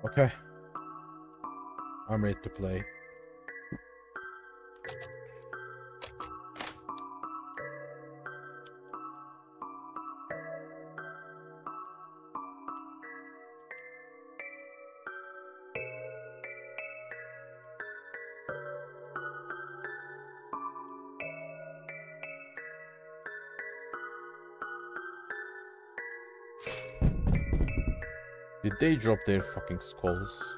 Okay. I'm ready to play. Did they drop their fucking skulls?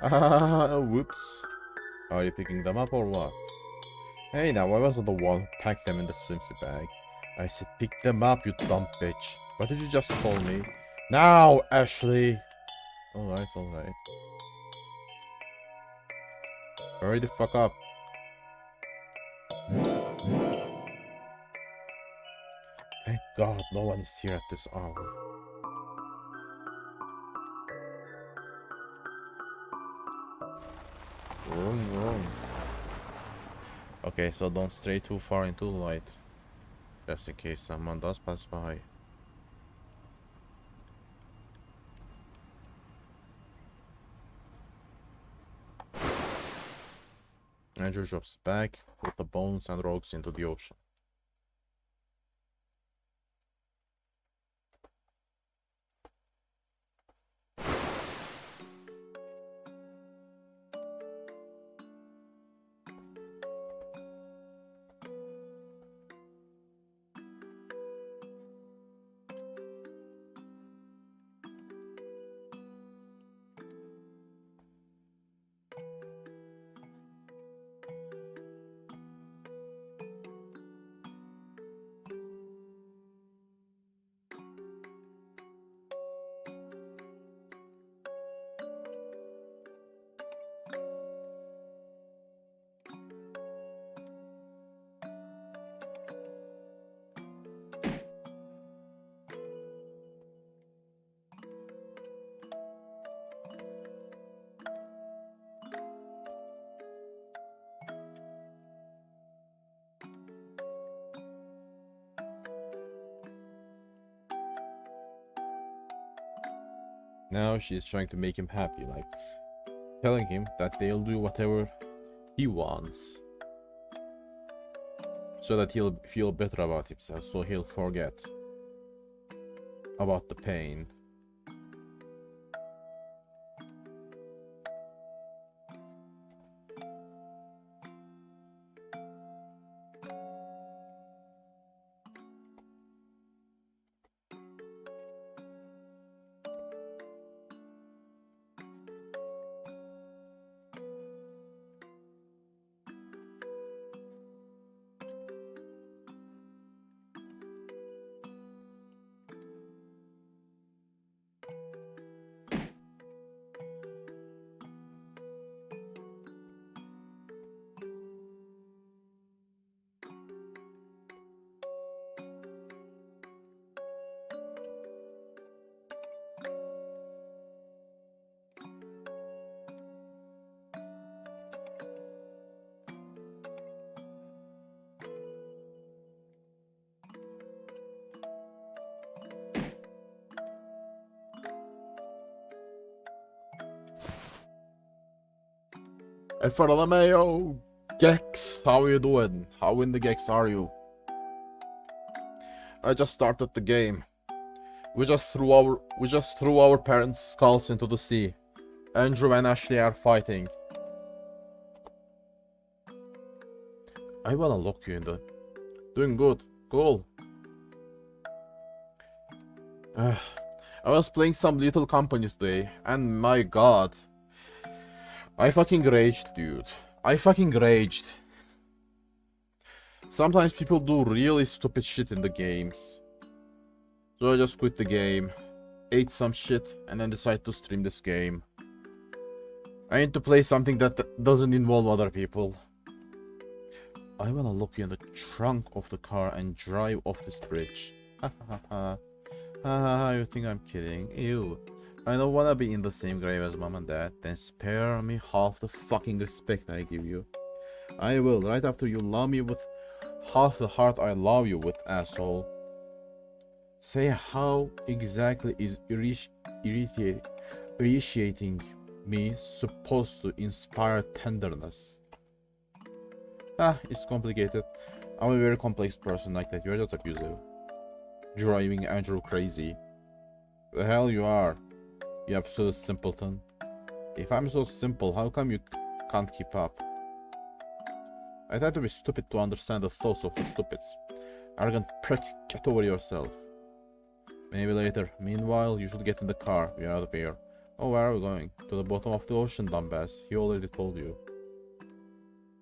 Ah, whoops. Are you picking them up or what? Hey now, I wasn't the one who packed them in the swimsuit bag. I said pick them up, you dumb bitch. What did you just call me? Now, Ashley! Alright, alright. Hurry the fuck up. Thank God no one is here at this hour. Vroom, vroom. Okay, so don't stray too far into the light. Just in case someone does pass by. Andrew drops back, put the bones and rocks into the ocean. Now she's trying to make him happy, like telling him that they'll do whatever he wants. So that he'll feel better about himself, so he'll forget about the pain. Alfa Romeo! Gex, how are you doing? How in the Gex are you? I just started the game. We just threw our parents' skulls into the sea. Andrew and Ashley are fighting. I wanna lock you in the... Doing good. Cool. I was playing some Little Company today, and my god. I fucking raged, dude. I fucking raged. Sometimes people do really stupid shit in the games. So I just quit the game, ate some shit, and then decided to stream this game. I need to play something that doesn't involve other people. I wanna look you in the trunk of the car and drive off this bridge. Ha ha ha. Ha ha ha, you think I'm kidding? Ew. I don't wanna be in the same grave as mom and dad. Then spare me half the fucking respect I give you. I will, right after you love me with half the heart I love you with, asshole. Say how exactly is irritating me supposed to inspire tenderness? It's complicated. I'm a very complex person like that. You're just abusive. Driving Andrew crazy. The hell you are, you absolute simpleton. If I'm so simple, how come you can't keep up? I tend to be stupid to understand the thoughts of the stupids. Arrogant prick, get over yourself. Maybe later. Meanwhile, you should get in the car. We are out of here. Oh, where are we going? To the bottom of the ocean, dumbass. He already told you.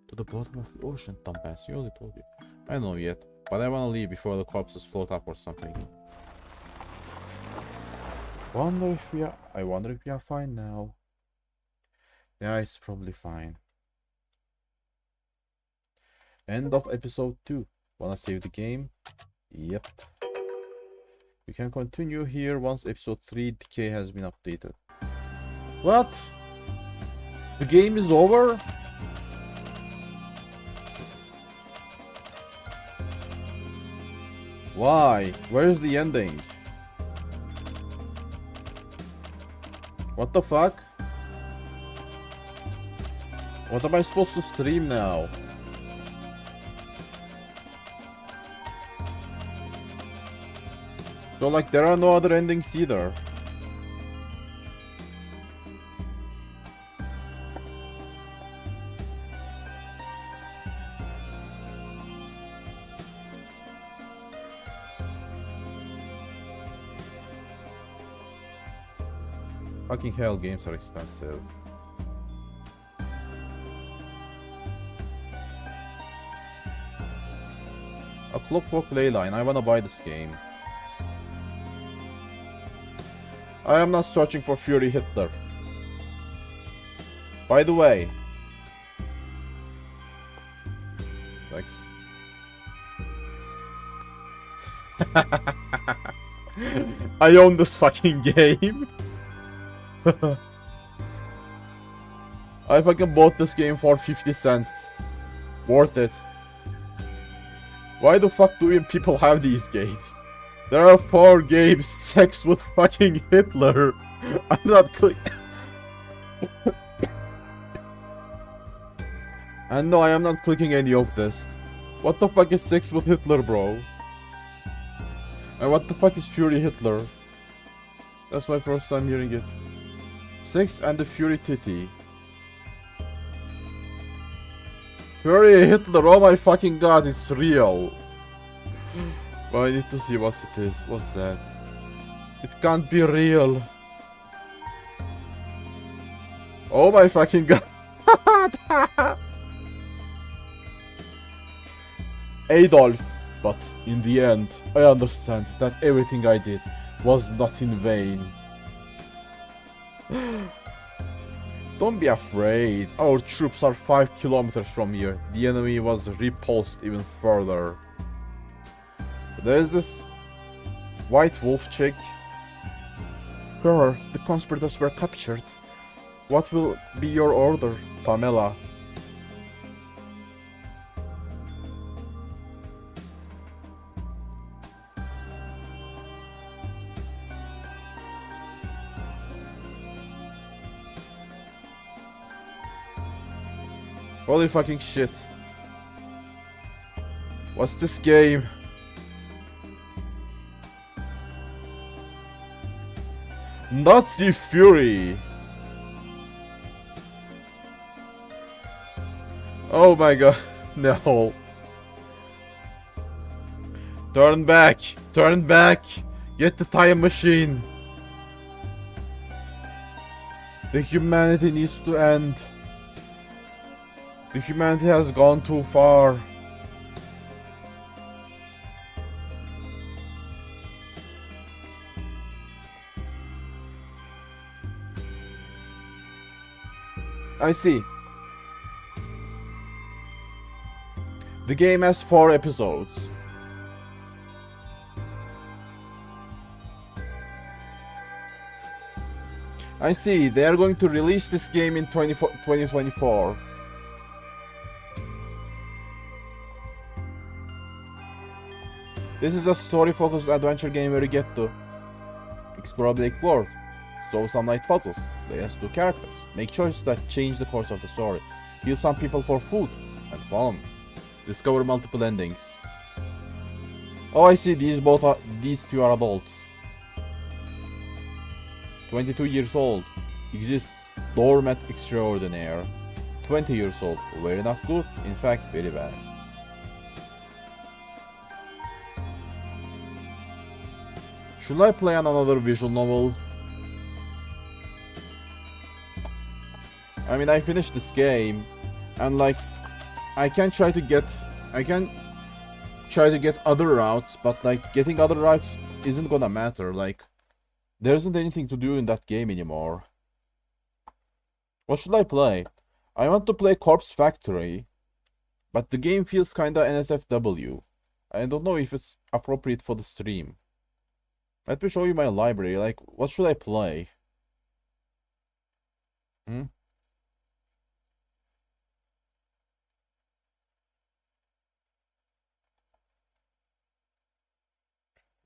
To the bottom of the ocean, dumbass. He already told you. I don't know yet, but I wanna leave before the corpses float up or something. I wonder if we are fine now. Yeah, it's probably fine. End of episode 2. Wanna save the game? Yep. You can continue here once episode 3 decay has been updated. What? The game is over? Why? Where is the ending? What the fuck? What am I supposed to stream now? So like there are no other endings either. Fucking hell, games are expensive. A Clockwork Leyline, I wanna buy this game. I am not searching for Fury Hitler. By the way. Thanks. I own this fucking game. I fucking bought this game for 50 cents. Worth it. Why the fuck do people have these games? There are 4 games, sex with fucking Hitler. I'm not And no, I am not clicking any of this. What the fuck is sex with Hitler, bro? And what the fuck is Fury Hitler? That's my first time hearing it. Sex and the Fury Titty. Fury Hitler, oh my fucking god, it's real. But I need to see what it is. What's that? It can't be real. Oh my fucking god. Adolf. But in the end, I understand that everything I did was not in vain. Don't be afraid. Our troops are 5 kilometers from here. The enemy was repulsed even further. There's this white wolf chick. Her, the conspirators were captured. What will be your order, Pamela? Holy fucking shit. What's this game? Nazi Fury. Oh my god. No. Turn back. Turn back. Get the time machine. The humanity needs to end. The humanity has gone too far. I see. The game has 4 episodes. I see. They are going to release this game in 2024. This is a story-focused adventure game where you get to explore a big world, solve some light puzzles, play as two characters, make choices that change the course of the story, kill some people for food and fun, discover multiple endings. Oh, I see. These two are adults. 22 years old. Exists doormat extraordinaire. 20 years old. Very not good. In fact, very bad. Should I play on another visual novel? I mean, I finished this game, and like, I can try to get other routes, but like, getting other routes isn't gonna matter. Like, there isn't anything to do in that game anymore. What should I play? I want to play Corpse Factory, but the game feels kinda NSFW. I don't know if it's appropriate for the stream. Let me show you my library. Like, what should I play? Hmm?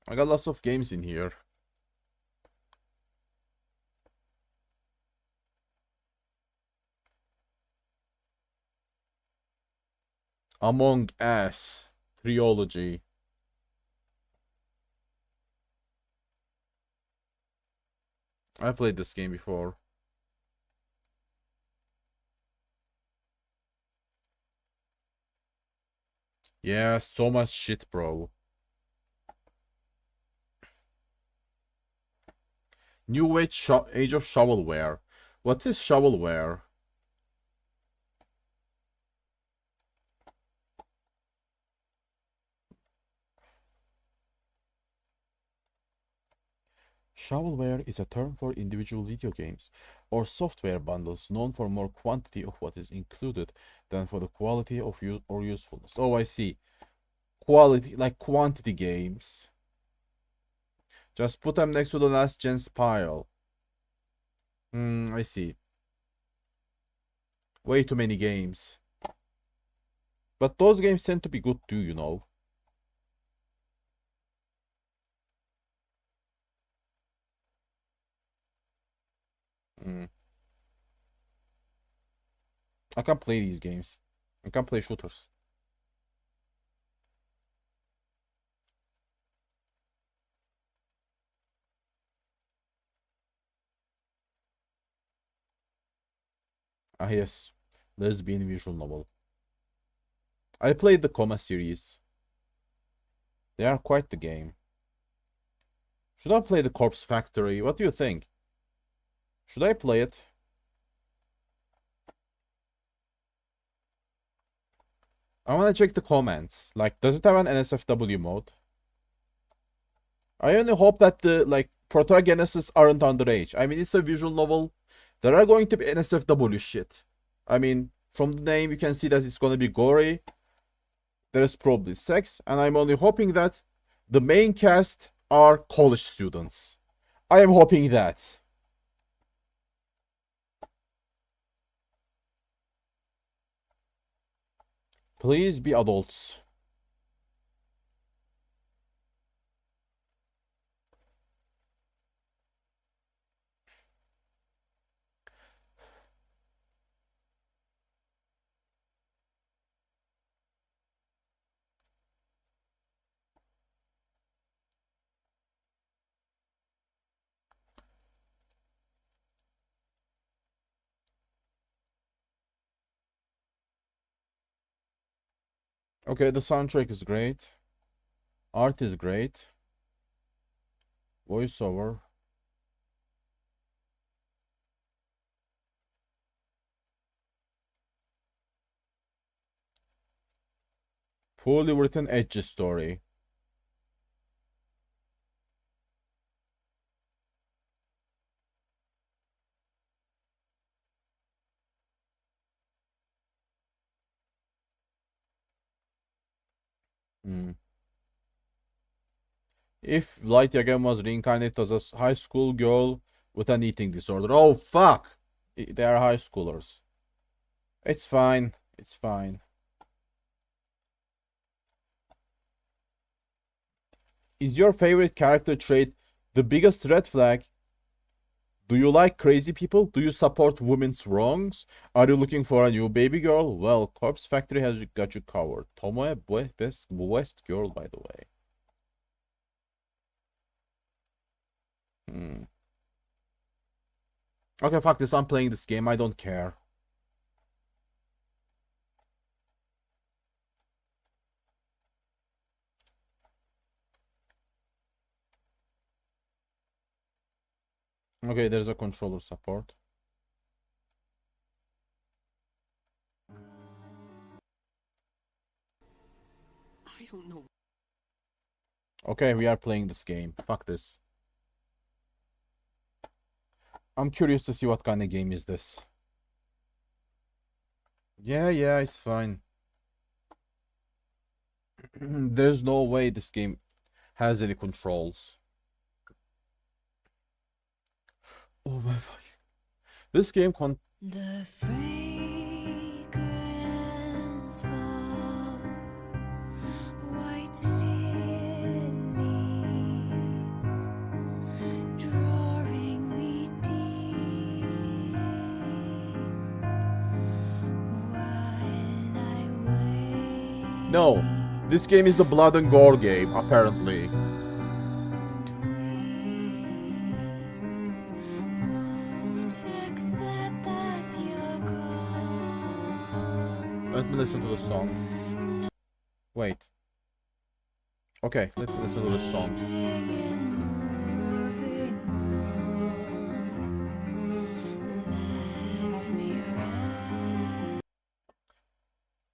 I got lots of games in here. Among Us Trilogy. I played this game before. Yeah, so much shit, bro. New Age of Shovelware. What is shovelware? Shovelware is a term for individual video games or software bundles known for more quantity of what is included than for the quality of use or usefulness. Oh, I see. Quality, like quantity games. Just put them next to the last gen's pile. I see. Way too many games. But those games tend to be good too, you know. Mm. I can't play these games. I can't play shooters. Ah, yes. Lesbian visual novel. I played the Coma series. They are quite the game. Should I play the Corpse Factory? What do you think? Should I play it? I want to check the comments. Like, does it have an NSFW mode? I only hope that the, like, protagonists aren't underage. I mean, it's a visual novel. There are going to be NSFW shit. I mean, from the name, you can see that it's going to be gory. There is probably sex. And I'm only hoping that the main cast are college students. I am hoping that. Please be adults. Okay, the soundtrack is great. Art is great. Voiceover. Poorly written edgy story. Hmm. If Light Yagami was reincarnated as a high school girl with an eating disorder. Oh, fuck! They are high schoolers. It's fine. It's fine. Is your favorite character trait the biggest red flag? Do you like crazy people? Do you support women's wrongs? Are you looking for a new baby girl? Well, Corpse Factory has got you covered. Tomoe best West girl, by the way. Okay, fuck this. I'm playing this game. I don't care. Okay, there's a controller support. I don't know. Okay, we are playing this game. Fuck this. I'm curious to see what kind of game is this. Yeah, it's fine. There's no way this game has any controls. Oh my fuck. This game The fragrance of white lilies drawing me deep while I wait. No, this game is the Blood and Gore game, apparently. Let me listen to the song. Wait. Okay, let me listen to the song.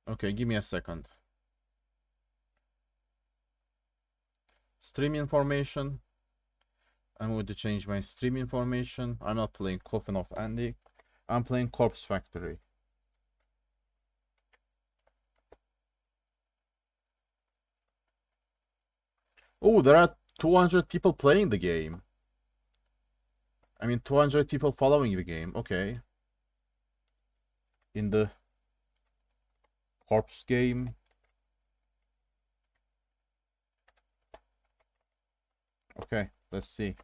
Okay, give me a second. Stream information. I'm going to change my stream information. I'm not playing Coffin of Andy. I'm playing Corpse Factory. Oh, there are 200 people playing the game. I mean, 200 people following the game. Okay. In the Corpse game. Okay, let's see.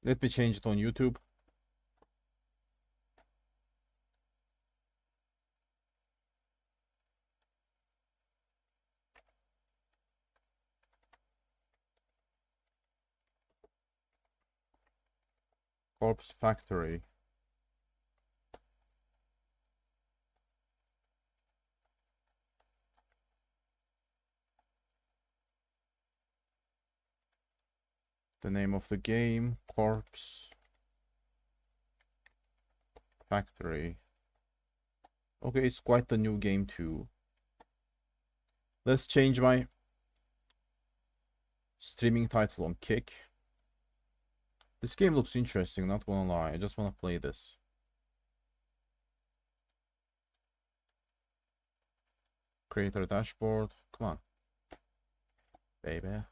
Let me change it on YouTube. Corpse Factory. The name of the game, Corpse Factory. Okay, it's quite a new game too. Let's change my streaming title on Kick. This game looks interesting, not gonna lie. I just wanna play this. Creator dashboard. Come on. Baby.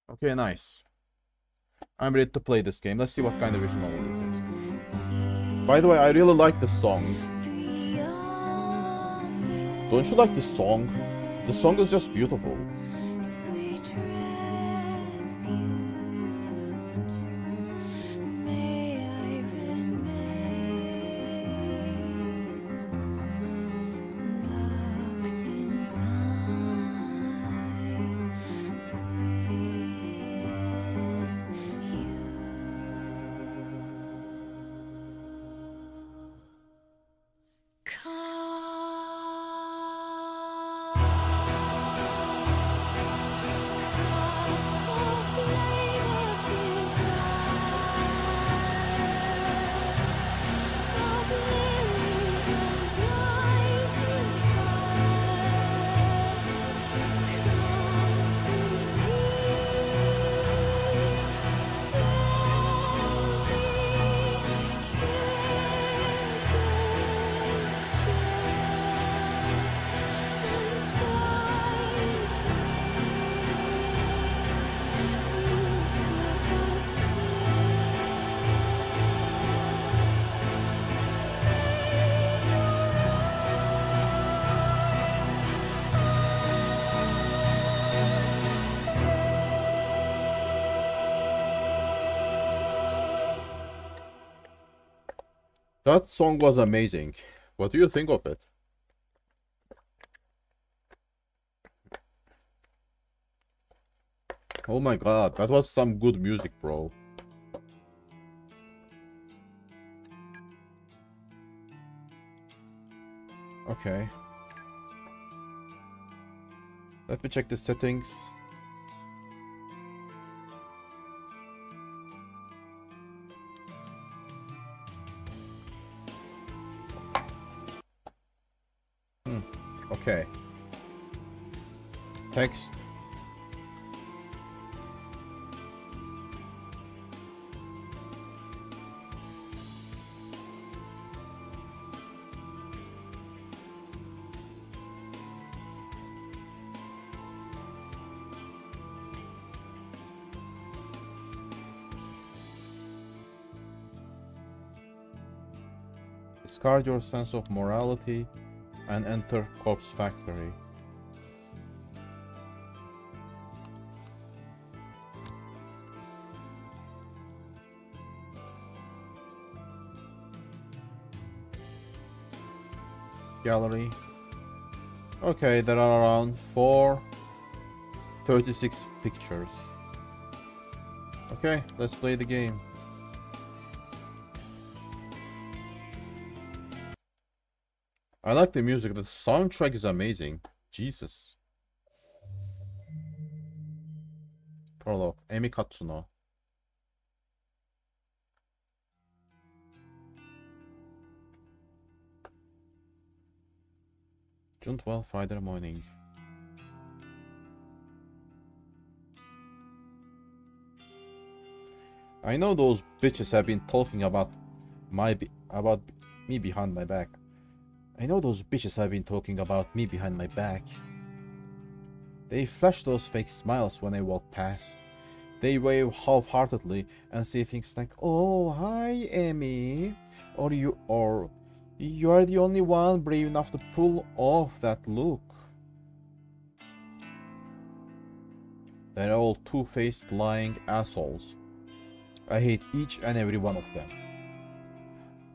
Okay, nice. I'm ready to play this game. Let's see what kind of visual novel this is. By the way, I really like the song. Don't you like the song? The song is just beautiful. Sweet refuge, may I remain locked in time with you. Come That song was amazing. What do you think of it? Oh my god, that was some good music, bro. Okay. Let me check the settings. Okay. Text. Discard your sense of morality and enter Corpse Factory. Gallery. Okay, there are around 436 pictures. Okay, let's play the game. I like the music, the soundtrack is amazing. Jesus. Prologue, Emi Katsuno. June 12, Friday morning. I know those bitches have been talking about me behind my back. I know those bitches have been talking about me behind my back. They flash those fake smiles when I walk past. They wave half-heartedly and say things like, "Oh, hi, Amy," or "you are the only one brave enough to pull off that look." They're all two-faced, lying assholes. I hate each and every one of them.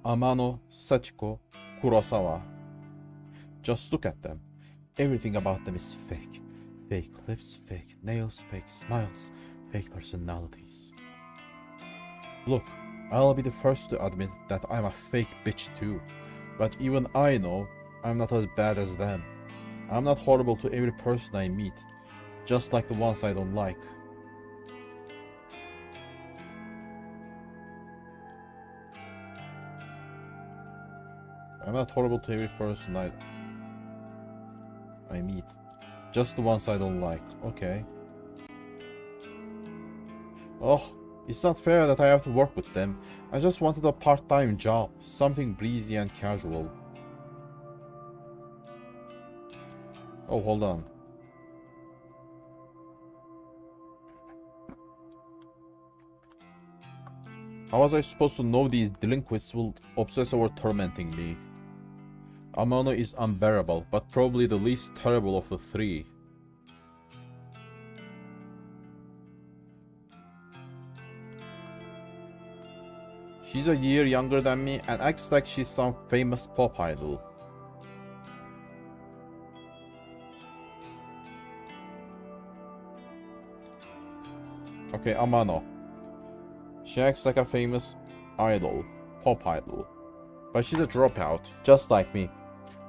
Amano, Sachiko, Kurosawa. Just look at them. Everything about them is fake. Fake lips, fake nails, fake smiles, fake personalities. Look, I'll be the first to admit that I'm a fake bitch too. But even I know I'm not as bad as them. I'm not horrible to every person I meet, just like the ones I don't like. I'm not horrible to every person I meet. Just the ones I don't like. Okay. Oh, it's not fair that I have to work with them. I just wanted a part-time job. Something breezy and casual. Oh, hold on. How was I supposed to know these delinquents will obsess over tormenting me? Amano is unbearable, but probably the least terrible of the three. She's a year younger than me and acts like she's some famous pop idol. Okay, Amano. She acts like a famous idol, pop idol. But she's a dropout, just like me.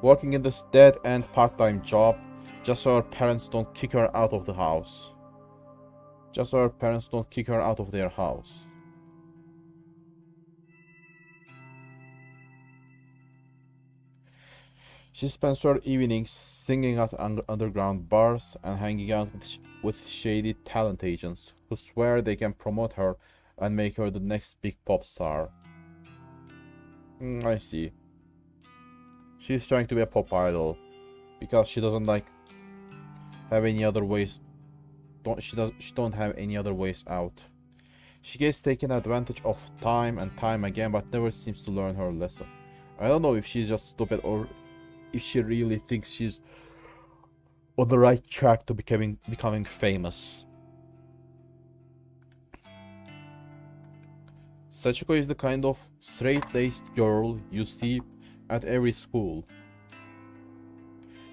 Working in this dead-end part-time job, just so her parents don't kick her out of the house. Just so her parents don't kick her out of their house. She spends her evenings singing at underground bars and hanging out with shady talent agents who swear they can promote her and make her the next big pop star. I see. She's trying to be a pop idol because she doesn't like have any other ways. She don't have any other ways out. She gets taken advantage of time and time again, but never seems to learn her lesson. I don't know if she's just stupid or if she really thinks she's on the right track to becoming famous. Sachiko is the kind of straight-laced girl you see at every school,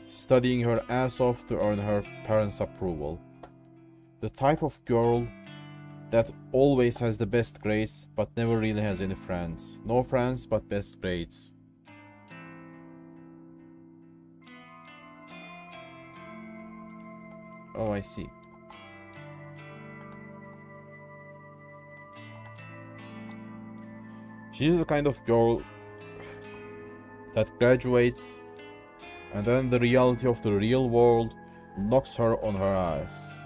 studying her ass off to earn her parents' approval. The type of girl that always has the best grades but never really has any friends. No friends but best grades. Oh, I see. She's the kind of girl that graduates and then the reality of the real world knocks her on her ass.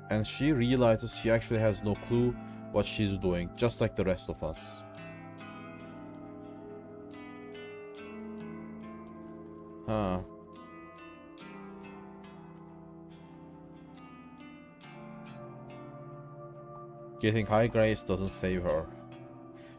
And she realizes she actually has no clue what she's doing, just like the rest of us. Huh. Getting high grades doesn't save her.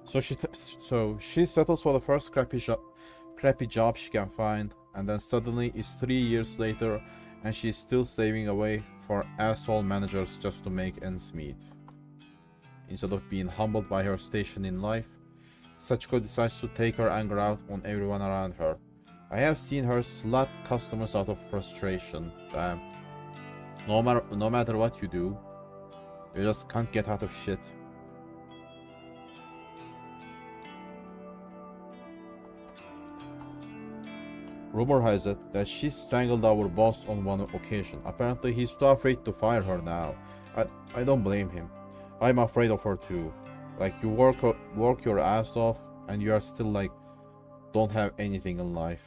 So she settles for the first crappy job she can find, and then suddenly it's 3 years later and she's still saving away for asshole managers just to make ends meet. Instead of being humbled by her station in life, Sachiko decides to take her anger out on everyone around her. I have seen her slap customers out of frustration. Damn. No matter what you do, you just can't get out of shit. Rumor has it that she strangled our boss on one occasion. Apparently he's too afraid to fire her now. I don't blame him. I'm afraid of her too. Like, you work your ass off and you are still like, don't have anything in life.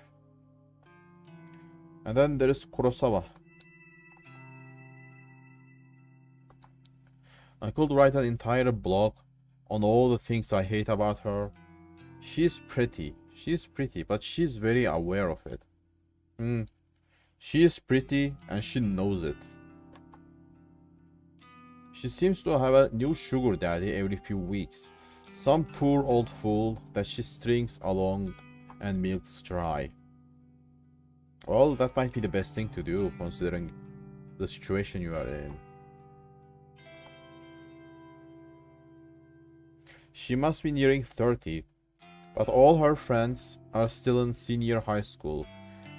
And then there is Kurosawa. I could write an entire blog on all the things I hate about her. She's pretty, but she's very aware of it. She is pretty and she knows it. She seems to have a new sugar daddy every few weeks. Some poor old fool that she strings along and milks dry. Well, that might be the best thing to do considering the situation you are in. She must be nearing 30, but all her friends are still in senior high school.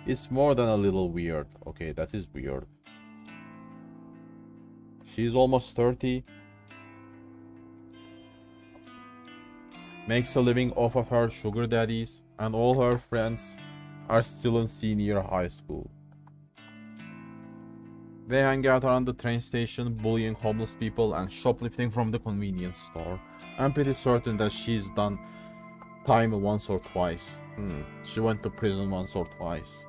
It's more than a little weird. Okay, that is weird. She's almost 30. Makes a living off of her sugar daddies, and all her friends are still in senior high school. They hang out around the train station, bullying homeless people and shoplifting from the convenience store. I'm pretty certain that she's done time once or twice. She went to prison once or twice.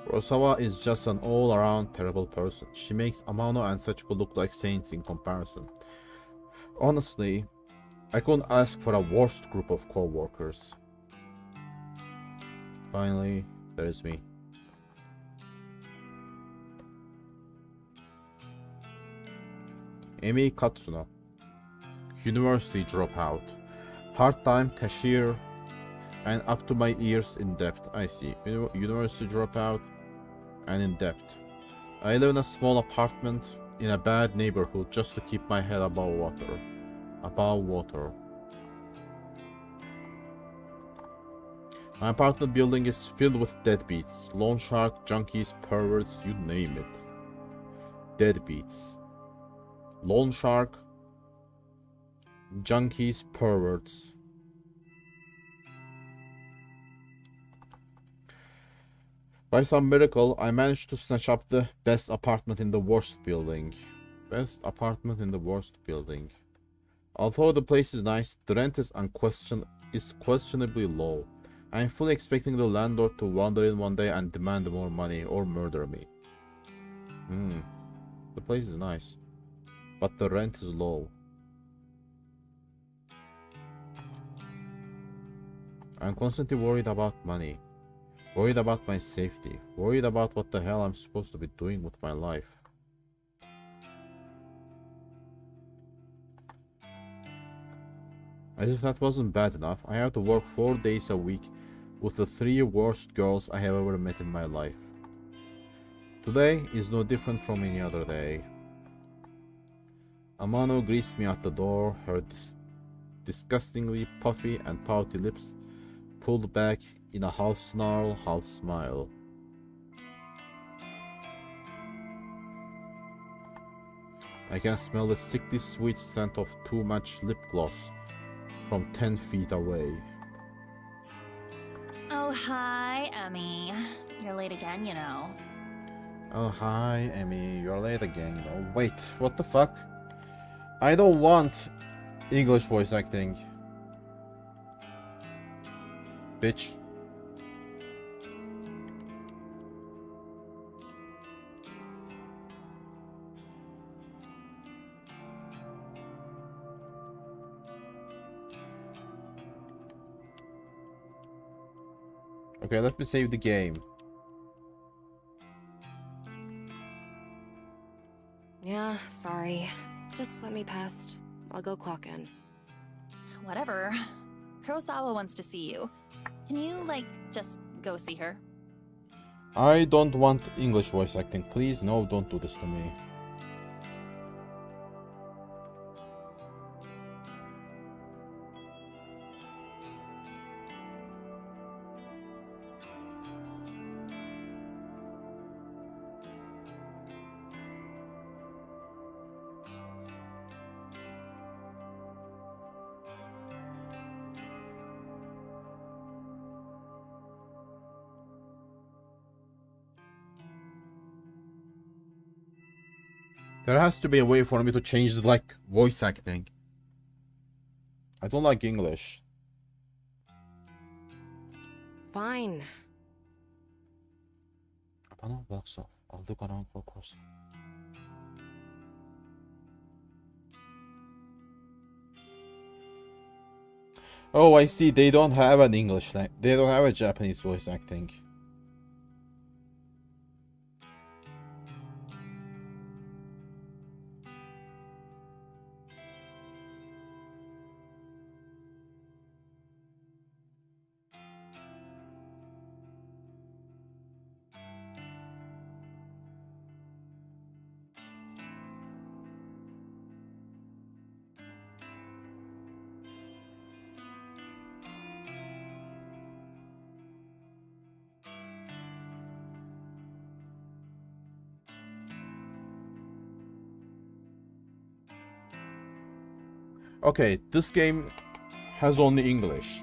Kurosawa is just an all-around terrible person. She makes Amano and Sachiko look like saints in comparison. Honestly, I couldn't ask for a worse group of co-workers. Finally, there is me. Emi Katsuna. University dropout. Part-time cashier and up to my ears in debt. I see. University dropout and in debt. I live in a small apartment in a bad neighborhood just to keep my head above water. My apartment building is filled with deadbeats, loan shark, junkies, perverts, you name it. Deadbeats, loan shark, junkies, perverts. By some miracle, I managed to snatch up the best apartment in the worst building. Best apartment in the worst building. Although the place is nice, the rent is questionably low. I am fully expecting the landlord to wander in one day and demand more money or murder me. The place is nice, but the rent is low. I'm constantly worried about money. Worried about my safety. Worried about what the hell I'm supposed to be doing with my life. As if that wasn't bad enough, I have to work 4 days a week with the 3 worst girls I have ever met in my life. Today is no different from any other day. Amano greets me at the door, her disgustingly puffy and pouty lips pulled back in a half snarl, half smile. I can smell the sickly sweet scent of too much lip gloss from 10 feet away. Oh, hi, Emmy. You're late again, you know. Oh, hi, Emmy. You're late again, you know. Wait, what the fuck? I don't want English voice acting. Bitch. Okay, let me save the game. Yeah, sorry. Just let me past. I'll go clock in. Whatever. Kurosawa wants to see you. Can you, like, just go see her? I don't want English voice acting. Please, no, don't do this to me. There has to be a way for me to change the, like, voice acting. I don't like English. Fine. Abano walks off. I'll look around for crossing. Oh, I see. They don't have an English, they don't have a Japanese voice acting. Okay, this game has only English.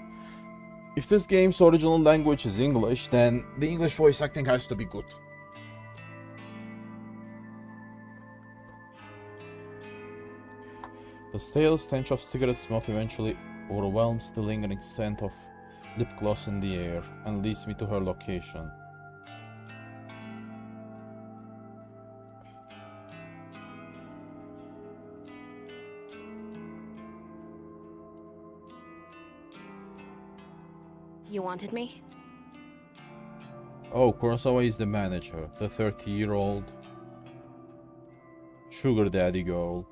If this game's original language is English, then the English voice acting has to be good. The stale stench of cigarette smoke eventually overwhelms the lingering scent of lip gloss in the air and leads me to her location. You wanted me? Oh, Kurosawa is the manager, the 30-year-old sugar daddy girl.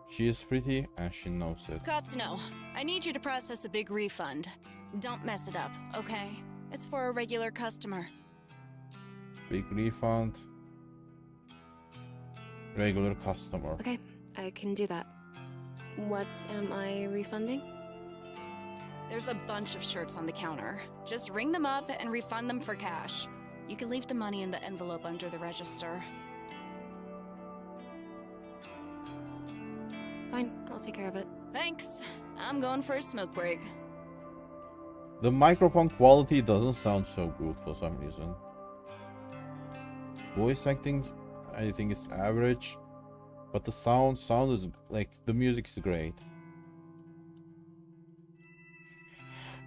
She is pretty and she knows it. Katsuno, I need you to process a big refund. Don't mess it up, okay? It's for a regular customer. Big refund. Regular customer. Okay, I can do that. What am I refunding? There's a bunch of shirts on the counter. Just ring them up and refund them for cash. You can leave the money in the envelope under the register. Fine, I'll take care of it. Thanks. I'm going for a smoke break. The microphone quality doesn't sound so good for some reason. Voice acting, I think it's average, but the sound is like the music is great.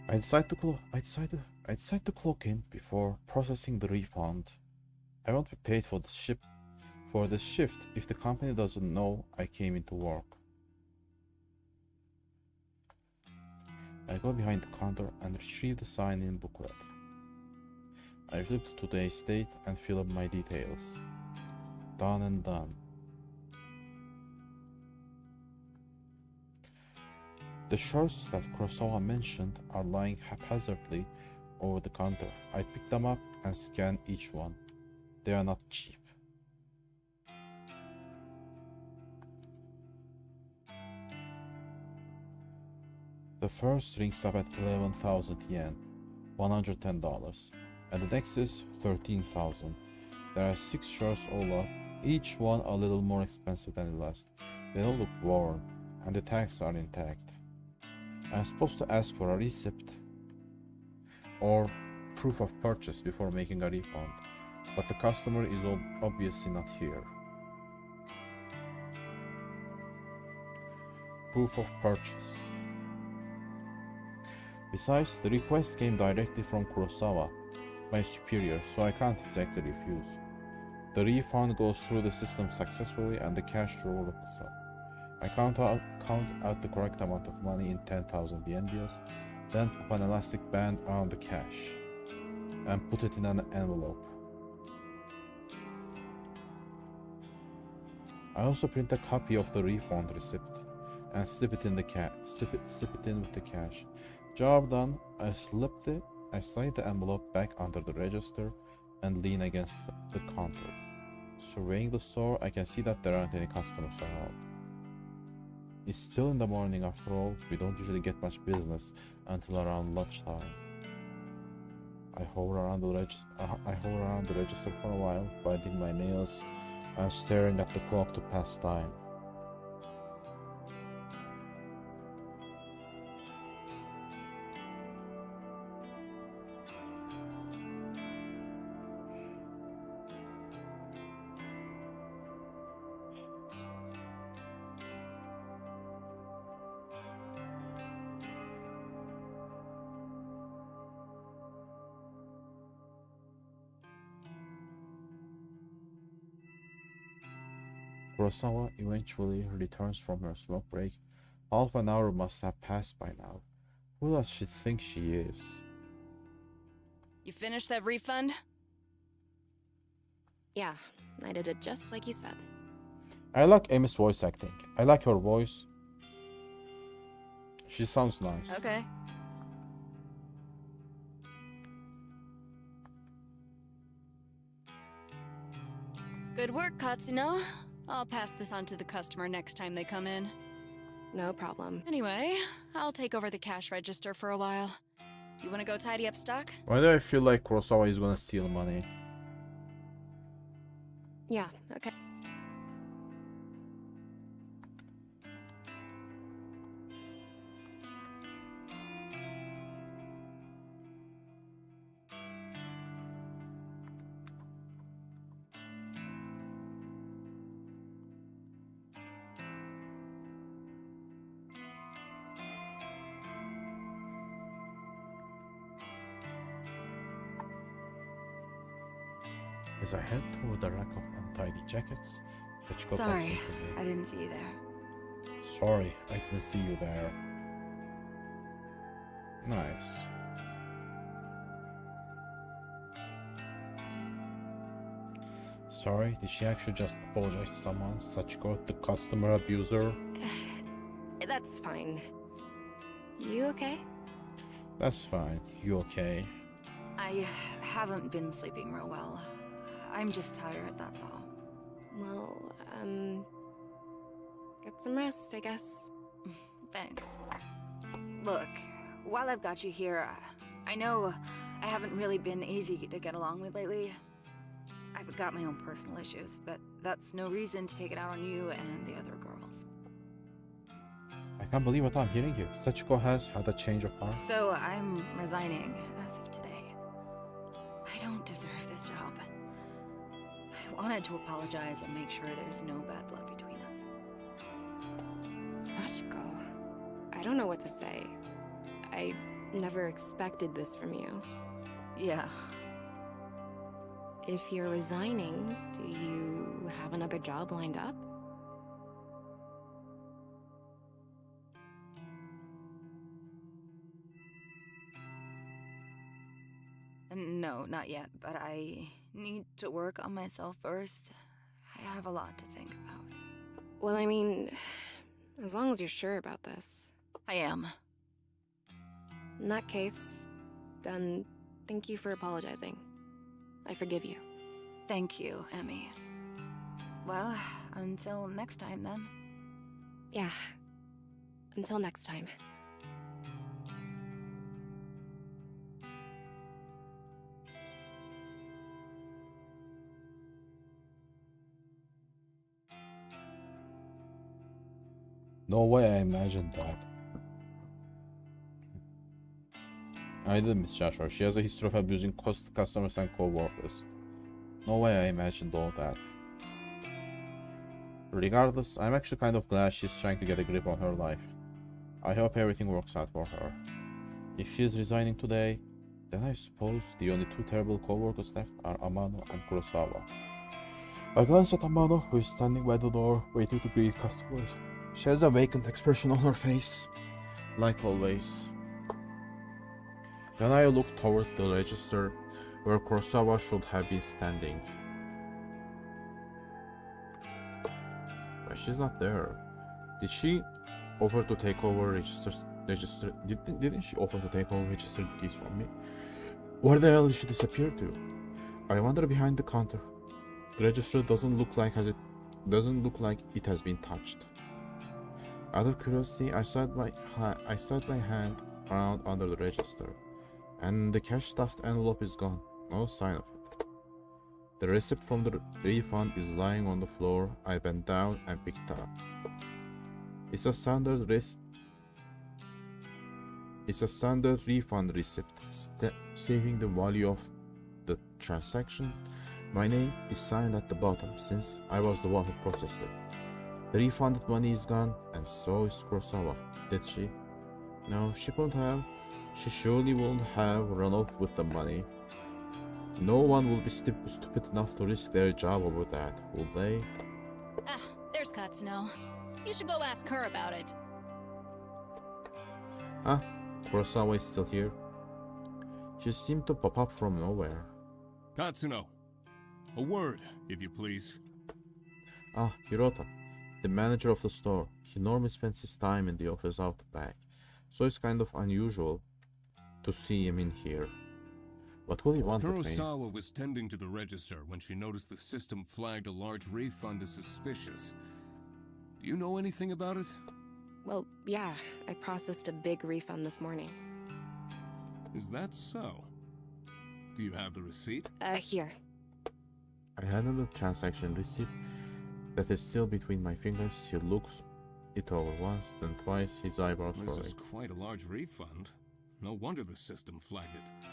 I decide to clock in before processing the refund. I won't be paid for this shift if the company doesn't know I came into work. I go behind the counter and retrieve the sign-in booklet. I flip to today's date and fill up my details. Done and done. The shirts that Kurosawa mentioned are lying haphazardly over the counter. I pick them up and scan each one. They are not cheap. The first rings up at 11,000 yen, $110, and the next is 13,000. There are 6 shirts all up, each one a little more expensive than the last. They all look worn, and the tags are intact. I'm supposed to ask for a receipt or proof of purchase before making a refund, but the customer is obviously not here. Proof of purchase. Besides, the request came directly from Kurosawa, my superior, so I can't exactly refuse. The refund goes through the system successfully and the cash drawer opens up. I count out the correct amount of money in 10,000 yen bills, then put an elastic band around the cash and put it in an envelope. I also print a copy of the refund receipt and slip it in with the cash. Job done. I slide the envelope back under the register and lean against the counter. Surveying the store, I can see that there aren't any customers around. It's still in the morning after all. We don't usually get much business until around lunchtime. I hover around the register for a while, biting my nails and staring at the clock to pass time. Kurosawa eventually returns from her smoke break. Half an hour must have passed by now. Who does she think she is? You finished that refund? Yeah, I did it just like you said. I like Amy's voice acting. I like her voice. She sounds nice. Okay. Good work, Katsuno. I'll pass this on to the customer next time they come in. No problem. Anyway, I'll take over the cash register for a while. You want to go tidy up stock? Why do I feel like Kurosawa is gonna steal money? Yeah, okay. As I head toward the rack of untidy jackets, Sachiko bumps Sorry, into me. I didn't see you there. Sorry, I didn't see you there. Nice. Sorry, did she actually just apologize to someone? Sachiko, the customer abuser? That's fine. You okay? That's fine. You okay? I haven't been sleeping real well. I'm just tired, that's all. Well, get some rest, I guess. Thanks. Look, while I've got you here, I know I haven't really been easy to get along with lately. I've got my own personal issues, but that's no reason to take it out on you and the other girls. I can't believe what I'm hearing here. Sachiko has had a change of heart. So I'm resigning as of today. I don't deserve this job. I wanted to apologize and make sure there's no bad blood between us. Sachiko. I don't know what to say. I never expected this from you. Yeah. If you're resigning, do you have another job lined up? No, not yet, but I need to work on myself first. I have a lot to think about. Well, I mean, as long as you're sure about this. I am. In that case, then thank you for apologizing. I forgive you. Thank you, Emmy. Well, until next time then. Yeah. Until next time. No way I imagined that. I did misjudge her. She has a history of abusing customers and co-workers. No way I imagined all that. Regardless, I'm actually kind of glad she's trying to get a grip on her life. I hope everything works out for her. If she's resigning today, then I suppose the only two terrible co-workers left are Amano and Kurosawa. I glance at Amano, who is standing by the door, waiting to greet customers. She has a vacant expression on her face, like always. Then I look toward the register, where Kurosawa should have been standing. But she's not there. Did she offer to take over register? Didn't she offer to take over register keys from me? Where the hell did she disappear to? I wander behind the counter. The register doesn't look like it has been touched. Out of curiosity, I slid my hand around under the register, and the cash stuffed envelope is gone. No sign of it. The receipt from the refund is lying on the floor. I bent down and picked it up. It's a standard refund receipt, saving the value of the transaction. My name is signed at the bottom, since I was the one who processed it. The refunded money is gone, and so is Kurosawa. Did she? No, she couldn't have. She surely wouldn't have run off with the money. No one will be stupid enough to risk their job over that, will they? Ah, there's Katsuno. You should go ask her about it. Ah, Kurosawa is still here. She seemed to pop up from nowhere. Katsuno, a word, if you please. Ah, Hirota, the manager of the store. He normally spends his time in the office out the back, so it's kind of unusual to see him in here. What could he want with me? Kurosawa was tending to the register when she noticed the system flagged a large refund as suspicious. Do you know anything about it? Well, yeah, I processed a big refund this morning. Is that so? Do you have the receipt? Here. I handed the transaction receipt that is still between my fingers. He looks it over once, then twice, his eyebrows This furrowing. is quite a large refund. No wonder the system flagged it.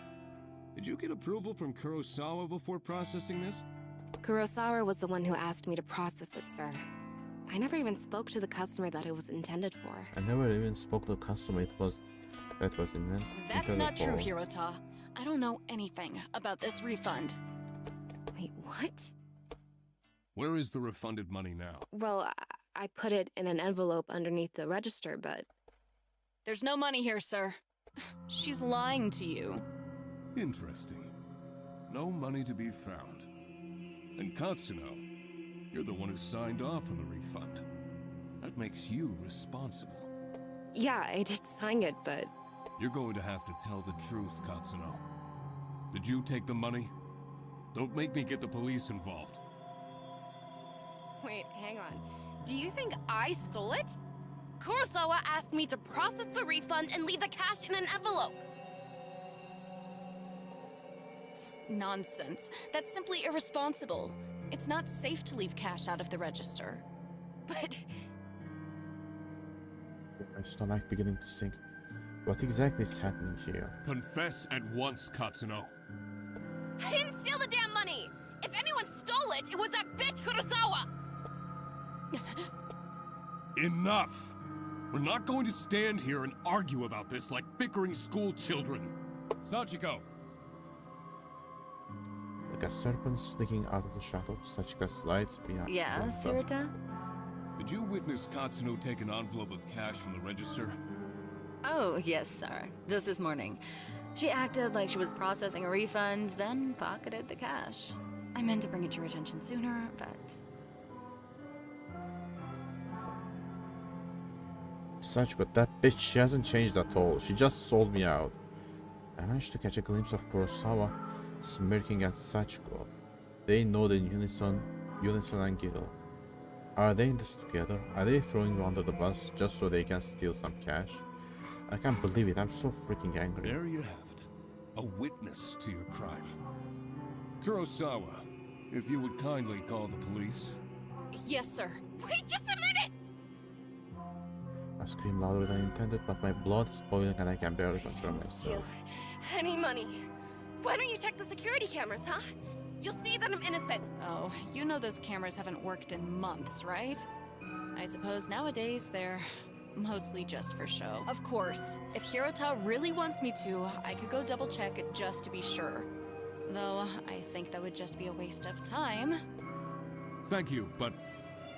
Did you get approval from Kurosawa before processing this? Kurosawa was the one who asked me to process it, sir. I never even spoke to the customer that it was intended for. I never even spoke to the customer that was intended. That's not true, for. Hirota. I don't know anything about this refund. Wait, what? Where is the refunded money now? Well, I put it in an envelope underneath the register, but... There's no money here, sir. She's lying to you. Interesting. No money to be found. And Katsuno, you're the one who signed off on the refund. That makes you responsible. Yeah, I did sign it, but... You're going to have to tell the truth, Katsuno. Did you take the money? Don't make me get the police involved. Wait, hang on. Do you think I stole it? Kurosawa asked me to process the refund and leave the cash in an envelope. Nonsense. That's simply irresponsible. It's not safe to leave cash out of the register. But My stomach beginning to sink. What exactly is happening here? Confess at once, Katsuno. I didn't steal the damn money! If anyone stole it, it was that bitch Kurosawa! Enough! We're not going to stand here and argue about this like bickering school children. Sachiko! Like a serpent sneaking out of the shadows, Sachika slides behind. Yeah, them. Sirota? Did you witness Katsuno take an envelope of cash from the register? Oh, yes, sir. Just this morning. She acted like she was processing a refund, then pocketed the cash. I meant to bring it to your attention sooner, but... But that bitch, she hasn't changed at all. She just sold me out. I managed to catch a glimpse of Kurosawa smirking at Sachiko. They nod in unison and giggle. Are they in this together? Are they throwing you under the bus just so they can steal some cash? I can't believe it. I'm so freaking angry. There you have it. A witness to your crime. Kurosawa, if you would kindly call the police. Yes, sir. Wait just a minute! I scream louder than intended, but my blood is boiling and I can barely control Steal myself. any money. Why don't you check the security cameras, huh? You'll see that I'm innocent. Oh, you know those cameras haven't worked in months, right? I suppose nowadays they're mostly just for show. Of course, if Hirota really wants me to, I could go double check it just to be sure. Though, I think that would just be a waste of time. Thank you, but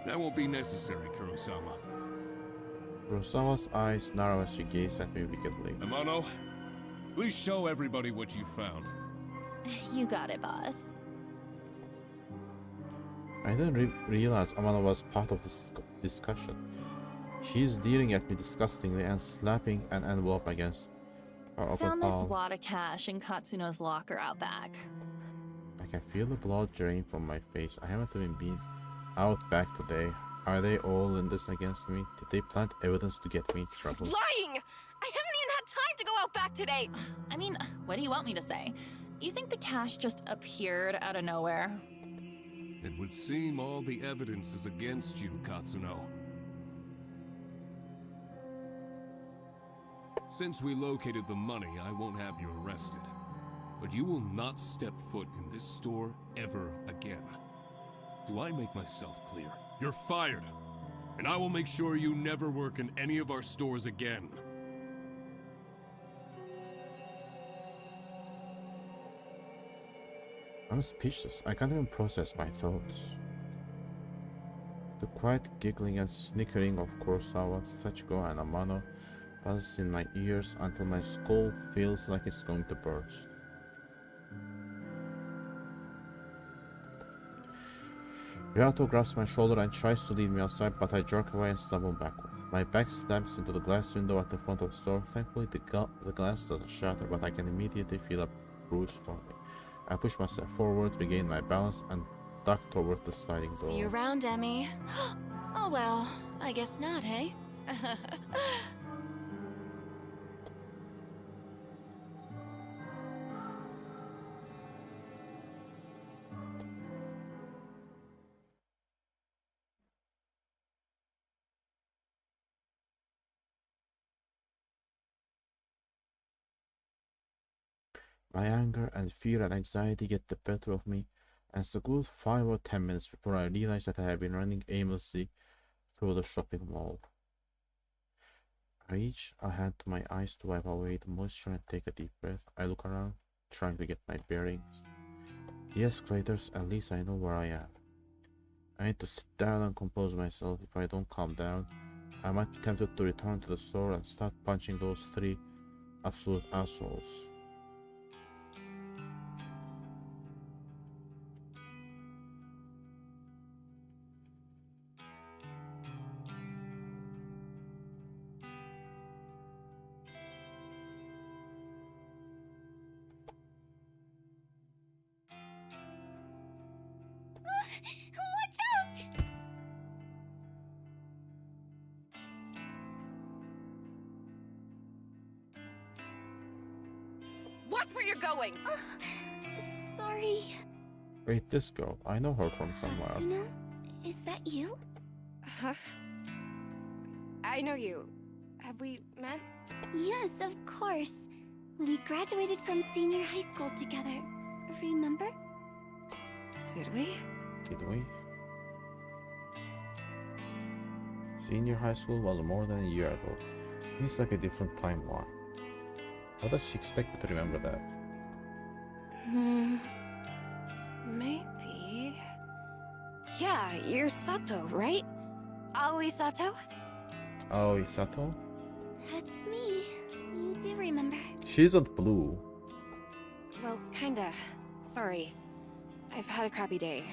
that won't be necessary, Kurosawa. Kurosawa's eyes narrow as she gazes at me wickedly. Amano, please show everybody what you found. You got it, boss. I didn't realize Amano was part of this discussion. She's leering at me disgustingly and slapping an envelope against her upper Found this palm. wad of cash in Katsuno's locker out back. I can feel the blood drain from my face. I haven't even been out back today. Are they all in this against me? Did they plant evidence to get me in trouble? Lying! I haven't even had time to go out back today. I mean, what do you want me to say? You think the cash just appeared out of nowhere? It would seem all the evidence is against you, Katsuno. Since we located the money, I won't have you arrested. But you will not step foot in this store ever again. Do I make myself clear? You're fired! And I will make sure you never work in any of our stores again. I'm speechless. I can't even process my thoughts. The quiet giggling and snickering of Kurosawa, Sachiko, and Amano buzzes in my ears until my skull feels like it's going to burst. Ryato grabs my shoulder and tries to lead me outside, but I jerk away and stumble backward. My back slams into the glass window at the front of the store. Thankfully, the glass doesn't shatter, but I can immediately feel a bruise forming. I push myself forward, regain my balance, and duck toward the sliding door. See you around, Emmy. Oh well, I guess not, hey? My anger and fear and anxiety get the better of me, and it's a good 5 or 10 minutes before I realize that I have been running aimlessly through the shopping mall. I reach a hand to my eyes to wipe away the moisture and take a deep breath. I look around, trying to get my bearings. The escalators, at least I know where I am. I need to sit down and compose myself. If I don't calm down, I might be tempted to return to the store and start punching those 3 absolute assholes. Watch out! Watch where you're going! Sorry. Wait, this girl. I know her from somewhere. Katsuno? Is that you? Huh? I know you. Have we met? Yes, of course. We graduated from senior high school together. Remember? Did we? Did we? Senior high school was more than a year ago. It's like a different timeline. How does she expect me to remember that? Maybe. Yeah, you're Sato, right? Aoi Sato? Aoi Sato? That's me. You do remember. She isn't blue. Well, kinda. Sorry. I've had a crappy day.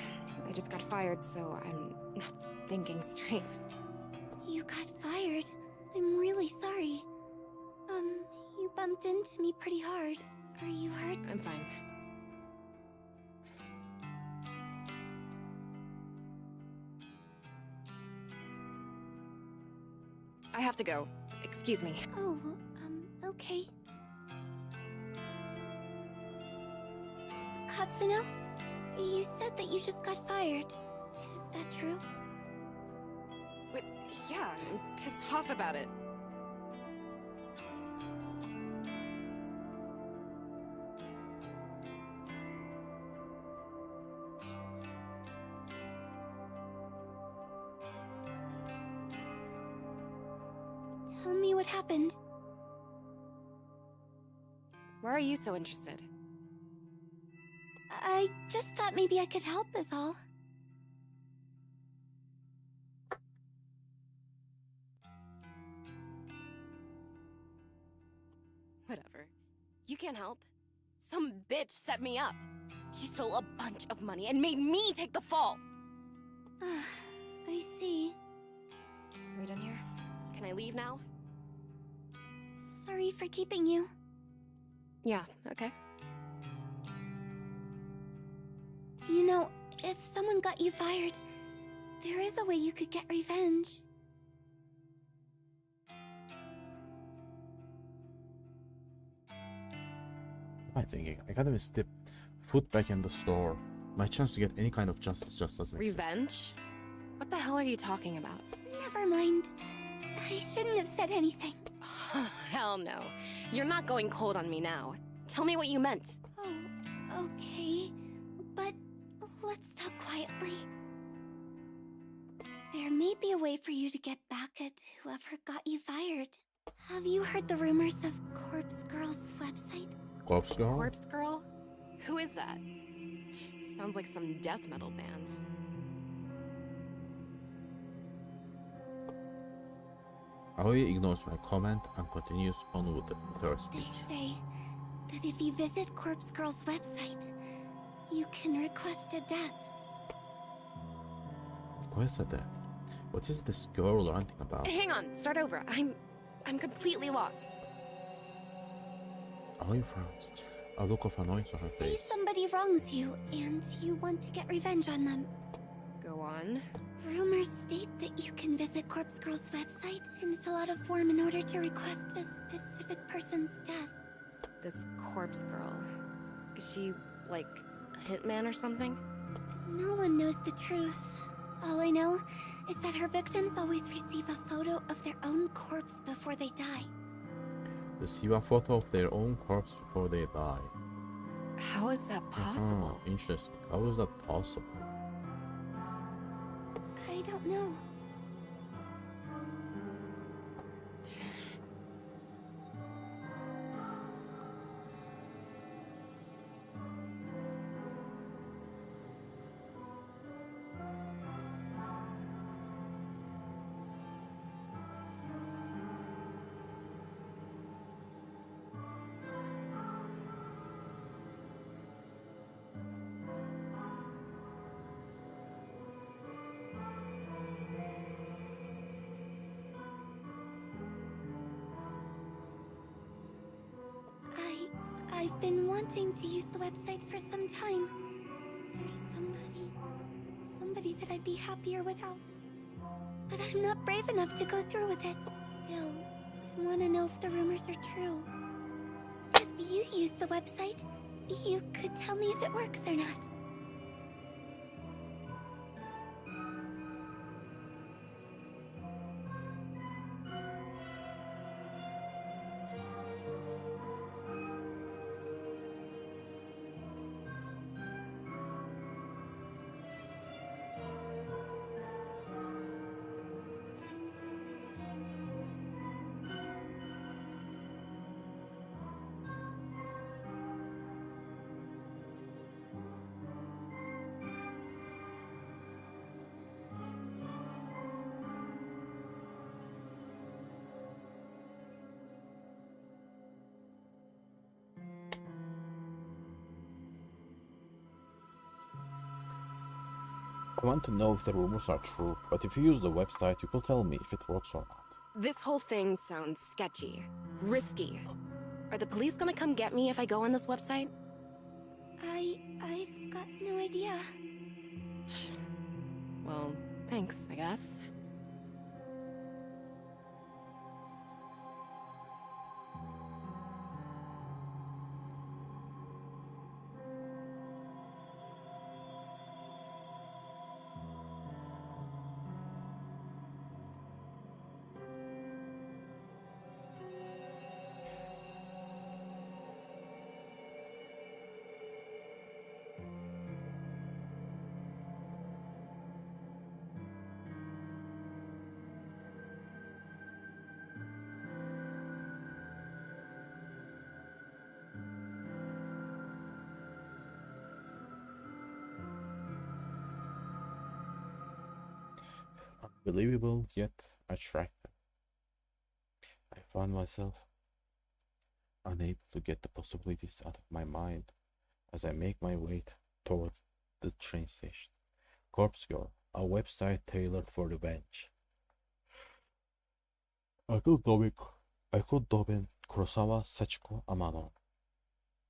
I just got fired, so I'm not thinking straight. You got fired. I'm really sorry. You bumped into me pretty hard. Are you hurt? I'm fine. I have to go. Excuse me. Oh, okay. Katsuno? You said that you just got fired. Is that true? Wait, yeah, I'm pissed off about it. Tell me what happened. Why are you so interested? I just thought maybe I could help is all. Whatever. You can't help. Some bitch set me up. She stole a bunch of money and made me take the fall. I see. Are we done here? Can I leave now? Sorry for keeping you. Yeah, okay. You know, if someone got you fired, there is a way you could get revenge. I'm thinking, I gotta step foot back in the store. My chance to get any kind of justice just doesn't exist. Revenge? What the hell are you talking about? Never mind. I shouldn't have said anything. Hell no. You're not going cold on me now. Tell me what you meant. Oh, okay. But let's talk quietly. There may be a way for you to get back at whoever got you fired. Have you heard the rumors of Corpse Girl's website? Corpse Girl? Corpse Girl? Who is that? Sounds like some death metal band. Aoi ignores my comment and continues on with the third They speech. say that if you visit Corpse Girl's website, you can request a death. What is that? What is this girl ranting about? Hang on, start over. I'm completely lost. Aoi frowns. A look of annoyance on her Say face. somebody wrongs you, and you want to get revenge on them. Go on. Rumors state that you can visit Corpse Girl's website and fill out a form in order to request a specific person's death. This Corpse Girl. Is she, like, a hitman or something? No one knows the truth. All I know is that her victims always receive a photo of their own corpse before they die. Receive a photo of their own corpse before they die. How is that possible? Interesting. How is that possible? I don't know. I've been wanting to use the website for some time. There's somebody that I'd be happier without. But I'm not brave enough to go through with it. Still, I want to know if the rumors are true. If you use the website, you could tell me if it works or not. I want to know if the rumors are true, but if you use the website, you could tell me if it works or not. This whole thing sounds sketchy. Risky. Are the police gonna come get me if I go on this website? I've got no idea. Well, thanks, I guess. Unbelievable, yet attractive. I found myself unable to get the possibilities out of my mind as I make my way toward the train station. Corpse Girl, a website tailored for revenge. I could dub in Kurosawa Sachiko Amano.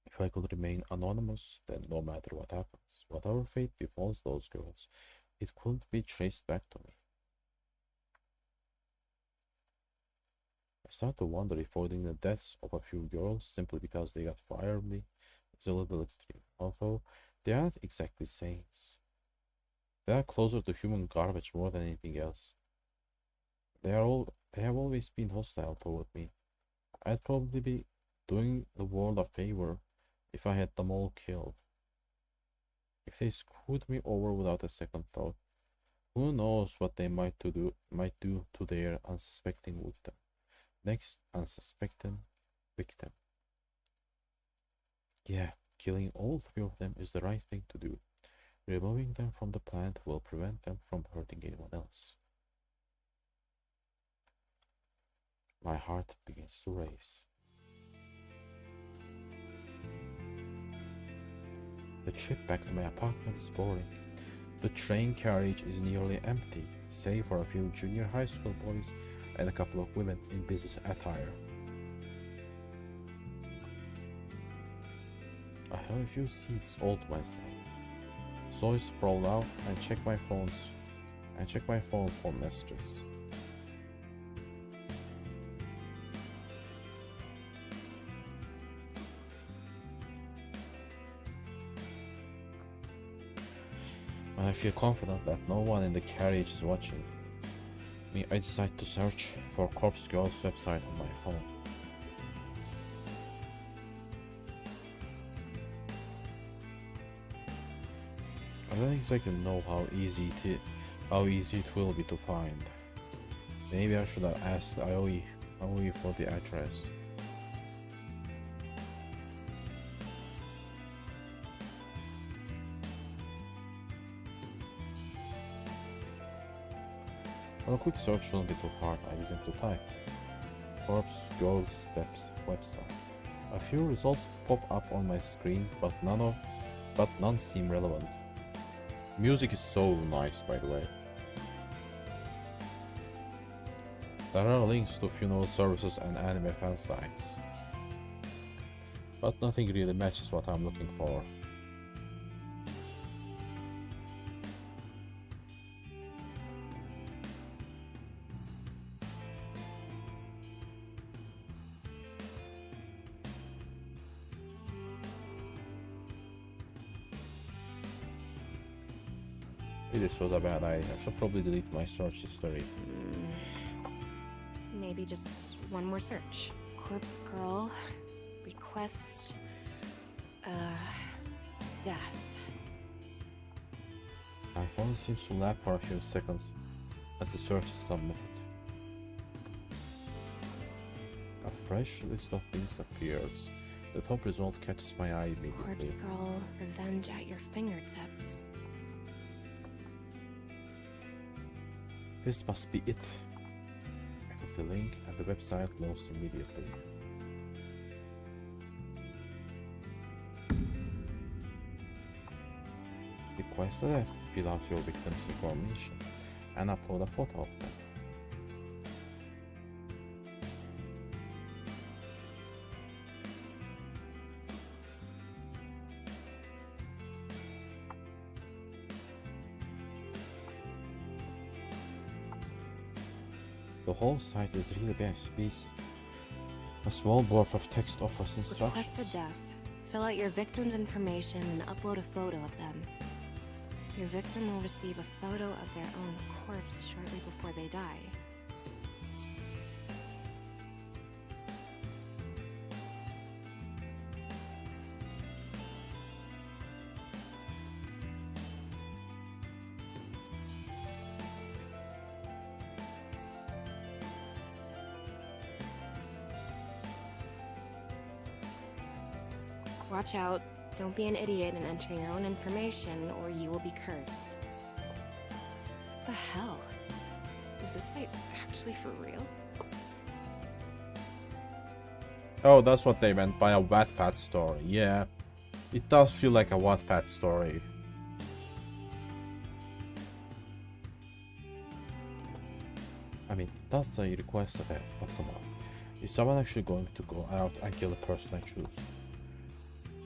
If I could remain anonymous, then no matter what happens, whatever fate befalls those girls, it couldn't be traced back to me. I start to wonder if avoiding the deaths of a few girls simply because they got fired me is a little extreme, although they aren't exactly saints. They are closer to human garbage more than anything else. They have always been hostile toward me. I'd probably be doing the world a favor if I had them all killed. If they screwed me over without a second thought, who knows what they might do to their unsuspecting victim. Next unsuspecting victim. Yeah, killing all three of them is the right thing to do. Removing them from the plant will prevent them from hurting anyone else. My heart begins to race. The trip back to my apartment is boring. The train carriage is nearly empty, save for a few junior high school boys and a couple of women in business attire. I have a few seats all to myself, so I sprawl out and check my phone for messages. When I feel confident that no one in the carriage is watching me, I decide to search for Corpse Girl's website on my phone. I don't exactly know how easy it will be to find. Maybe I should have asked Aoi for the address. Well, a quick search shouldn't be too hard. I begin to type Corpse Girl Steps website. A few results pop up on my screen, but none seem relevant. Music is so nice, by the way. There are links to funeral services and anime fan sites, but nothing really matches what I'm looking for. This was a bad idea. I should probably delete my search history. Maybe just one more search. Corpse Girl, request, death. My phone seems to lag for a few seconds as the search is submitted. A fresh list of things appears. The top result catches my eye immediately. Corpse Girl, revenge at your fingertips. This must be it. I click the link and the website loads immediately. Request a death fill out your victim's information and upload a photo of them. The whole site is really basic. A small blob of text offers instructions. Request a death. Fill out your victim's information and upload a photo of them. Your victim will receive a photo of their own corpse shortly before they die. Watch out. Don't be an idiot and enter your own information, or you will be cursed. What the hell? Is this site actually for real? Oh, that's what they meant by a Wattpad story. Yeah, it does feel like a Wattpad story. I mean, it does say request a death, but come on. Is someone actually going to go out and kill the person I choose?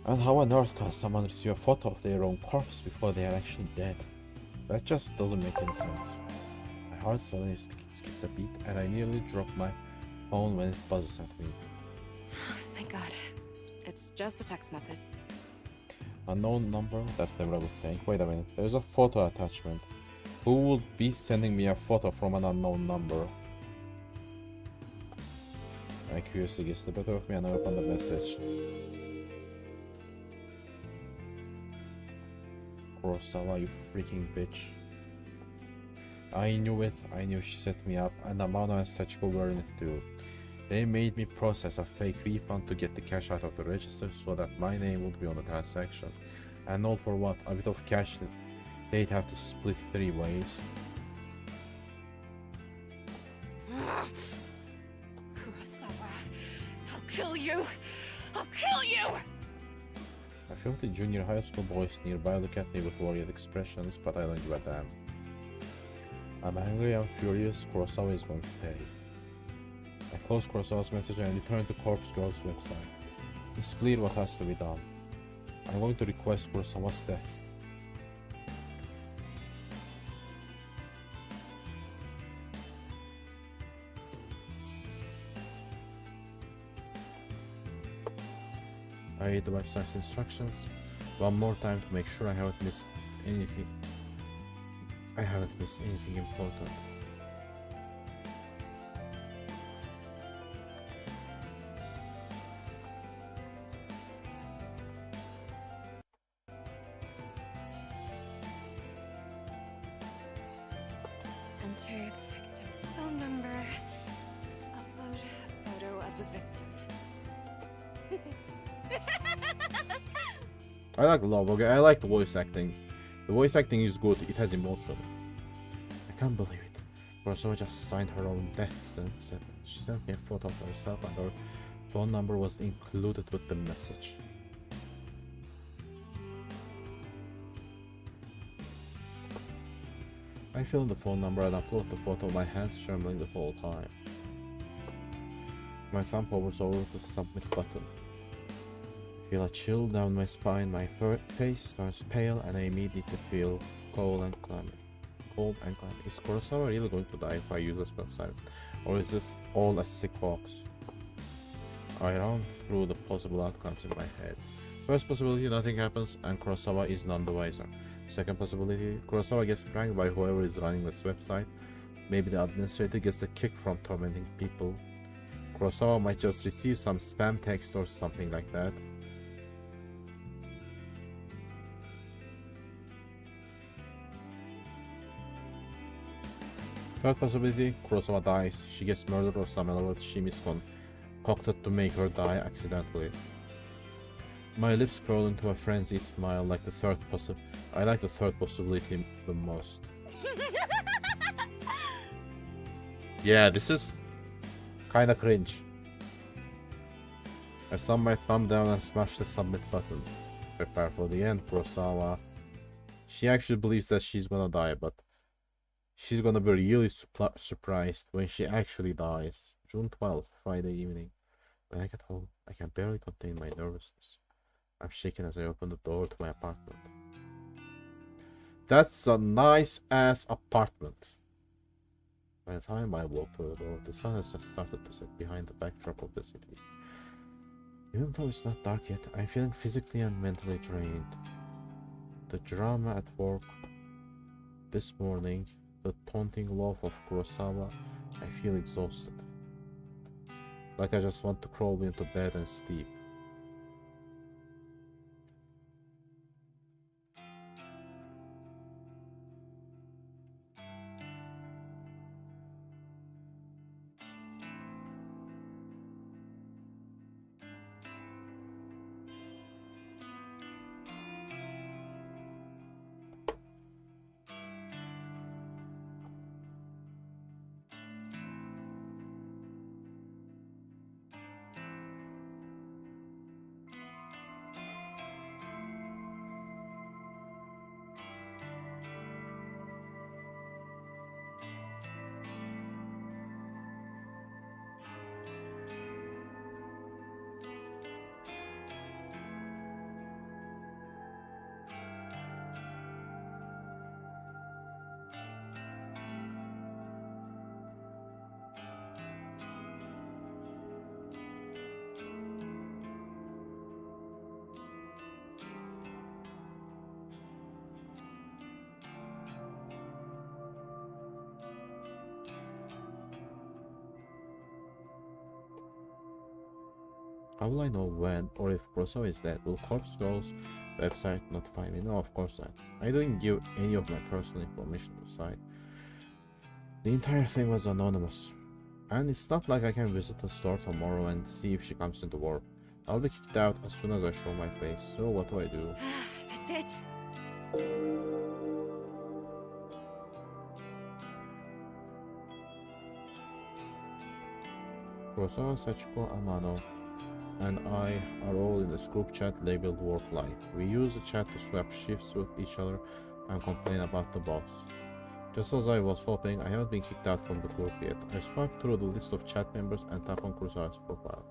And how on earth can someone receive a photo of their own corpse before they are actually dead? That just doesn't make any sense. My heart suddenly skips a beat and I nearly drop my phone when it buzzes at me. Thank God. It's just a text message. Unknown number? That's never a good thing. Wait a minute, there's a photo attachment. Who would be sending me a photo from an unknown number? I curiously gets the better of me and I open the message. Kurosawa, you freaking bitch. I knew it, I knew she set me up, and Amano and Sachiko were in it too. They made me process a fake refund to get the cash out of the register so that my name would be on the transaction. And all for what? A bit of cash that they'd have to split 3 ways. Kurosawa, I'll kill you! I'll kill you! I feel the junior high school boys nearby look at me with worried expressions, but I don't give a damn. I'm angry and furious. Kurosawa is going to pay. I close Kurosawa's message and return to Corpse Girl's website. It's clear what has to be done. I'm going to request Kurosawa's death. I read the website's instructions one more time to make sure I haven't missed anything. Important. Enter the victim's phone number. Upload a photo of the victim. I like love, okay? I like the voice acting. The voice acting is good, it has emotion. I can't believe it. Kurosawa just signed her own death sentence. She sent me a photo of herself and her phone number was included with the message. I fill in the phone number and upload the photo, my hands trembling the whole time. My thumb hovers over the submit button. I feel a chill down my spine, my face turns pale, and I immediately feel cold and clammy. Is Kurosawa really going to die if I use this website? Or is this all a sick box? I run through the possible outcomes in my head. First possibility, nothing happens and Kurosawa is none the wiser. Second possibility, Kurosawa gets pranked by whoever is running this website. Maybe the administrator gets a kick from tormenting people. Kurosawa might just receive some spam text or something like that. Third possibility, Kurosawa dies. She gets murdered or some other she misconcocted to make her die accidentally. My lips curl into a frenzied smile like the third I like the third possibility the most. Yeah, this is kinda cringe. I slammed my thumb down and smashed the submit button. Prepare for the end, Kurosawa. She actually believes that she's gonna die, but she's gonna be really surprised when she actually dies. June 12th, Friday evening. When I get home, I can barely contain my nervousness. I'm shaken as I open the door to my apartment. That's a nice ass apartment. By the time I walk through the door, the sun has just started to set behind the backdrop of the city. Even though it's not dark yet, I'm feeling physically and mentally drained. The drama at work this morning, the taunting laugh of Kurosawa, I feel exhausted. Like I just want to crawl into bed and sleep. How will I know when or if Kurosawa is dead? Will Corpse Girl's website notify me? No, of course not. I didn't give any of my personal information to the site. The entire thing was anonymous. And it's not like I can visit the store tomorrow and see if she comes into work. I'll be kicked out as soon as I show my face. So what do I do? That's it. Kurosawa, Sachiko, Amano, and I are all in this group chat labeled Work Life. We use the chat to swap shifts with each other and complain about the boss. Just as I was hoping, I haven't been kicked out from the group yet. I swiped through the list of chat members and tapped on Kurosawa's profile.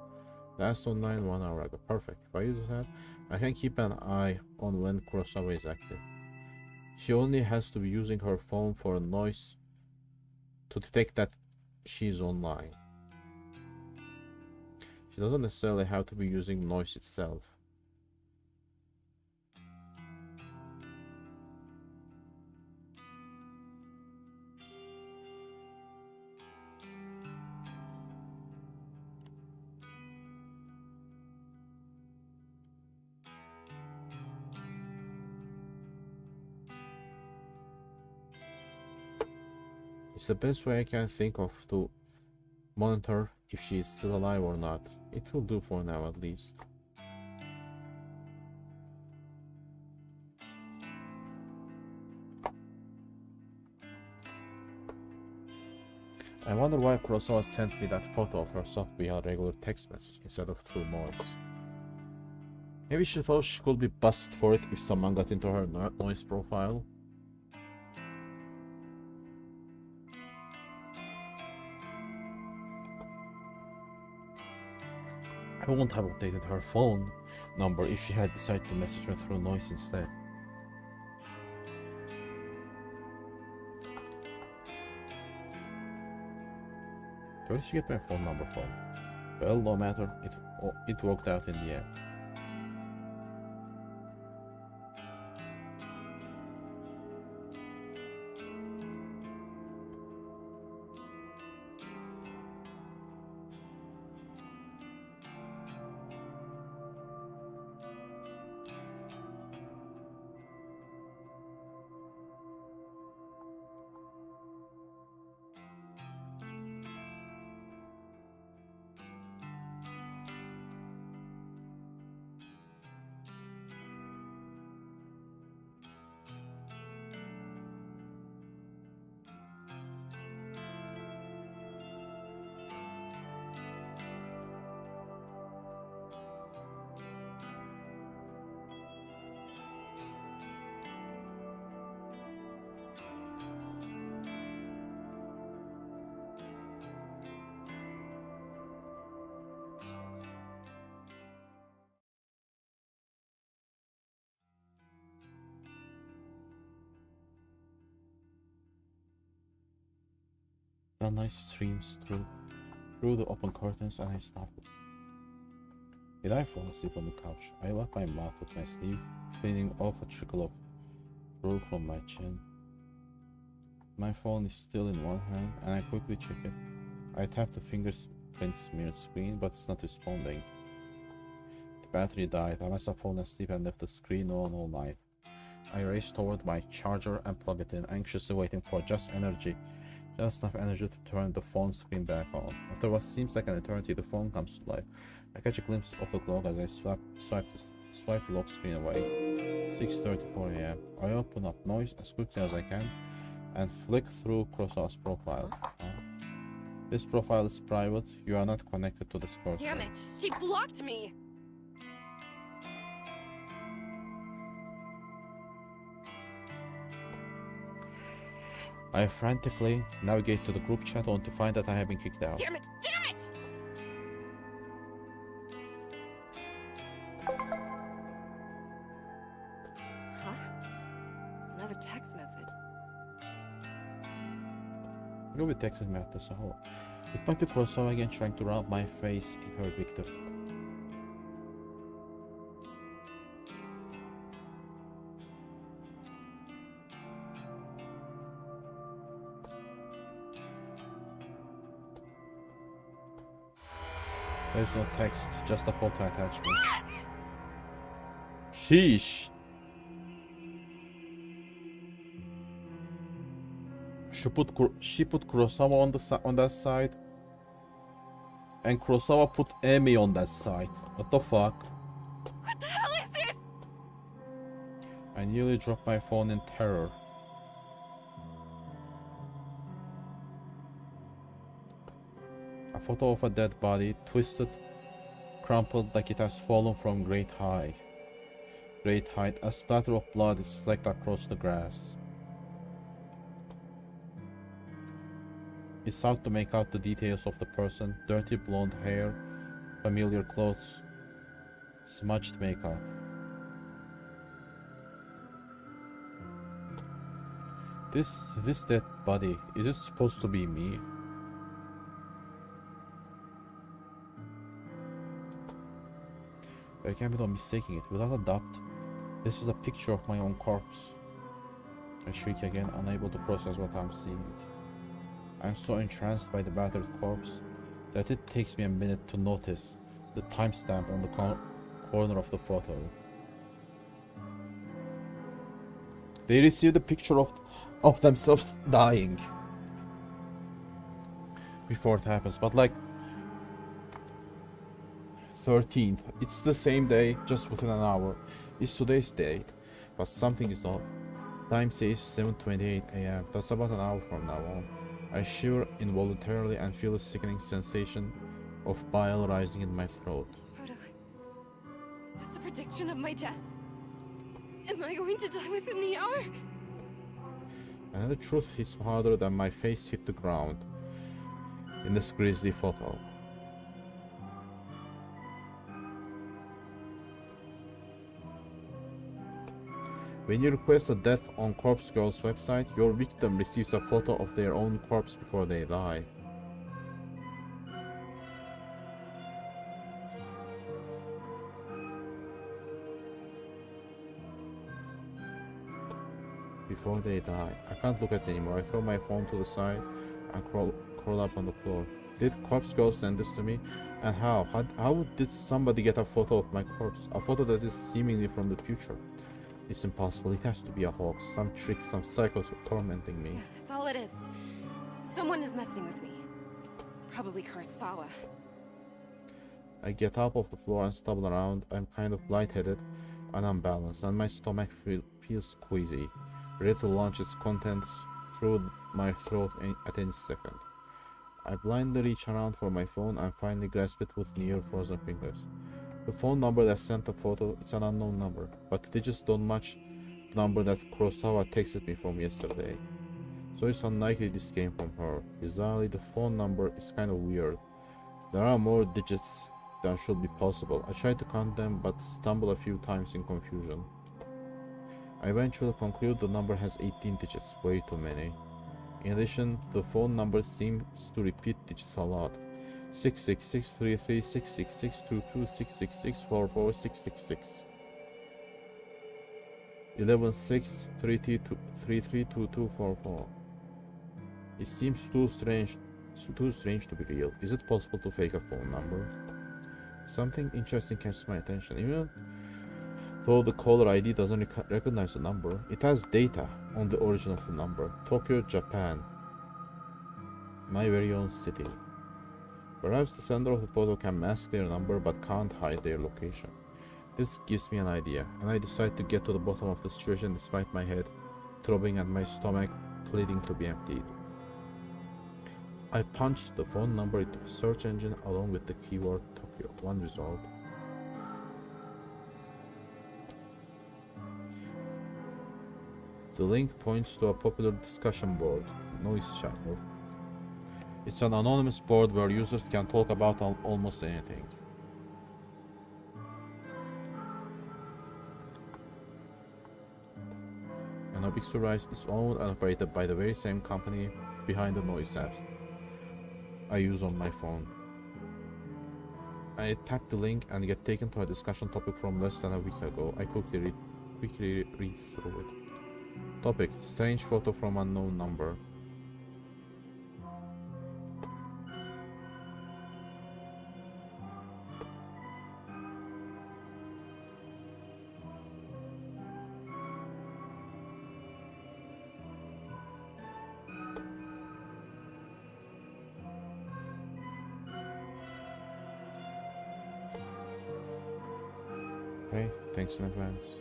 Last online 1 hour ago. Perfect. If I use that, I can keep an eye on when Kurosawa is active. She only has to be using her phone for a noise to detect that she's online. She doesn't necessarily have to be using noise itself. It's the best way I can think of to monitor if she is still alive or not. It will do for now at least. I wonder why Kurosawa sent me that photo of herself via regular text message instead of through noise. Maybe she thought she could be busted for it if someone got into her noise profile. I wouldn't have updated her phone number if she had decided to message me through noise instead. Where did she get my phone number from? Well, no matter, it worked out in the end. Sunlight streams through the open curtains and I stumble. Did I fall asleep on the couch? I wipe my mouth with my sleeve, cleaning off a trickle of drool from my chin. My phone is still in one hand, and I quickly check it. I tap the fingerprint smeared screen, but it's not responding. The battery died. I must have fallen asleep and left the screen on all night. I race toward my charger and plug it in, anxiously waiting for just enough energy to turn the phone screen back on. After what seems like an eternity, the phone comes to life. I catch a glimpse of the clock as I swipe the lock screen away. 6:34 a.m. I open up noise as quickly as I can and flick through Kurosawa's profile. This profile is private. You are not connected to this person. Damn it! She blocked me! I frantically navigate to the group chat only to find that I have been kicked out. Damn it! Damn it! Huh? Another text message. You'll be texting me at this hour. It might be Kurosawa again trying to round my face in her victim. There's no text, just a photo attachment. Sheesh! She put Kurosawa on that side, and Kurosawa put Amy on that side. What the fuck? What the hell is this? I nearly dropped my phone in terror. A photo of a dead body, twisted, crumpled like it has fallen from great height. A splatter of blood is flecked across the grass. It's hard to make out the details of the person. Dirty blonde hair, familiar clothes, smudged makeup. This dead body, is it supposed to be me? There can be no mistaking it. Without a doubt, this is a picture of my own corpse. I shriek again, unable to process what I'm seeing. I'm so entranced by the battered corpse that it takes me a minute to notice the timestamp on the corner of the photo. They received a picture of themselves dying before it happens, but like 13th, it's the same day, just within an hour. It's today's date, but something is off. Time says 7:28 a.m. That's about an hour from now on. I shiver involuntarily and feel a sickening sensation of bile rising in my throat. This photo... Is this a prediction of my death? Am I going to die within the hour? And the truth hits harder than my face hit the ground in this grisly photo. When you request a death on Corpse Girl's website, your victim receives a photo of their own corpse before they die. Before they die. I can't look at it anymore. I throw my phone to the side and crawl up on the floor. Did Corpse Girl send this to me? And how? How did somebody get a photo of my corpse? A photo that is seemingly from the future. It's impossible. It has to be a hoax. Some trick, some psychos tormenting me. That's all it is. Someone is messing with me. Probably Kurosawa. I get up off the floor and stumble around. I'm kind of lightheaded and unbalanced, and my stomach feels queasy, ready to launch its contents through my throat at any second. I blindly reach around for my phone and finally grasp it with near frozen fingers. The phone number that sent the photo is an unknown number, but the digits don't match the number that Kurosawa texted me from yesterday. So it's unlikely this came from her. Bizarrely, the phone number is kind of weird. There are more digits than should be possible. I try to count them but stumble a few times in confusion. I eventually conclude the number has 18 digits, way too many. In addition, the phone number seems to repeat digits a lot. 66633 66622 666 44 666 116 332244. It seems too strange to be real. Is it possible to fake a phone number? Something interesting catches my attention. Even though the caller ID doesn't recognize the number, it has data on the origin of the number. Tokyo, Japan. My very own city. Perhaps the sender of the photo can mask their number but can't hide their location. This gives me an idea, and I decide to get to the bottom of the situation despite my head throbbing and my stomach pleading to be emptied. I punched the phone number into the search engine along with the keyword Tokyo. One result. The link points to a popular discussion board, Noise Channel. It's an anonymous board where users can talk about almost anything. And Obixurize is owned and operated by the very same company behind the Noise app I use on my phone. I tap the link and get taken to a discussion topic from less than a week ago. I quickly read through it. Topic: strange photo from unknown number. Okay, thanks in advance.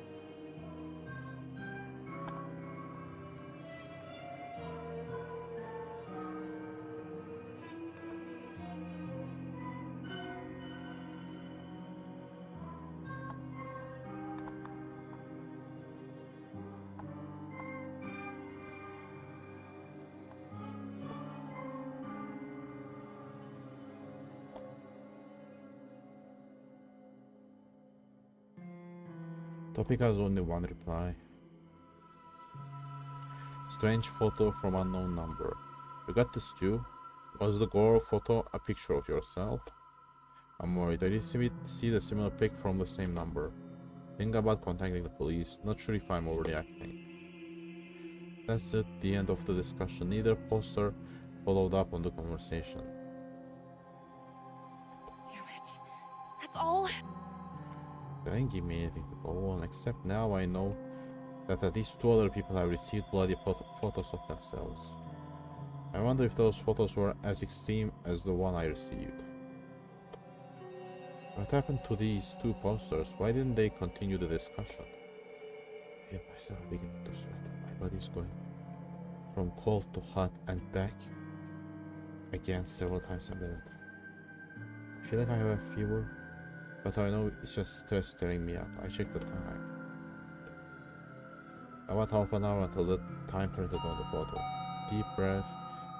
Topic has only one reply. Strange photo from unknown number. You got this too? Was the Gorn photo a picture of yourself? I'm worried. I see the similar pic from the same number. Think about contacting the police. Not sure if I'm overreacting. That's it, the end of the discussion. Neither poster followed up on the conversation. Damn it. That's all? They didn't give me anything to go on, except now I know that at least 2 other people have received bloody photos of themselves. I wonder if those photos were as extreme as the one I received. What happened to these 2 posters? Why didn't they continue the discussion? I feel myself beginning to sweat. My body's going from cold to hot and back again several times a minute. I feel like I have a fever, but I know it's just stress stirring me up. I check the time. About half an hour until the time printed on the photo. Deep breath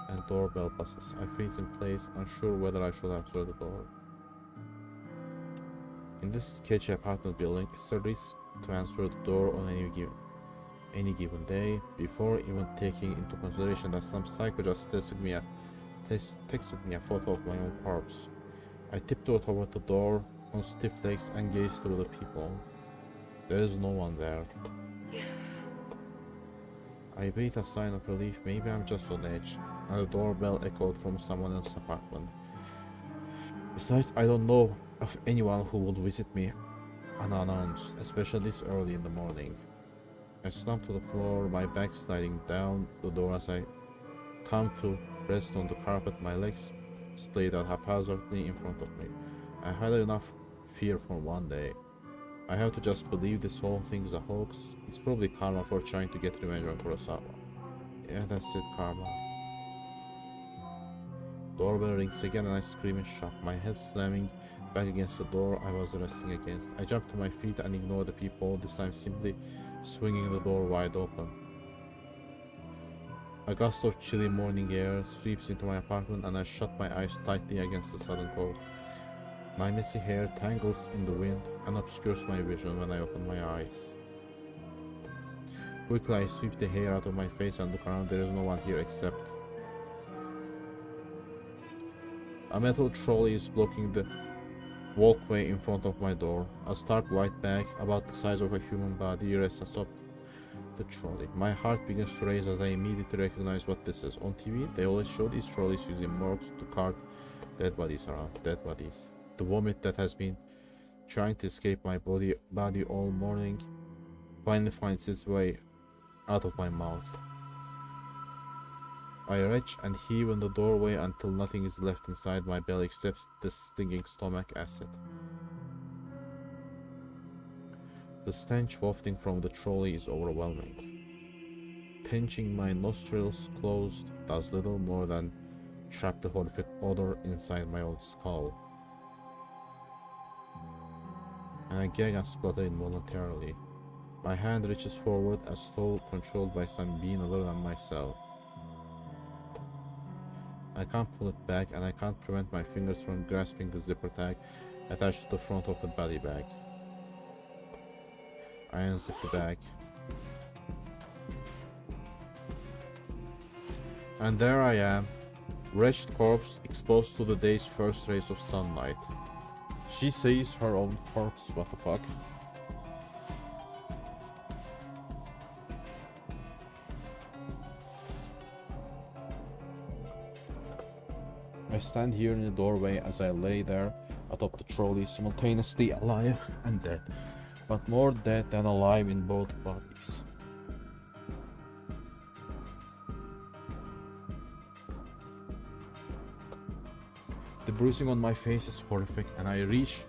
and doorbell buzzes. I freeze in place, unsure whether I should answer the door. In this sketchy apartment building, it's a risk to answer the door on any given day, before even taking into consideration that some psycho just texted me a photo of my own corpse. I tiptoe toward the door on stiff legs and gaze through the peephole. There is no one there. I breathe a sign of relief. Maybe I'm just on edge. And the doorbell echoed from someone else's apartment. Besides, I don't know of anyone who would visit me unannounced, especially this early in the morning. I slump to the floor, my back sliding down the door as I come to rest on the carpet, my legs splayed out haphazardly in front of me. I had enough fear for one day. I have to just believe this whole thing is a hoax. It's probably karma for trying to get revenge on Kurosawa. Yeah, that's it, karma. Doorbell rings again and I scream in shock, my head slamming back against the door I was resting against. I jump to my feet and ignore the people, this time simply swinging the door wide open. A gust of chilly morning air sweeps into my apartment and I shut my eyes tightly against the sudden cold. My messy hair tangles in the wind and obscures my vision when I open my eyes. Quickly, I sweep the hair out of my face and look around. There is no one here except... A metal trolley is blocking the walkway in front of my door. A stark white bag, about the size of a human body, rests atop the trolley. My heart begins to race as I immediately recognize what this is. On TV, they always show these trolleys using morgues to cart dead bodies around. Dead bodies. The vomit that has been trying to escape my body all morning finally finds its way out of my mouth. I retch and heave in the doorway until nothing is left inside my belly except the stinging stomach acid. The stench wafting from the trolley is overwhelming. Pinching my nostrils closed does little more than trap the horrific odor inside my own skull. And I gag and splutter involuntarily. My hand reaches forward as though controlled by some being other than myself. I can't pull it back, and I can't prevent my fingers from grasping the zipper tag attached to the front of the body bag. I unzip the bag. And there I am, wretched corpse exposed to the day's first rays of sunlight. She sees her own corpse, what the fuck? I stand here in the doorway as I lay there atop the trolley, simultaneously alive and dead, but more dead than alive in both bodies. The bruising on my face is horrific, and I reach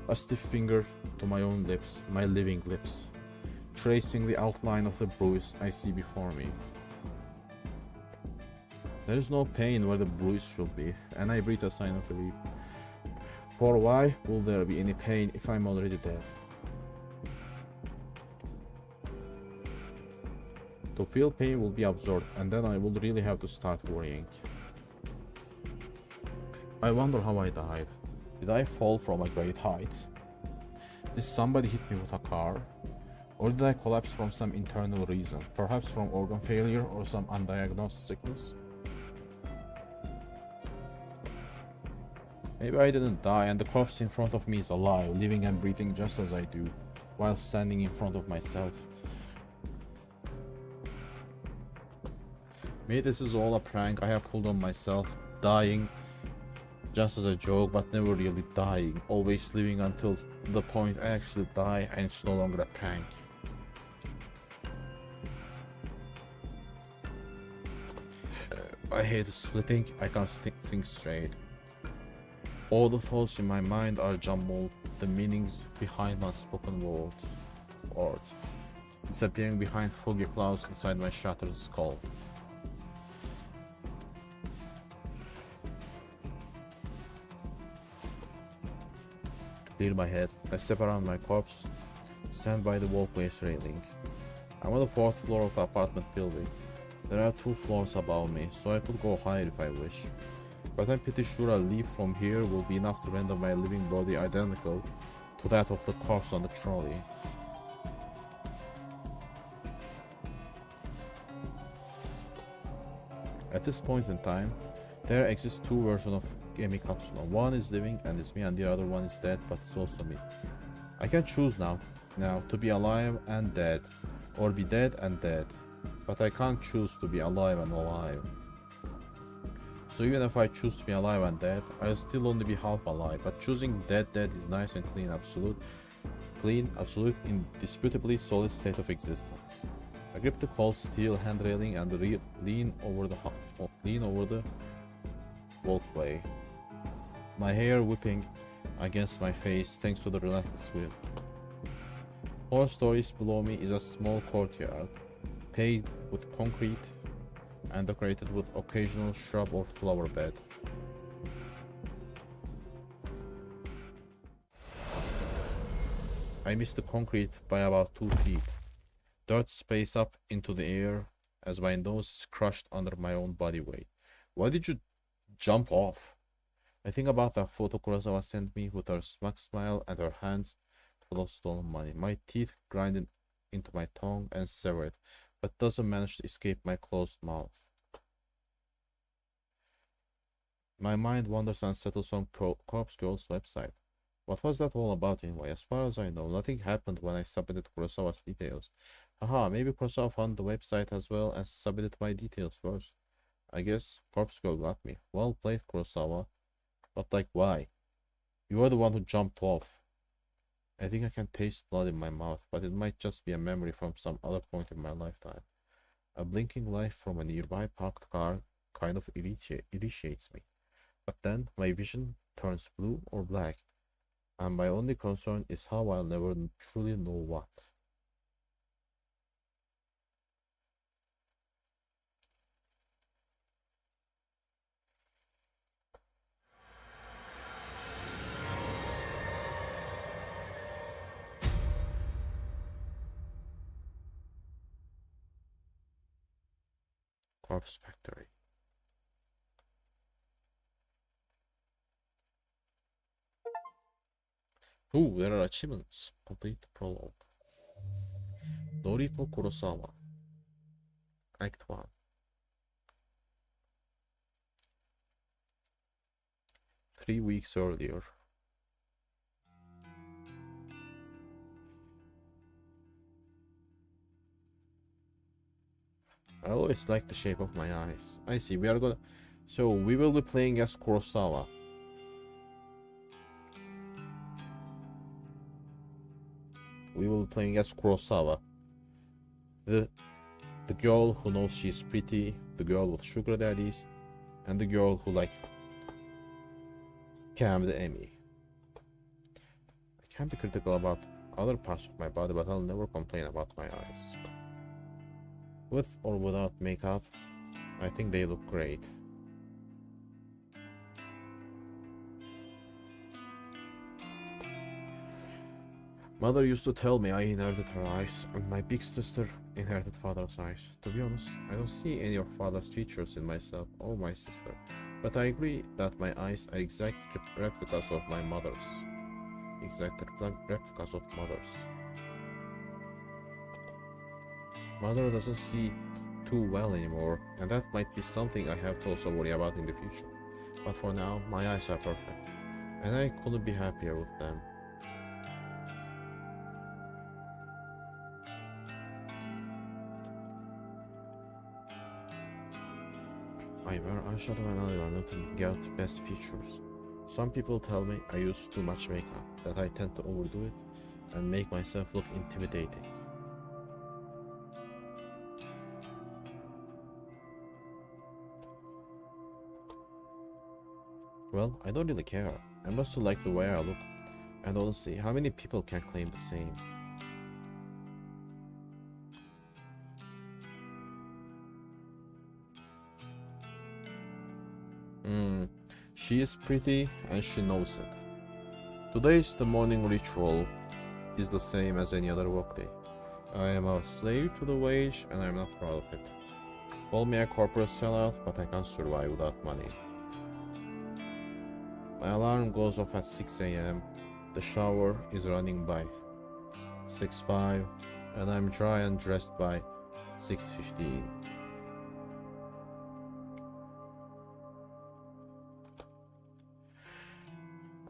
a stiff finger to my own lips, my living lips, tracing the outline of the bruise I see before me. There is no pain where the bruise should be, and I breathe a sign of relief. For why will there be any pain if I'm already dead? To feel pain will be absorbed, and then I will really have to start worrying. I wonder how I died. Did I fall from a great height? Did somebody hit me with a car? Or did I collapse from some internal reason, perhaps from organ failure or some undiagnosed sickness? Maybe I didn't die and the corpse in front of me is alive, living and breathing just as I do, while standing in front of myself. Maybe this is all a prank I have pulled on myself, dying just as a joke, but never really dying, always living until the point I actually die and it's no longer a prank. I hate splitting, I can't think straight. All the thoughts in my mind are jumbled, the meanings behind unspoken words, disappearing behind foggy clouds inside my shattered skull. To clear my head, I step around my corpse, stand by the walkway's railing. I'm on the 4th floor of the apartment building. There are 2 floors above me, so I could go higher if I wish. But I'm pretty sure a leap from here will be enough to render my living body identical to that of the corpse on the trolley. At this point in time, there exist 2 versions of Emi Capsula. One is living and is me, and the other one is dead, but it's also me. I can choose now to be alive and dead, or be dead and dead, but I can't choose to be alive and alive. So even if I choose to be alive and dead, I'll still only be half alive, but choosing dead is nice and clean, absolute, indisputably solid state of existence. I grip the cold steel hand railing and lean over the walkway, my hair whipping against my face thanks to the relentless wind. 4 stories below me is a small courtyard, paved with concrete and decorated with occasional shrub or flower bed. I missed the concrete by about 2 feet. Dirt space up into the air as my nose is crushed under my own body weight. Why did you jump off? I think about that photo Kurosawa sent me with her smug smile and her hands full of stolen money. My teeth grinded into my tongue and severed, but doesn't manage to escape my closed mouth. My mind wanders and settles on Corpse Girl's website. What was that all about anyway? As far as I know, nothing happened when I submitted Kurosawa's details. Haha, maybe Kurosawa found the website as well and submitted my details first. I guess Corpse Girl got me. Well played, Kurosawa. But like, why? You were the one who jumped off. I think I can taste blood in my mouth, but it might just be a memory from some other point in my lifetime. A blinking light from a nearby parked car kind of irritates me. But then my vision turns blue or black, and my only concern is how I'll never truly know what. Corpse Factory. Ooh, there are achievements. Complete the prologue. Noriko Kurosawa. Act 1. Three weeks earlier. I always like the shape of my eyes. I see, we are gonna... So, we will be playing as Kurosawa. We will be playing as Kurosawa. The girl who knows she's pretty, the girl with sugar daddies, and the girl who like scammed Emmy. I can be critical about other parts of my body, but I'll never complain about my eyes. With or without makeup, I think they look great. Mother used to tell me I inherited her eyes, and my big sister inherited father's eyes. To be honest, I don't see any of father's features in myself or my sister, but I agree that my eyes are exact replicas of my mother's. Exact replicas of mother's. Mother doesn't see too well anymore, and that might be something I have to also worry about in the future. But for now, my eyes are perfect, and I couldn't be happier with them. I wear eyeshadow and eyeliner to get the best features. Some people tell me I use too much makeup, that I tend to overdo it and make myself look intimidating. Well, I don't really care. I mostly like the way I look, and honestly, how many people can claim the same? She is pretty and she knows it. Today's the morning ritual is the same as any other workday. I am a slave to the wage and I am not proud of it. Call me a corporate sellout, but I can't survive without money. My alarm goes off at 6 AM. The shower is running by 6:05 and I'm dry and dressed by 6:15.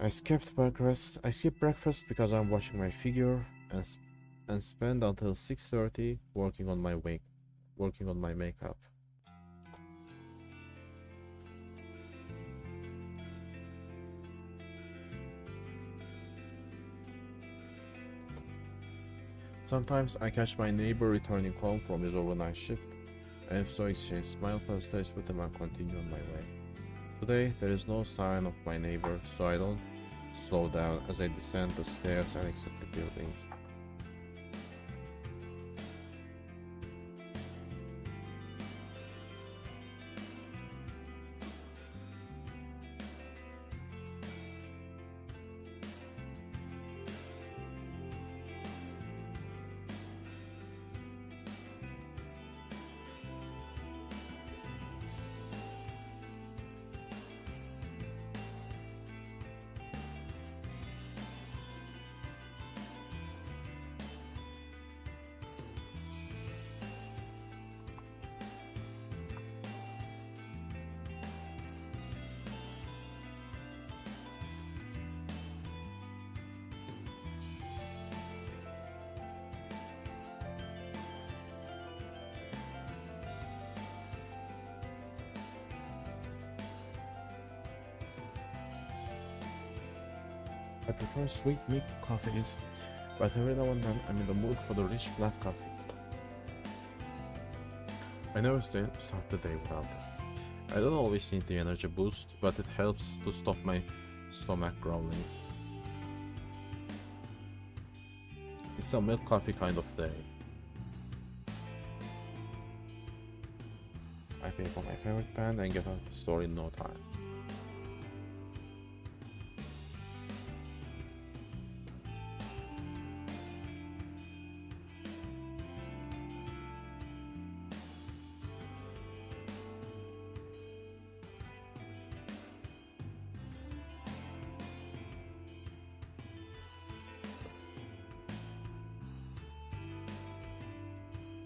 I skipped breakfast because I'm watching my figure and spend until 6:30 working on my makeup. Sometimes I catch my neighbor returning home from his overnight shift, and so exchange smile pleasantries with him and continue on my way. Today there is no sign of my neighbor, so I don't slow down as I descend the stairs and exit the building. I prefer sweet milk coffees, but every now and then I'm in the mood for the rich black coffee. I never start the day without it. I don't always need the energy boost, but it helps to stop my stomach growling. It's a milk coffee kind of day. I pay for my favorite band and get out the store in no time.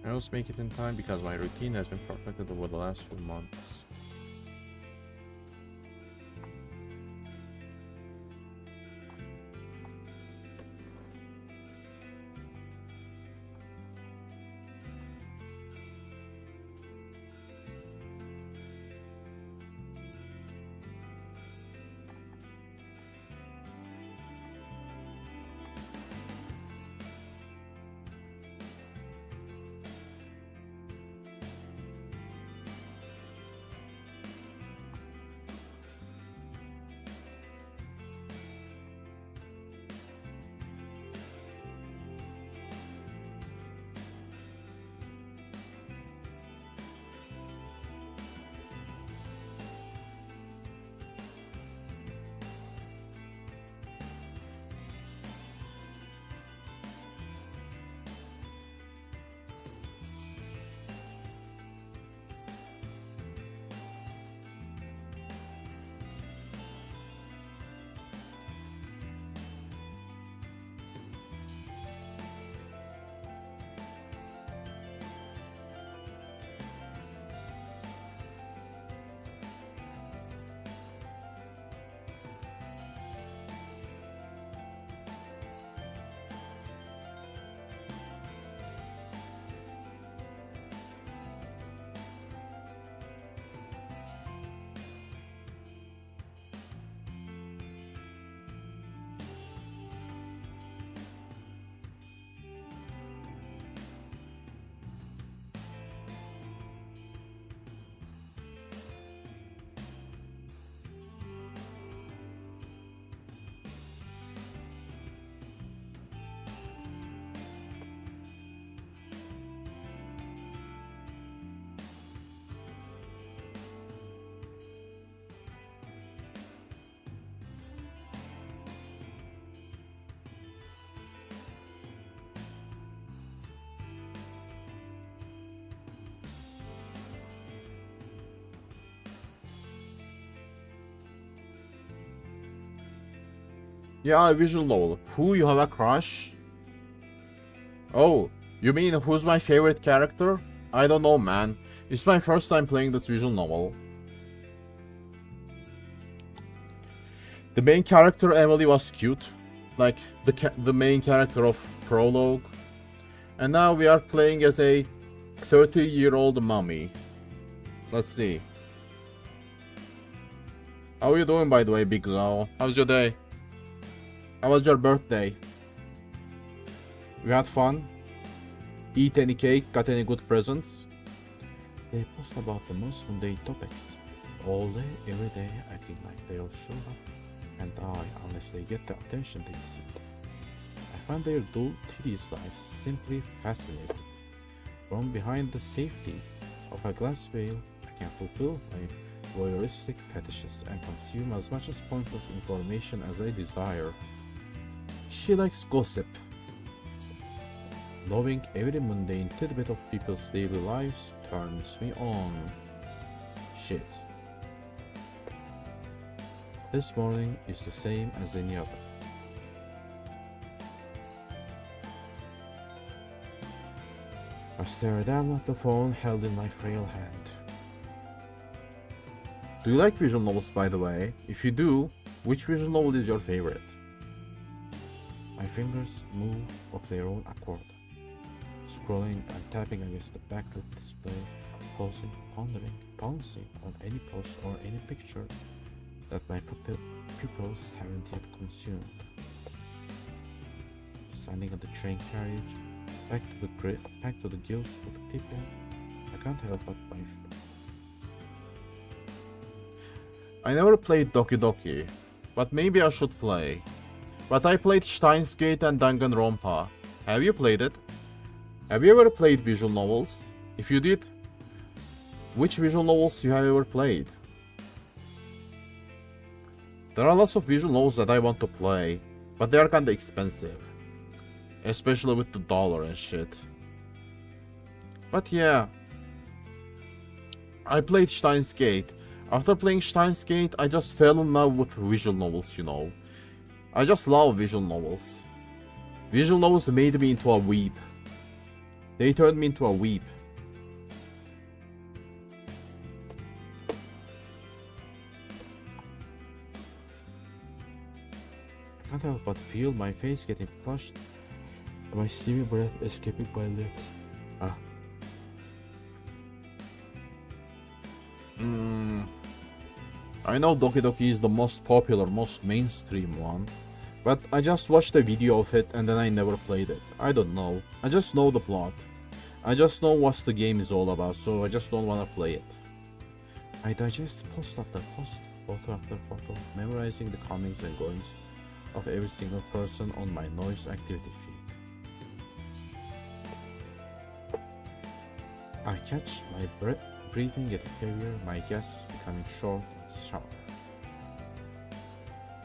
I always make it in time because my routine has been perfected over the last few months. Yeah, visual novel. Who you have a crush? Oh, you mean who's my favorite character? I don't know, man. It's my first time playing this visual novel. The main character, Emily, was cute. Like, the main character of Prologue. And now we are playing as a 30-year-old mummy. Let's see. How are you doing, by the way, Big Zhao? How's your day? How was your birthday? We had fun? Eat any cake? Got any good presents? They post about the most mundane topics. All day, every day, acting like they'll show up and die unless they get the attention they seek. I find their dull, tedious lives simply fascinating. From behind the safety of a glass veil, I can fulfill my voyeuristic fetishes and consume as much as pointless information as I desire. She likes gossip. Knowing every mundane tidbit of people's daily lives turns me on. Shit. This morning is the same as any other. I stare down at the phone held in my frail hand. Do you like visual novels, by the way? If you do, which visual novel is your favorite? My fingers move of their own accord, scrolling and tapping against the backlit display, pausing, pondering, pouncing on any post or any picture that my pupils haven't yet consumed. standing at the train carriage, back to the guilds with the people. I can't help but my I never played Doki Doki, but maybe I should play. But I played Steins Gate and Danganronpa. Have you played it? Have you ever played visual novels? If you did, which visual novels you have ever played? There are lots of visual novels that I want to play, but they are kinda expensive. Especially with the dollar and shit. But yeah, I played Steins Gate. After playing Steins Gate, I just fell in love with visual novels, you know. I just love visual novels. Visual novels made me into a weeb. They turned me into a weeb. I can't help but feel my face getting flushed and my steamy breath escaping my lips. I know Doki Doki is the most popular, most mainstream one, but I just watched a video of it and then I never played it. I don't know. I just know the plot. I just know what the game is all about, so I just don't want to play it. I digest post after post, photo after photo, memorizing the comings and goings of every single person on my noise activity feed. I catch my breath, breathing getting heavier, my gas becoming short and sharp.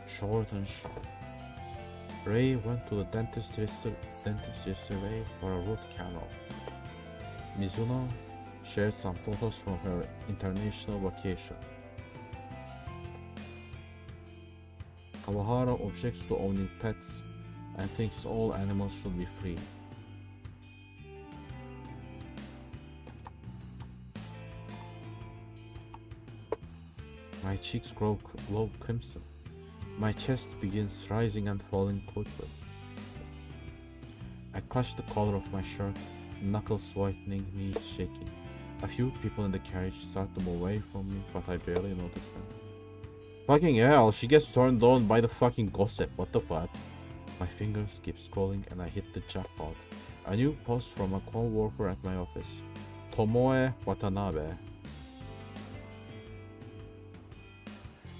Short and sharp. Ray went to the dentist yesterday for a root canal. Mizuno shared some photos from her international vacation. Kawahara objects to owning pets and thinks all animals should be free. My cheeks glow crimson. My chest begins rising and falling quickly. I clutch the collar of my shirt, knuckles whitening, knees shaking. A few people in the carriage start to move away from me, but I barely notice them. Fucking hell, she gets turned on by the fucking gossip, what the fuck? My fingers keep scrolling and I hit the jackpot. A new post from a co-worker at my office. Tomoe Watanabe.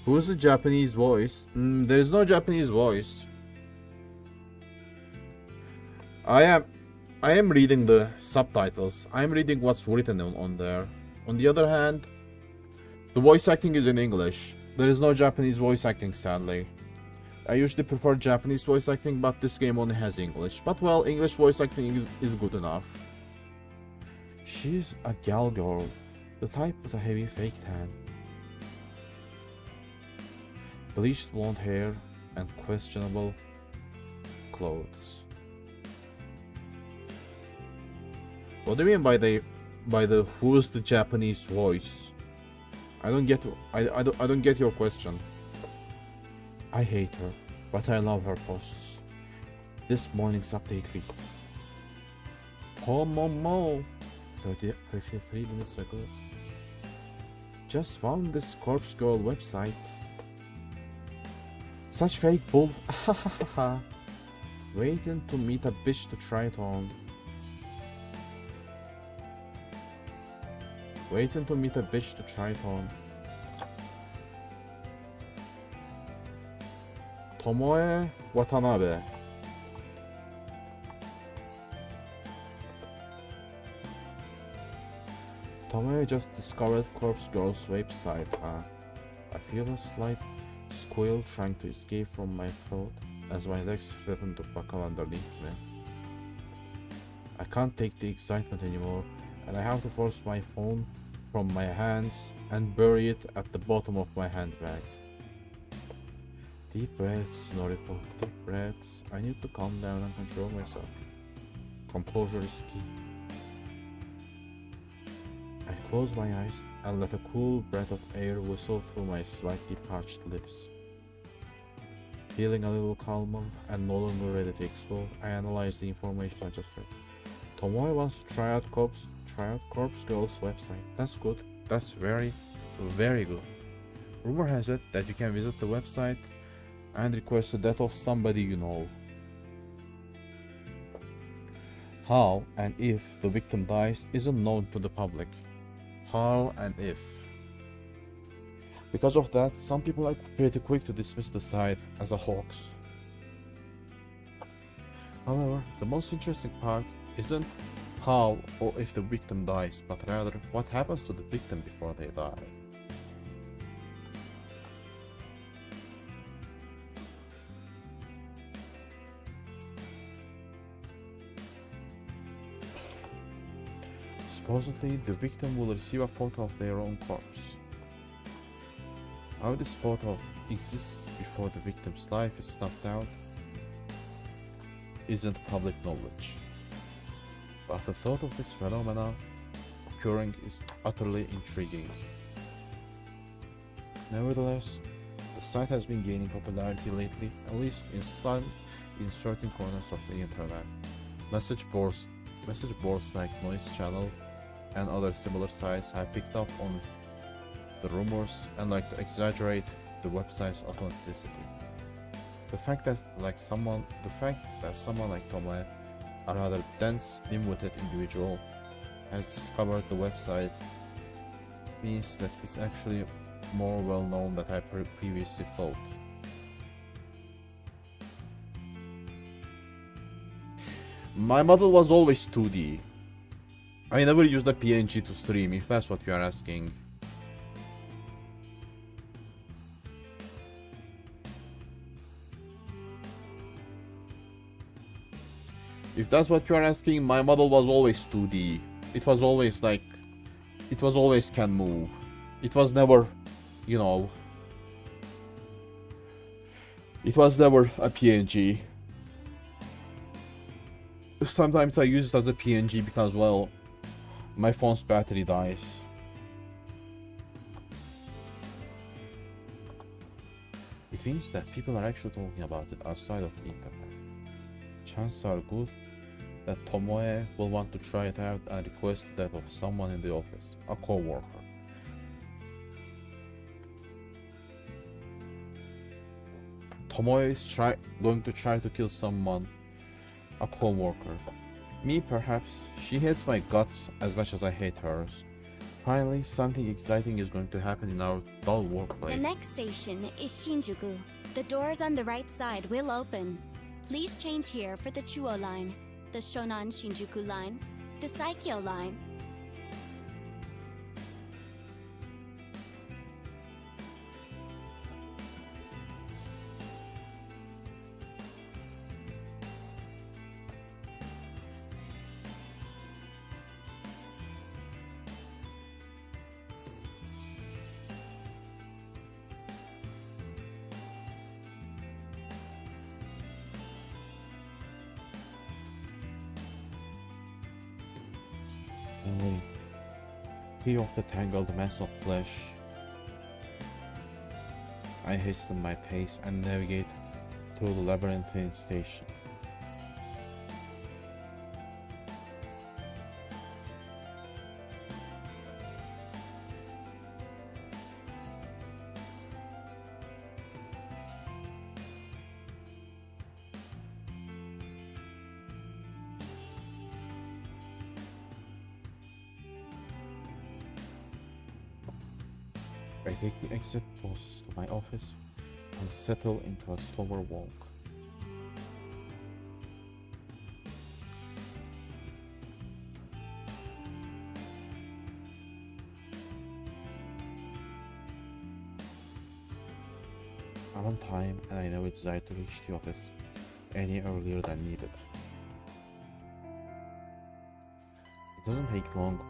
Who's the Japanese voice? There is no Japanese voice. I am reading the subtitles. I am reading what's written on there. On the other hand, the voice acting is in English. There is no Japanese voice acting, sadly. I usually prefer Japanese voice acting, but this game only has English. But well, English voice acting is good enough. She's a gal girl, the type with a heavy fake tan. Bleached blonde hair and questionable clothes. What do you mean by the who's the Japanese voice? I don't get your question. I hate her, but I love her posts. This morning's update reads: Momo 33 minutes ago. Just found this corpse girl website. Such fake bull. Waiting to meet a bitch to try it on. Waiting to meet a bitch to try it on. Tomoe Watanabe. Tomoe just discovered Corpse Girl's website, I feel a slight squeal trying to escape from my throat as my legs threaten to buckle underneath me. I can't take the excitement anymore, and I have to force my phone from my hands and bury it at the bottom of my handbag. Deep breaths, Noriko, deep breaths. I need to calm down and control myself. Composure is key. I close my eyes and let a cool breath of air whistle through my slightly parched lips. Feeling a little calmer and no longer ready to explode, I analyze the information I just read. Tomoe wants to try out Corpse Girl's website. That's good. That's very, very good. Rumor has it that you can visit the website and request the death of somebody you know. How and if the victim dies isn't known to the public. How and if. Because of that, some people are pretty quick to dismiss the site as a hoax. However, the most interesting part isn't how or if the victim dies, but rather what happens to the victim before they die. Supposedly, the victim will receive a photo of their own corpse. How this photo exists before the victim's life is snuffed out isn't public knowledge. But the thought of this phenomena occurring is utterly intriguing. Nevertheless, the site has been gaining popularity lately, at least in certain corners of the internet. Message boards like Noise Channel and other similar sites have picked up on the rumors and like to exaggerate the website's authenticity. The fact that someone like Tomoe, a rather dense, dim-witted individual, has discovered the website means that it's actually more well known than I previously thought. My model was always 2D. I never used a PNG to stream, if that's what you are asking. If that's what you are asking, my model was always 2D. It was always can move. It was never, you know, it was never a PNG. Sometimes I use it as a PNG because, well, my phone's battery dies. It means that people are actually talking about it outside of the internet. Chances are good that Tomoe will want to try it out and request that of someone in the office, a co-worker. Tomoe is going to try to kill someone, a co-worker. Me, perhaps. She hates my guts as much as I hate hers. Finally, something exciting is going to happen in our dull workplace. The next station is Shinjuku. The doors on the right side will open. Please change here for the Chuo line, the Shonan Shinjuku line, the Saikyo line. Only free of the tangled mass of flesh, I hasten my pace and navigate through the labyrinthine station. I take the exit closest to my office and settle into a slower walk. I'm on time and I never desire to reach the office any earlier than needed. It doesn't take long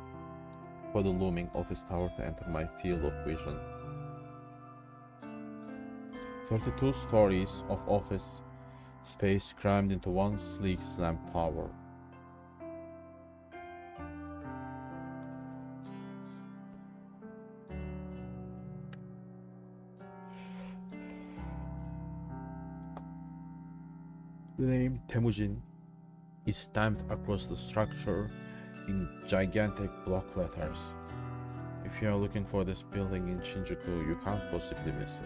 for the looming office tower to enter my field of vision. 32 stories of office space crammed into one sleek slam tower. The name Temujin is stamped across the structure in gigantic block letters. If you are looking for this building in Shinjuku, you can't possibly miss it.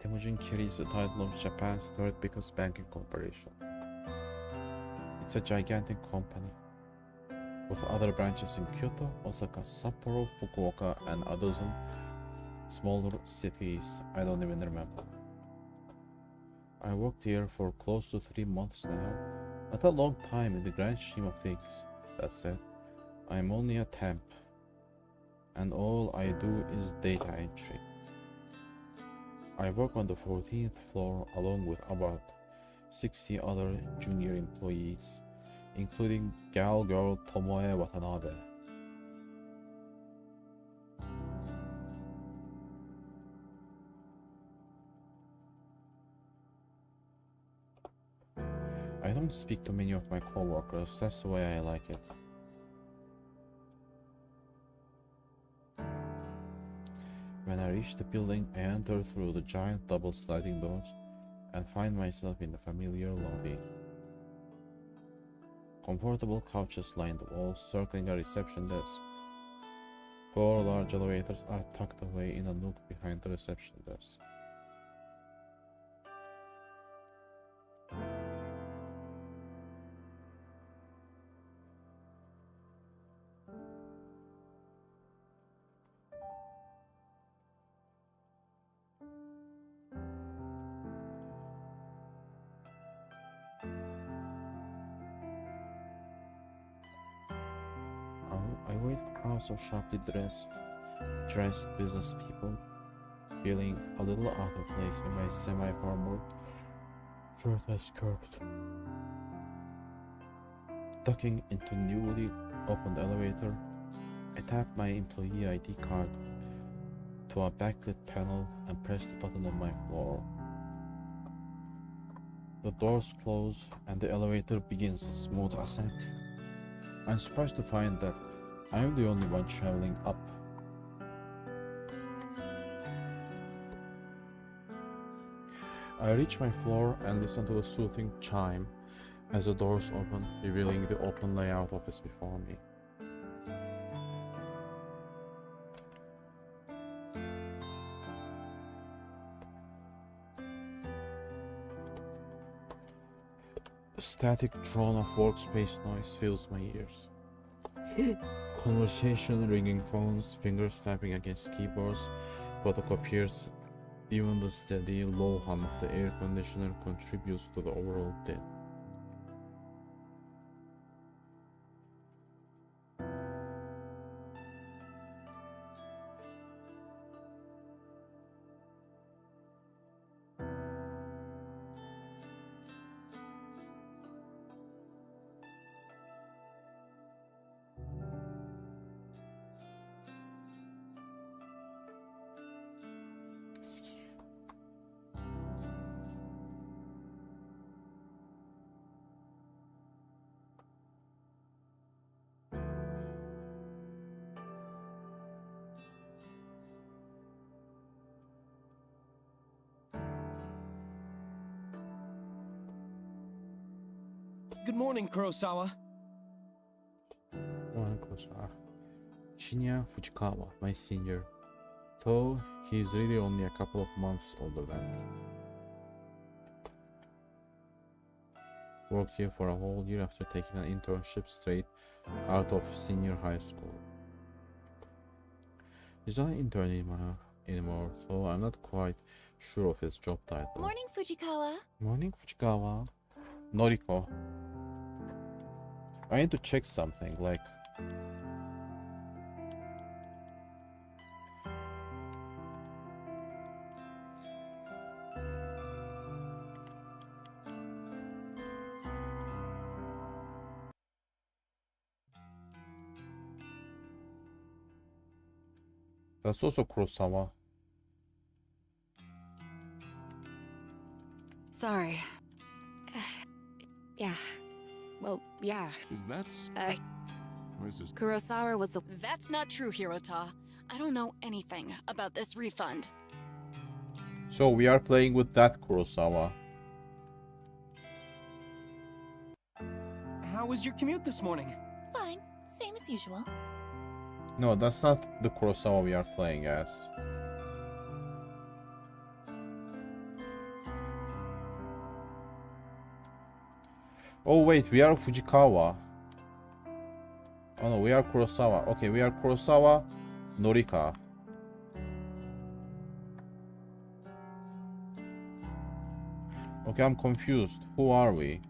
Temujin carries the title of Japan's third biggest banking corporation. It's a gigantic company, with other branches in Kyoto, Osaka, Sapporo, Fukuoka, and a dozen smaller cities I don't even remember. I worked here for close to 3 months now. Not a long time in the grand scheme of things. That said, I'm only a temp, and all I do is data entry. I work on the 14th floor along with about 60 other junior employees, including gal girl Tomoe Watanabe. I don't speak to many of my coworkers, that's the way I like it. When I reach the building, I enter through the giant double sliding doors and find myself in the familiar lobby. Comfortable couches line the walls, circling a reception desk. 4 large elevators are tucked away in a nook behind the reception desk. I wait for crowds of sharply dressed business people, feeling a little out of place in my semi-formal shirt and skirt. Ducking into newly opened elevator, I tap my employee ID card to a backlit panel and press the button on my floor. The doors close and the elevator begins a smooth ascent. I'm surprised to find that I'm the only one traveling up. I reach my floor and listen to the soothing chime as the doors open, revealing the open layout office before me. The static drone of workspace noise fills my ears. Conversation, ringing phones, fingers tapping against keyboards, photocopiers. Even the steady, low hum of the air conditioner contributes to the overall din. Good morning, Kurosawa. Shinya Fujikawa, my senior, though he's really only a couple of months older than me. Worked here for a whole year after taking an internship straight out of senior high school. He's not an intern anymore, so I'm not quite sure of his job title. Morning, Fujikawa. Morning, Fujikawa. Noriko. I need to check something, like... That's also Kurosawa. Sorry. Yeah. Well, yeah. Is that... This is... Kurosawa was the... That's not true, Hirota. I don't know anything about this refund. So we are playing with that Kurosawa. How was your commute this morning? Fine, same as usual. No, that's not the Kurosawa we are playing as. Oh wait, we are Fujikawa. Oh no, we are Kurosawa. Okay, we are Kurosawa, Norika. Okay, I'm confused. Who are we?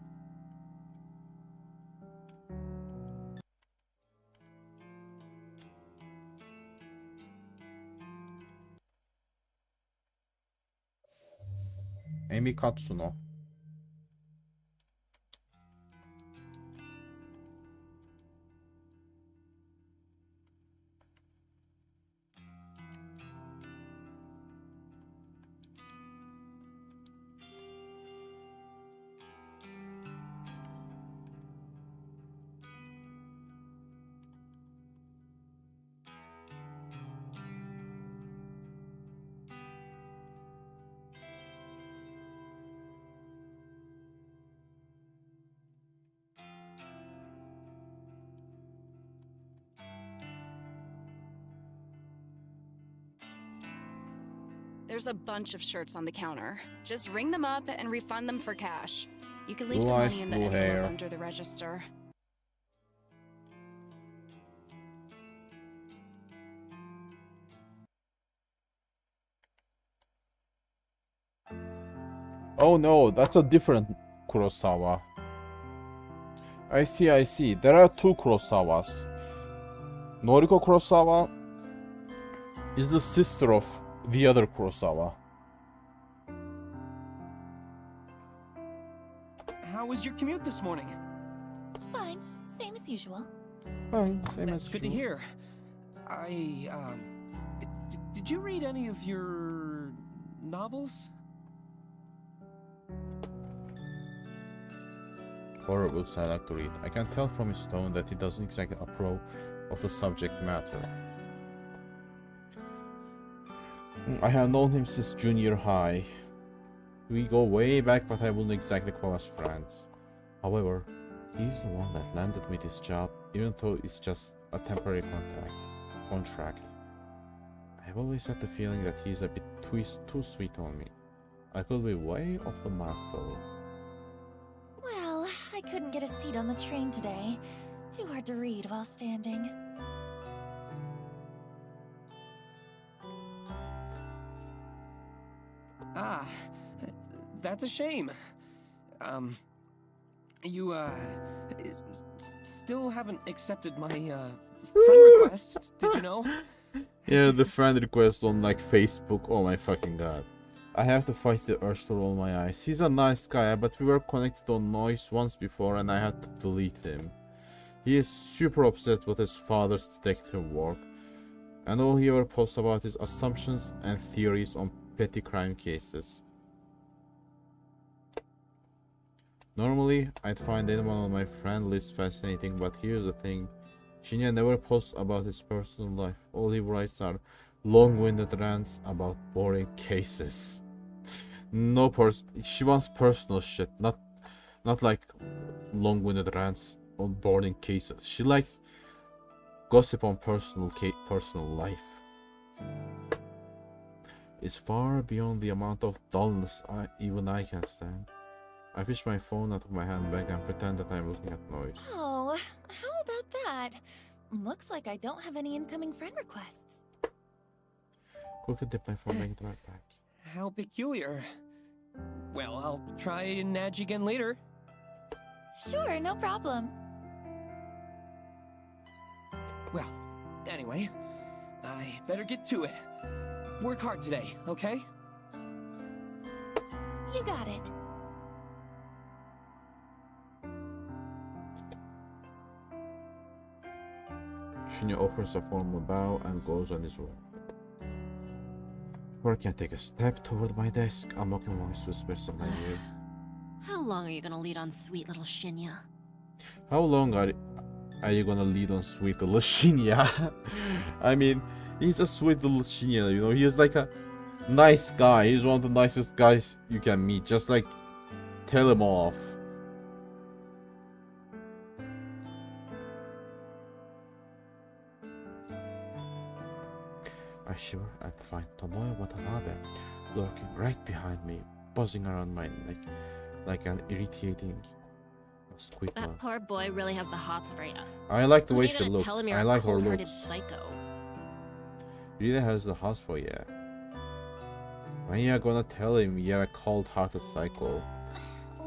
Emi Katsuno. There's a bunch of shirts on the counter. Just ring them up and refund them for cash. You can leave Blue the eyes, money in the blue envelope hair. under the register. Oh no, that's a different Kurosawa. I see, I see. There are two Kurosawas. Noriko Kurosawa is the sister of the other Kurosawa. How was your commute this morning? Fine, same as usual. Fine, same That's as good to usual. hear. Did you read any of your novels? Horror books I like to read. I can tell from his tone that he doesn't exactly approve of the subject matter. I have known him since junior high. We go way back, but I wouldn't exactly call us friends. However, he's the one that landed me this job, even though it's just a temporary contract. I've always had the feeling that he's a bit too sweet on me. I could be way off the mark though. Well, I couldn't get a seat on the train today. Too hard to read while standing. Ah, that's a shame. You, still haven't accepted my, friend request, did you know? Yeah, the friend request on like Facebook. Oh my fucking god. I have to fight the urge to roll my eyes. He's a nice guy, but we were connected on Noise once before and I had to delete him. He is super obsessed with his father's detective work, and all he ever posts about is assumptions and theories on petty crime cases. Normally, I'd find anyone on my friend list fascinating, but here's the thing. Shinya never posts about his personal life. All he writes are long-winded rants about boring cases. No she wants personal shit, not like long-winded rants on boring cases. She likes gossip on personal life. It's far beyond the amount of dullness even I can stand. I fish my phone out of my handbag and pretend that I'm looking at Noise. Oh, how about that? Looks like I don't have any incoming friend requests. Quickly dip my phone back into my back. How peculiar. Well, I'll try and nudge again later. Sure, no problem. Well, anyway, I better get to it. Work hard today, okay? You got it. Shinya offers a formal bow and goes on his way. Before I can take a step toward my desk, a mocking voice whispers in my ear. How long are you gonna lead on sweet little Shinya? How long are you gonna lead on sweet little Shinya? I mean, he's a sweet little Shinya, you know, he's like a nice guy. He's one of the nicest guys you can meet. Just like, tell him off. I shiver and find Tomoe Watanabe lurking right behind me, buzzing around my neck like an irritating Squeaker. That poor boy really has the hots for you. I like the When way are you she gonna looks. tell him you're I a like her cold-hearted looks. psycho? Really has the hots for you. When you gonna tell him you're a cold-hearted psycho?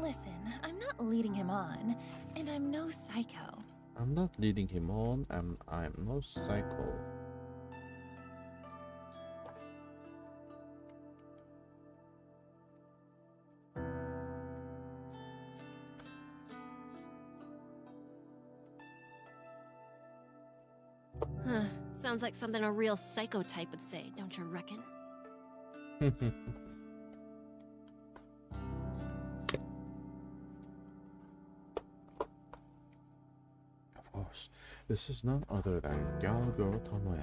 Listen, I'm not leading him on, and I'm no psycho. I'm not leading him on, and I'm no psycho. Huh. Sounds like something a real psycho type would say, don't you reckon? Of course, this is none other than Girl Tomoe.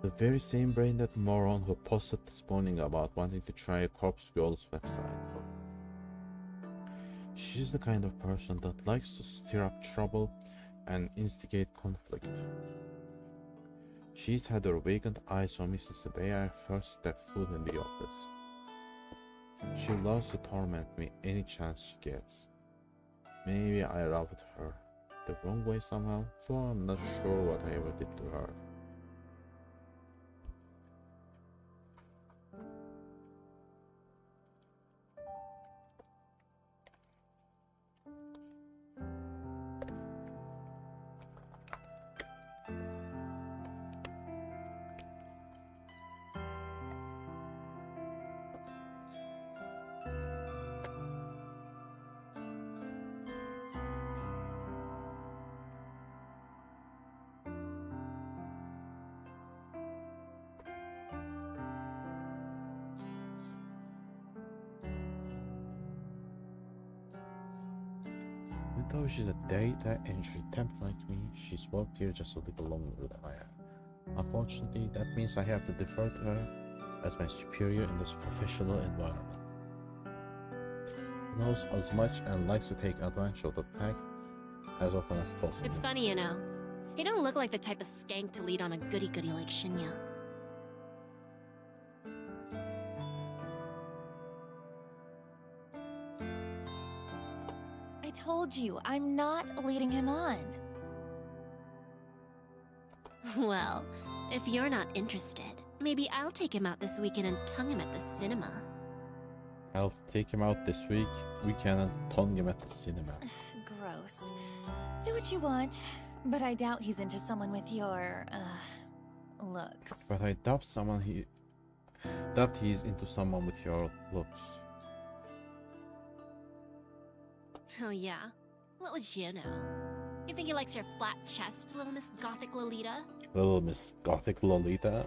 The very same brain that moron who posted this morning about wanting to try a Corpse Girl's website. She's the kind of person that likes to stir up trouble and instigate conflict. She's had her vacant eyes on me since the day I first stepped foot in the office. She loves to torment me any chance she gets. Maybe I rubbed her the wrong way somehow, though I'm not sure what I ever did to her. Even though she's a data entry temp like me, she's worked here just a little longer than I have. Unfortunately, that means I have to defer to her as my superior in this professional environment. She knows as much and likes to take advantage of the fact as often as possible. It's funny, you know. He don't look like the type of skank to lead on a goody-goody like Shinya. I told you, I'm not leading him on. Well, if you're not interested, maybe I'll take him out this weekend and tongue him at the cinema. I'll take him out this weekend and tongue him at the cinema. Gross. Do what you want, but I doubt he's into someone with your, looks. But I doubt he's into someone with your looks. Oh yeah? What would you know? You think he likes your flat chest, little Miss Gothic Lolita? Little Miss Gothic Lolita?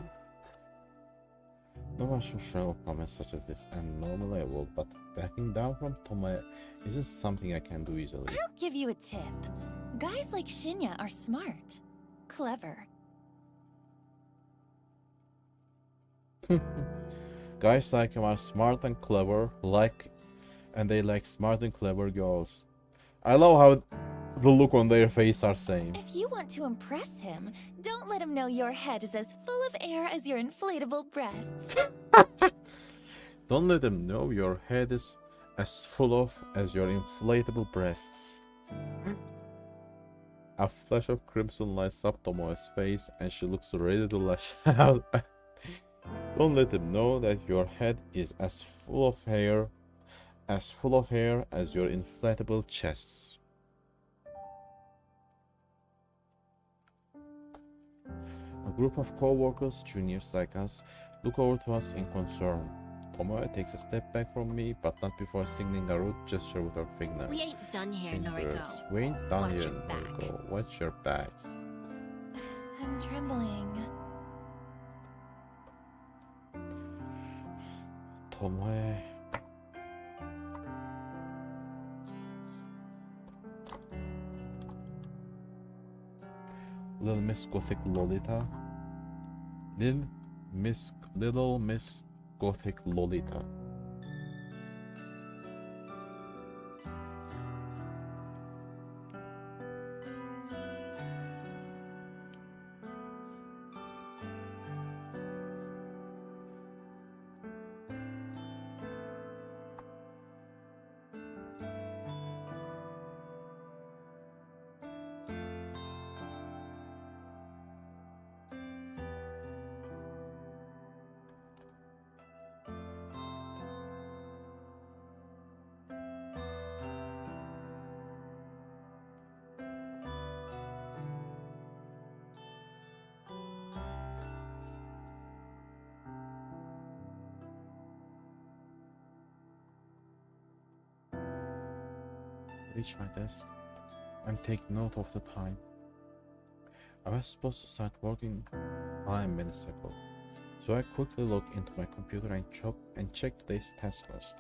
No one should show comments such as this, and normally I would, but backing down from Tomoe isn't something I can do easily. I'll give you a tip. Guys like Shinya are smart. Clever. Guys like him are smart and clever, and they like smart and clever girls. I love how the look on their face are same. If you want to impress him, don't let him know your head is as full of air as your inflatable breasts. Don't let them know your head is as full of as your inflatable breasts. A flash of crimson lights up Tomoe's face and she looks ready to lash out. Don't let them know that your head is as full of hair as your inflatable chests. A group of co-workers, juniors like us, look over to us in concern. Tomoe takes a step back from me, but not before signaling a rude gesture with her finger. We ain't done here, Fingers. Noriko. We ain't done Watch here, your back. Noriko. Watch your back. I'm trembling. Tomoe. Little Miss Gothic Lolita. Little Miss Gothic Lolita. reach my desk and take note of the time. I was supposed to start working 5 minutes ago, so I quickly log into my computer and check today's task list.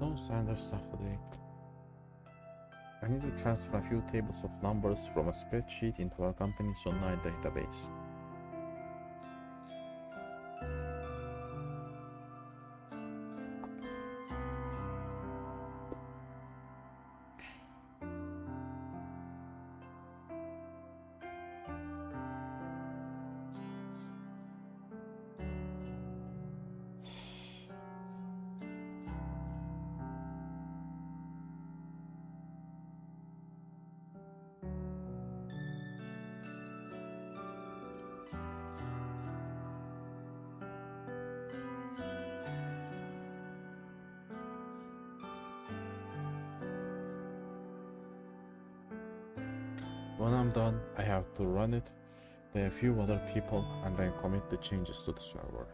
No standard stuff today. I need to transfer a few tables of numbers from a spreadsheet into our company's online database. When I'm done, I have to run it by a few other people and then commit the changes to the server.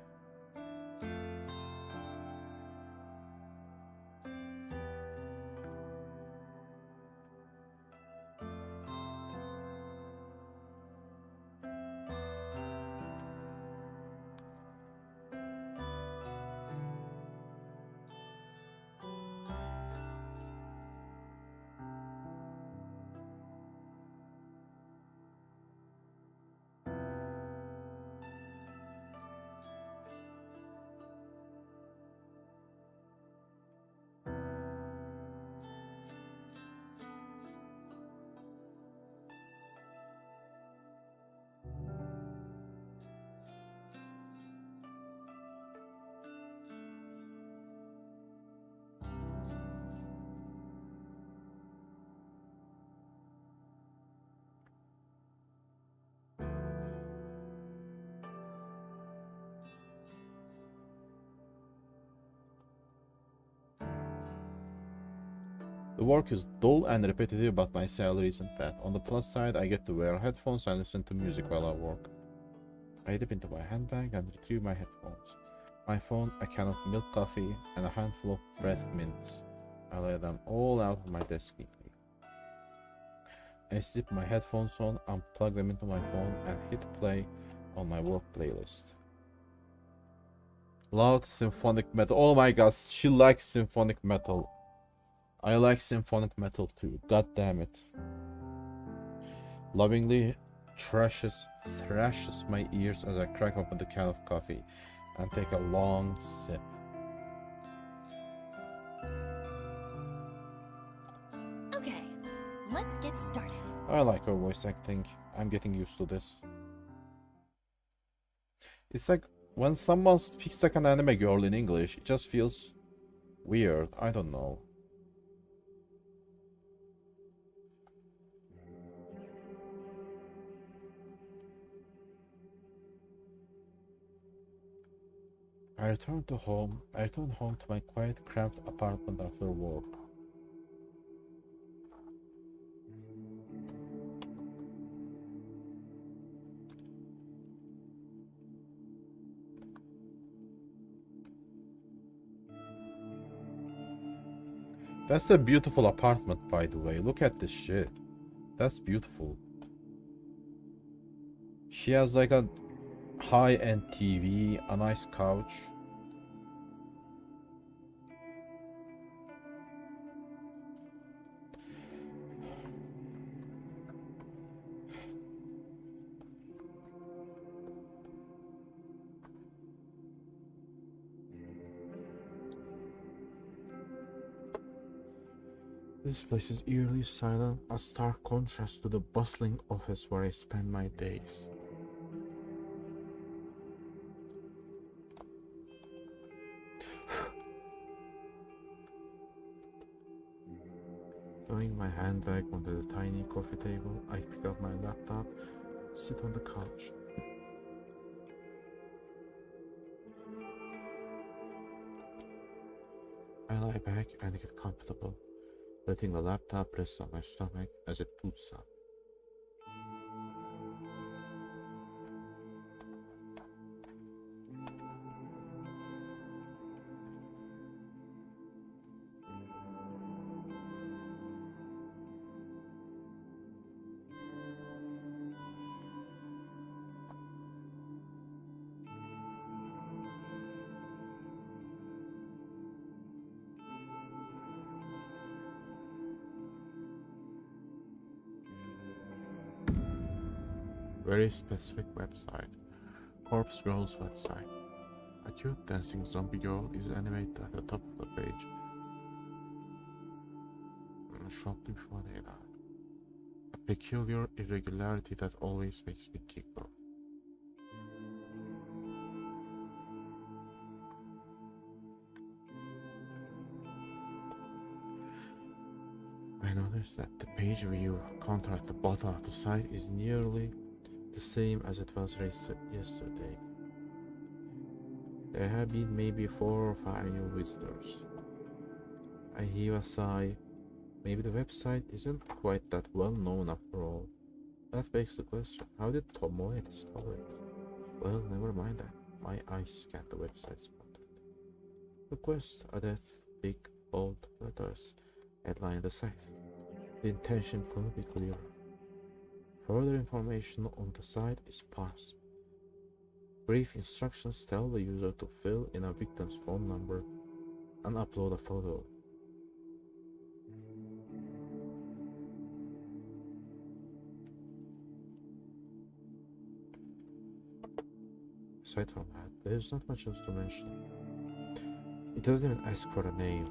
The work is dull and repetitive, but my salary isn't bad. On the plus side, I get to wear headphones and listen to music while I work. I dip into my handbag and retrieve my headphones, my phone, a can of milk coffee, and a handful of breath mints. I lay them all out on my desk neatly. I zip my headphones on, unplug them into my phone, and hit play on my work playlist. Loud symphonic metal. Oh my god, she likes symphonic metal. I like symphonic metal too, god damn it. Lovingly thrashes my ears as I crack open the can of coffee and take a long sip. Okay, let's get started. I like her voice acting. I'm getting used to this. It's like when someone speaks like an anime girl in English, it just feels weird. I don't know. I return home to my quiet, cramped apartment after work. That's a beautiful apartment, by the way. Look at this shit. That's beautiful. She has like a high-end TV, a nice couch. This place is eerily silent, a stark contrast to the bustling office where I spend my days. Throwing my handbag onto the tiny coffee table, I pick up my laptop, sit on the couch. I lie back and get comfortable, letting the laptop rest on my stomach as it boots up. Very specific website. Corpse Girl's website. A cute dancing zombie girl is animated at the top of the page. Shortly before they die. A peculiar irregularity that always makes me giggle. I noticed that the page view counter at the bottom of the site is nearly the same as it was yesterday. There have been maybe 4 or 5 new visitors. I heave a sigh. Maybe the website isn't quite that well known after all. That begs the question, how did Tomoe discover it? Well, never mind that. My eyes scanned the website's content. Request a death, big, bold letters headline the site. The intention will be clear. Further information on the site is sparse. Brief instructions tell the user to fill in a victim's phone number and upload a photo. Aside from that, there's not much else to mention. It doesn't even ask for a name.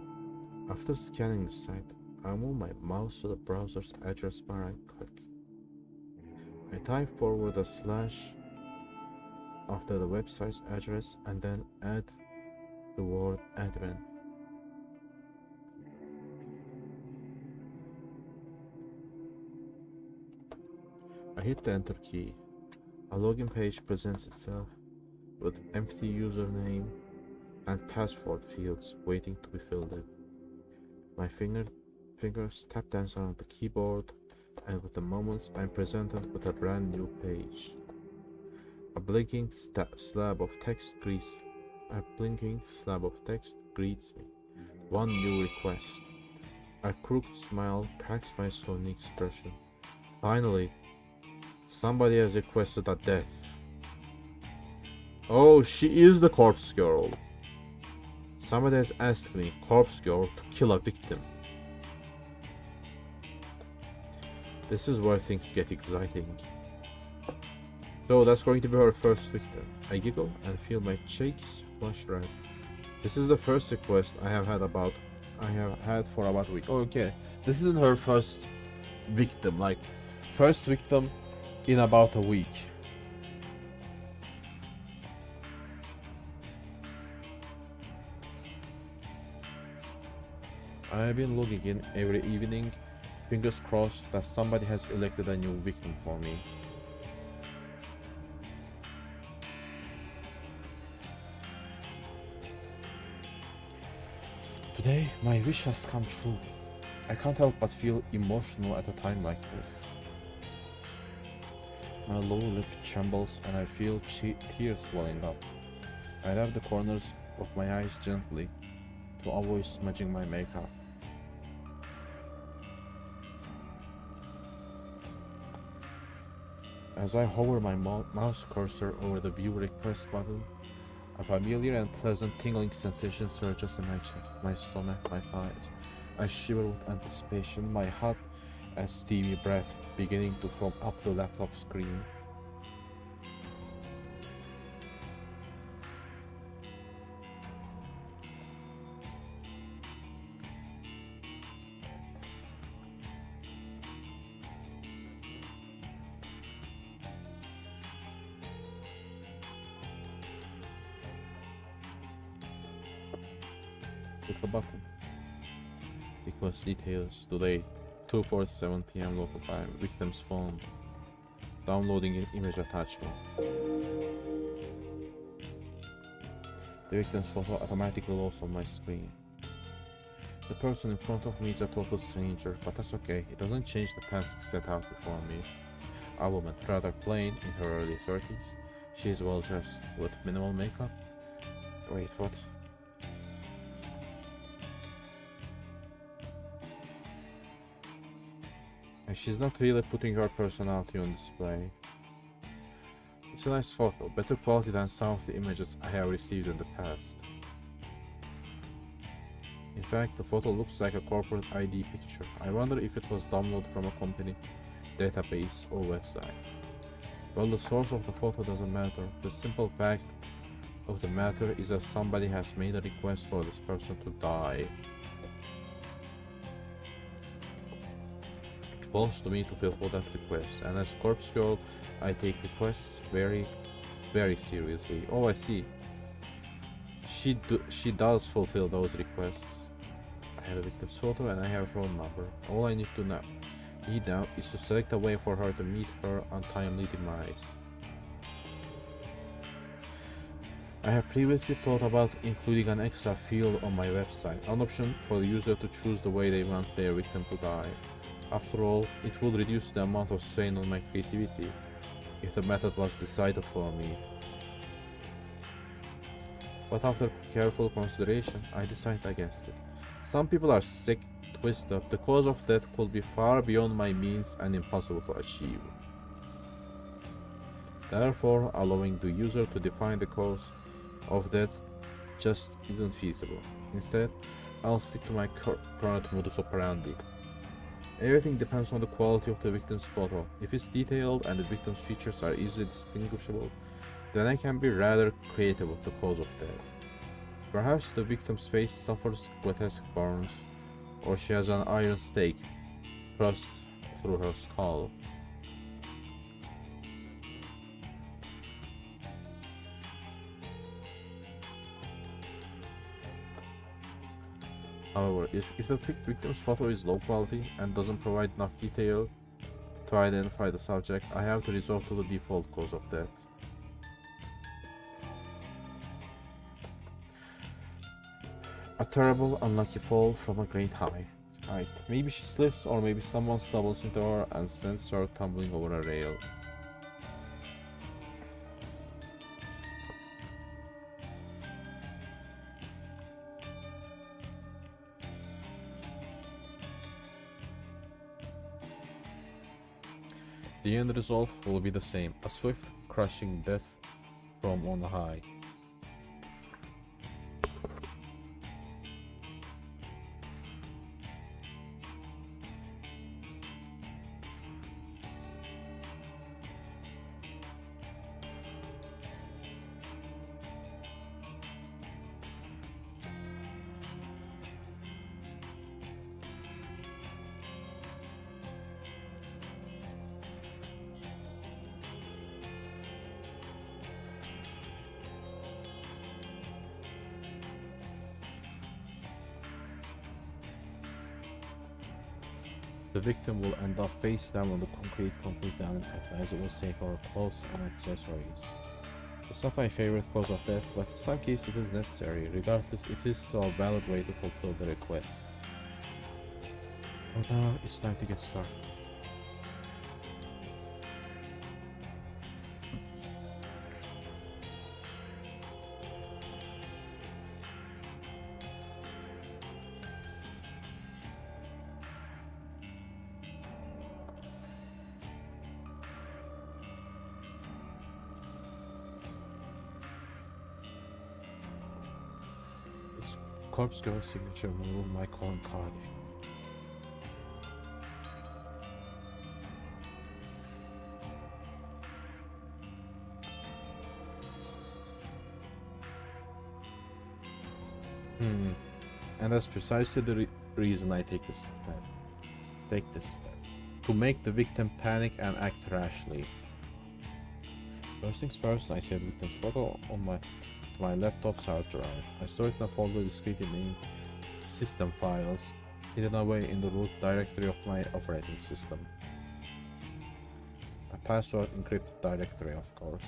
After scanning the site, I move my mouse to the browser's address bar and click. I type forward a slash after the website's address and then add the word admin. I hit the enter key. A login page presents itself with empty username and password fields waiting to be filled in. My fingers tap dance around the keyboard, and with the moments I'm presented with a brand new page. A blinking slab of text greets me. One new request. A crooked smile cracks my stony expression. Finally, somebody has requested a death. Oh, she is the corpse girl. Somebody has asked me, corpse girl, to kill a victim. This is where things get exciting. So that's going to be her first victim. I giggle and feel my cheeks flush red. This is the first request I have had for about a week. Okay, this isn't her first victim, like first victim in about a week. I've been logging in every evening, fingers crossed that somebody has elected a new victim for me. Today, my wish has come true. I can't help but feel emotional at a time like this. My lower lip trembles and I feel tears welling up. I rub the corners of my eyes gently to avoid smudging my makeup. As I hover my mouse cursor over the view request button, a familiar and pleasant tingling sensation surges in my chest, my stomach, my thighs. I shiver with anticipation, my hot and steamy breath beginning to foam up the laptop screen. Click the button. Request details. Today, 2:47 p.m. local time. Victim's phone. Downloading image attachment. The victim's photo automatically loads on my screen. The person in front of me is a total stranger, but that's okay. It doesn't change the task set out before me. A woman, rather plain, in her early 30s. She is well dressed, with minimal makeup. Wait, what? And she's not really putting her personality on display. It's a nice photo, better quality than some of the images I have received in the past. In fact, the photo looks like a corporate ID picture. I wonder if it was downloaded from a company database or website. Well, the source of the photo doesn't matter. The simple fact of the matter is that somebody has made a request for this person to die. It falls to me to fulfill that request, and as Corpse Girl, I take requests very, very seriously. Oh, I see. She does fulfill those requests. I have a victim's photo and I have a phone number. All I need now is to select a way for her to meet her untimely demise. I have previously thought about including an extra field on my website, an option for the user to choose the way they want their victim to die. After all, it would reduce the amount of strain on my creativity if the method was decided for me. But after careful consideration, I decided against it. Some people are sick, twisted. The cause of death could be far beyond my means and impossible to achieve. Therefore, allowing the user to define the cause of death just isn't feasible. Instead, I'll stick to my current modus operandi. Everything depends on the quality of the victim's photo. If it's detailed and the victim's features are easily distinguishable, then I can be rather creative with the cause of death. Perhaps the victim's face suffers grotesque burns, or she has an iron stake thrust through her skull. However, if the victim's photo is low quality and doesn't provide enough detail to identify the subject, I have to resort to the default cause of death. A terrible, unlucky fall from a great height. Maybe she slips, or maybe someone stumbles into her and sends her tumbling over a rail. The end result will be the same, a swift, crushing death from on high. The victim will end up face down on the concrete, completely unaffected, as it will save her clothes and accessories. It's not my favorite cause of death, but in some cases it is necessary. Regardless, it is still a valid way to fulfill the request. But now it's time to get started. Corpse Girl's signature will ruin my calling card. And that's precisely the reason I take this step. To make the victim panic and act rashly. First things first, I saved the victim's photo on my laptop's hard drive. I stored it in a folder discreetly named system files hidden away in the root directory of my operating system. A password encrypted directory, of course.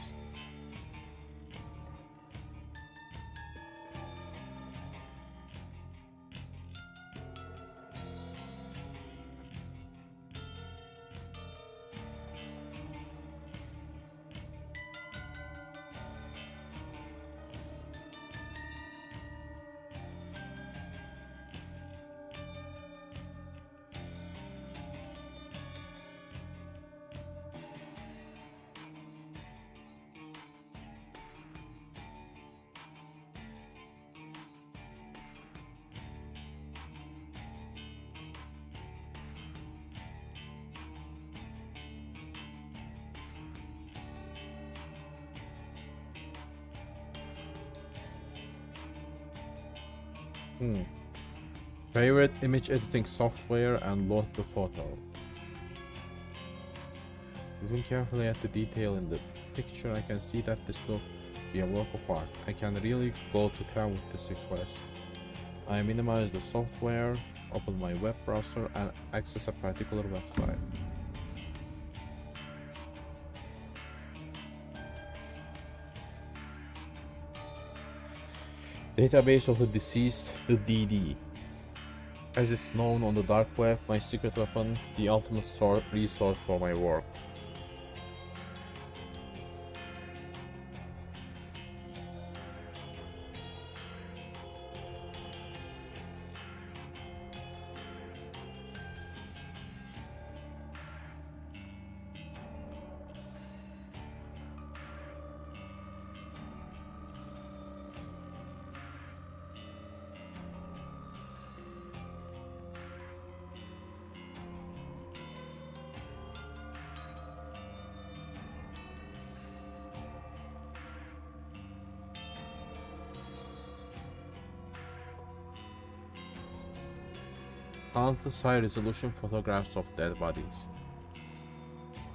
Favorite image editing software and load the photo. Looking carefully at the detail in the picture, I can see that this will be a work of art. I can really go to town with this request. I minimize the software, open my web browser, and access a particular website. Database of the deceased, the DD. As it's known on the dark web, my secret weapon, the ultimate resource for my work. Countless high-resolution photographs of dead bodies.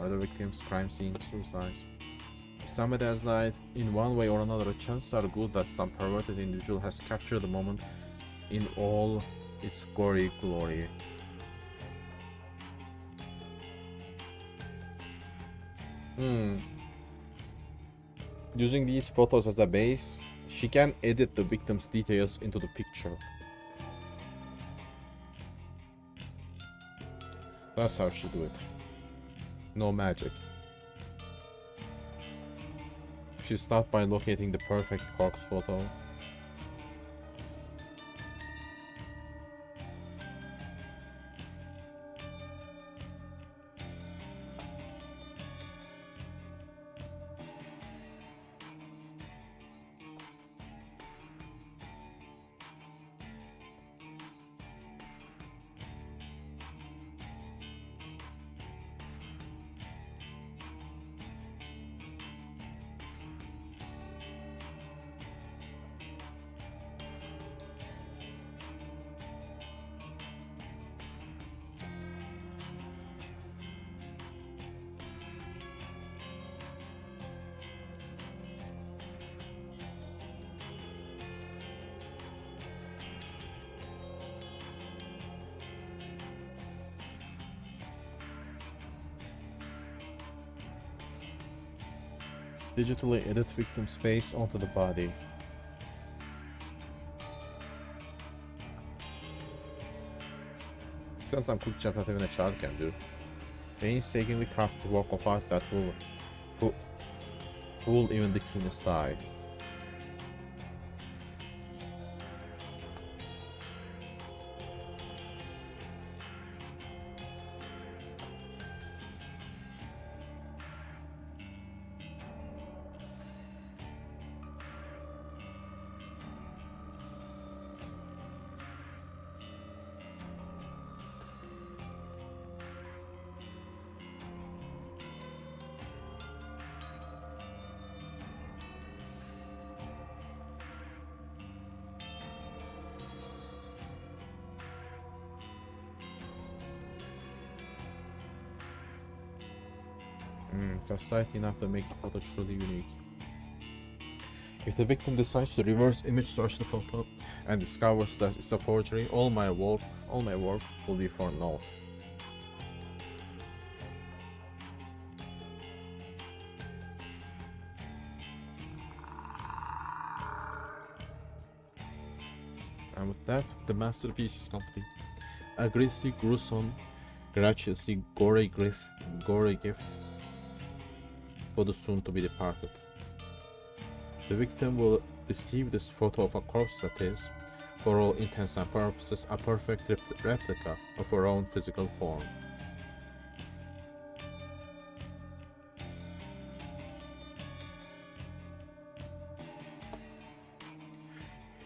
Other victims, crime scenes, suicides. If somebody has died in one way or another, chances are good that some perverted individual has captured the moment in all its gory glory. Using these photos as a base, she can edit the victim's details into the picture. That's how she do it. No magic. She starts by locating the perfect corpse photo. Digitally edit victim's face onto the body. Sounds some quick jump that even a child can do. Painstakingly crafted work of art that will fool even the keenest eye. Just sight enough to make the photo truly unique. If the victim decides to reverse image search the photo and discovers that it's a forgery, all my work will be for naught. And with that, the masterpiece is complete. A grisly, gruesome, graciously gory gift for the soon-to-be departed. The victim will receive this photo of a corpse that is, for all intents and purposes, a perfect replica of her own physical form.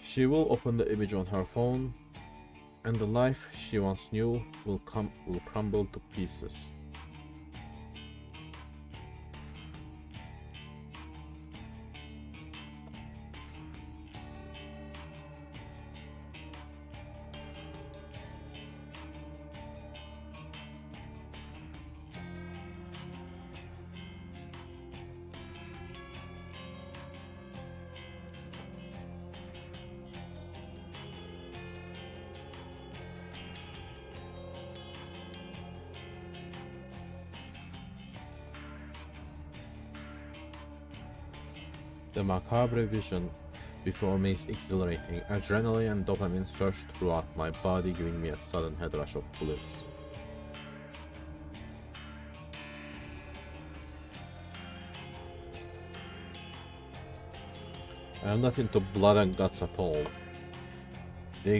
She will open the image on her phone, and the life she once knew will crumble to pieces. The macabre vision before me is exhilarating. Adrenaline and dopamine surge throughout my body, giving me a sudden head rush of bliss. I am not into blood and guts at all. The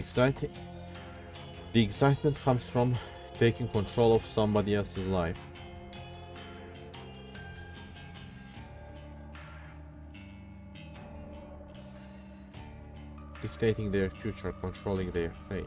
excitement comes from taking control of somebody else's life. Dictating their future, controlling their fate.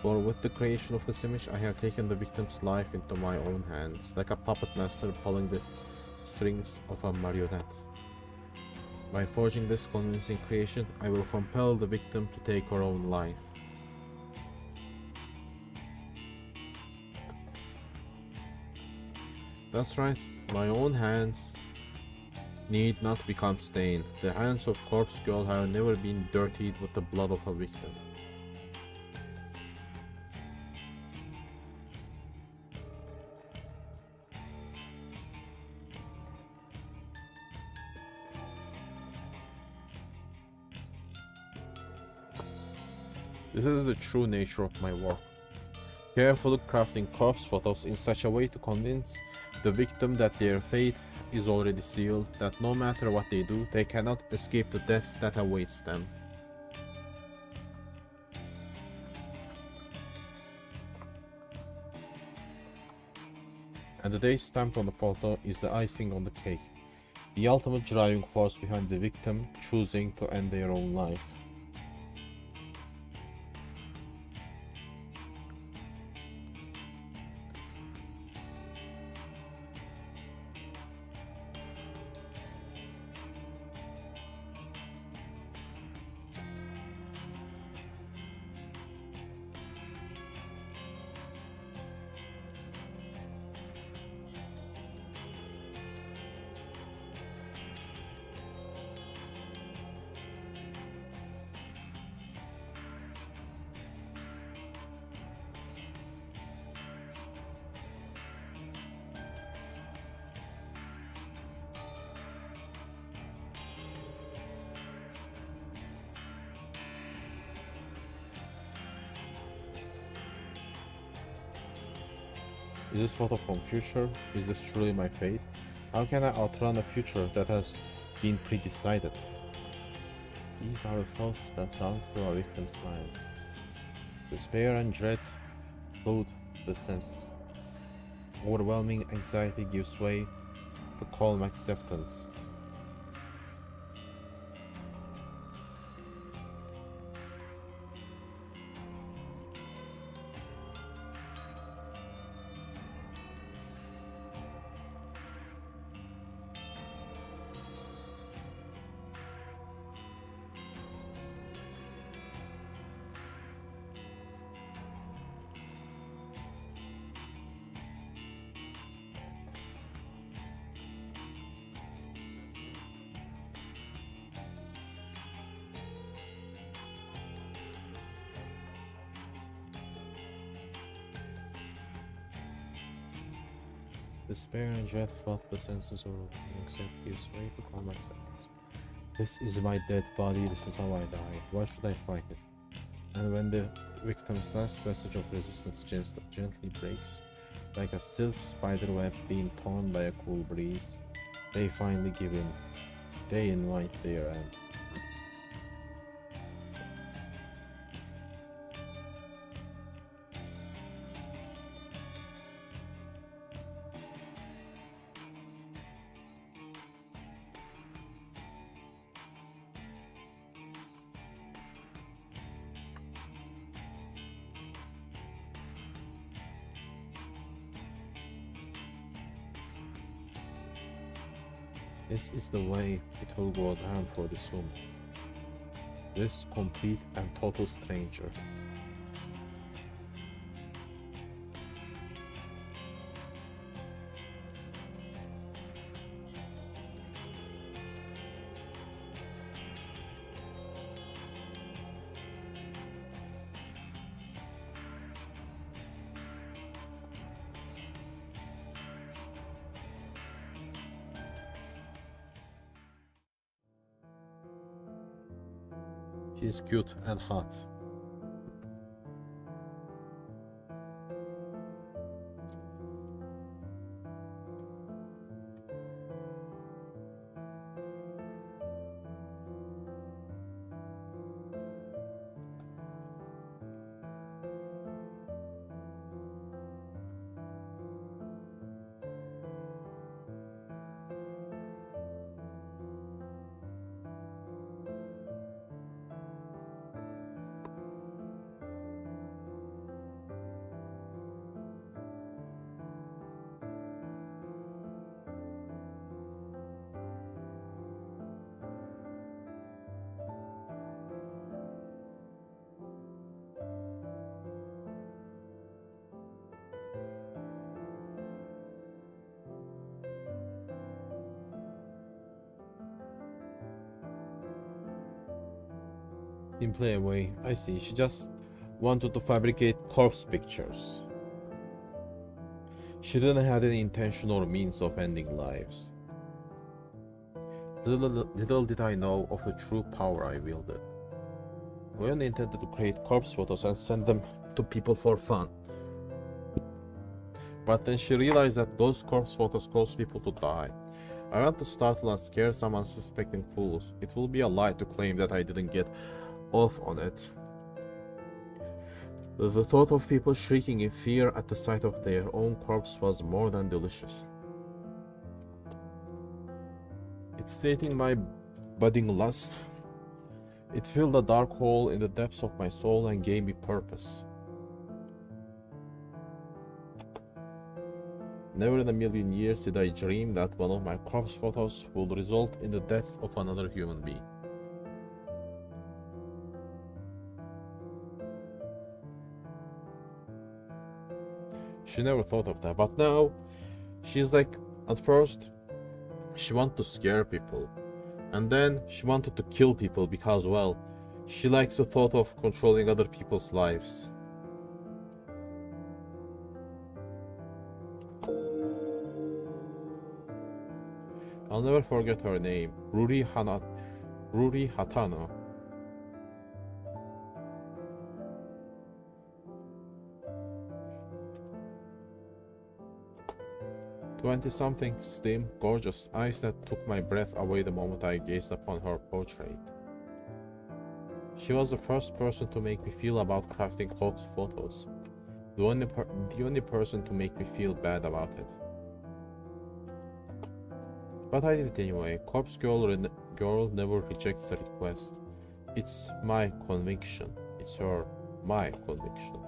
For with the creation of this image, I have taken the victim's life into my own hands, like a puppet master pulling the strings of a marionette. By forging this convincing creation, I will compel the victim to take her own life. That's right, my own hands need not become stained. The hands of corpse girl have never been dirtied with the blood of a victim. This is the true nature of my work. Carefully crafting corpse photos in such a way to convince the victim that their fate is already sealed, that no matter what they do, they cannot escape the death that awaits them. And the date stamped on the photo is the icing on the cake, the ultimate driving force behind the victim choosing to end their own life. Is this photo from future? Is this truly my fate? How can I outrun a future that has been pre-decided? These are the thoughts that run through a victim's mind. Despair and dread flood the senses. Overwhelming anxiety gives way to calm acceptance. Despair and dread flood the senses of except gives way to calm acceptance. This is my dead body, this is how I die. Why should I fight it? And when the victim's last vestige of resistance gently breaks, like a silk spider web being torn by a cool breeze, they finally give in. They invite their end. This is the way it will go down for this woman. This complete and total stranger. She's cute and hot. Didn't play away. I see. She just wanted to fabricate corpse pictures. She didn't have any intention or means of ending lives. Little did I know of the true power I wielded. I only intended to create corpse photos and send them to people for fun. But then she realized that those corpse photos cause people to die. I want to startle and scare some unsuspecting fools. It will be a lie to claim that I didn't get off on it. The thought of people shrieking in fear at the sight of their own corpse was more than delicious. It sated my budding lust. It filled a dark hole in the depths of my soul and gave me purpose. Never in a million years did I dream that one of my corpse photos would result in the death of another human being. She never thought of that, but now she's like, at first she wanted to scare people, and then she wanted to kill people because, well, she likes the thought of controlling other people's lives. I'll never forget her name, Ruri Hatano. 20-something, slim, gorgeous eyes that took my breath away the moment I gazed upon her portrait. She was the first person to make me feel about crafting corpse photos. The only person to make me feel bad about it. But I did it anyway. Corpse girl never rejects a request. It's my conviction. It's my conviction.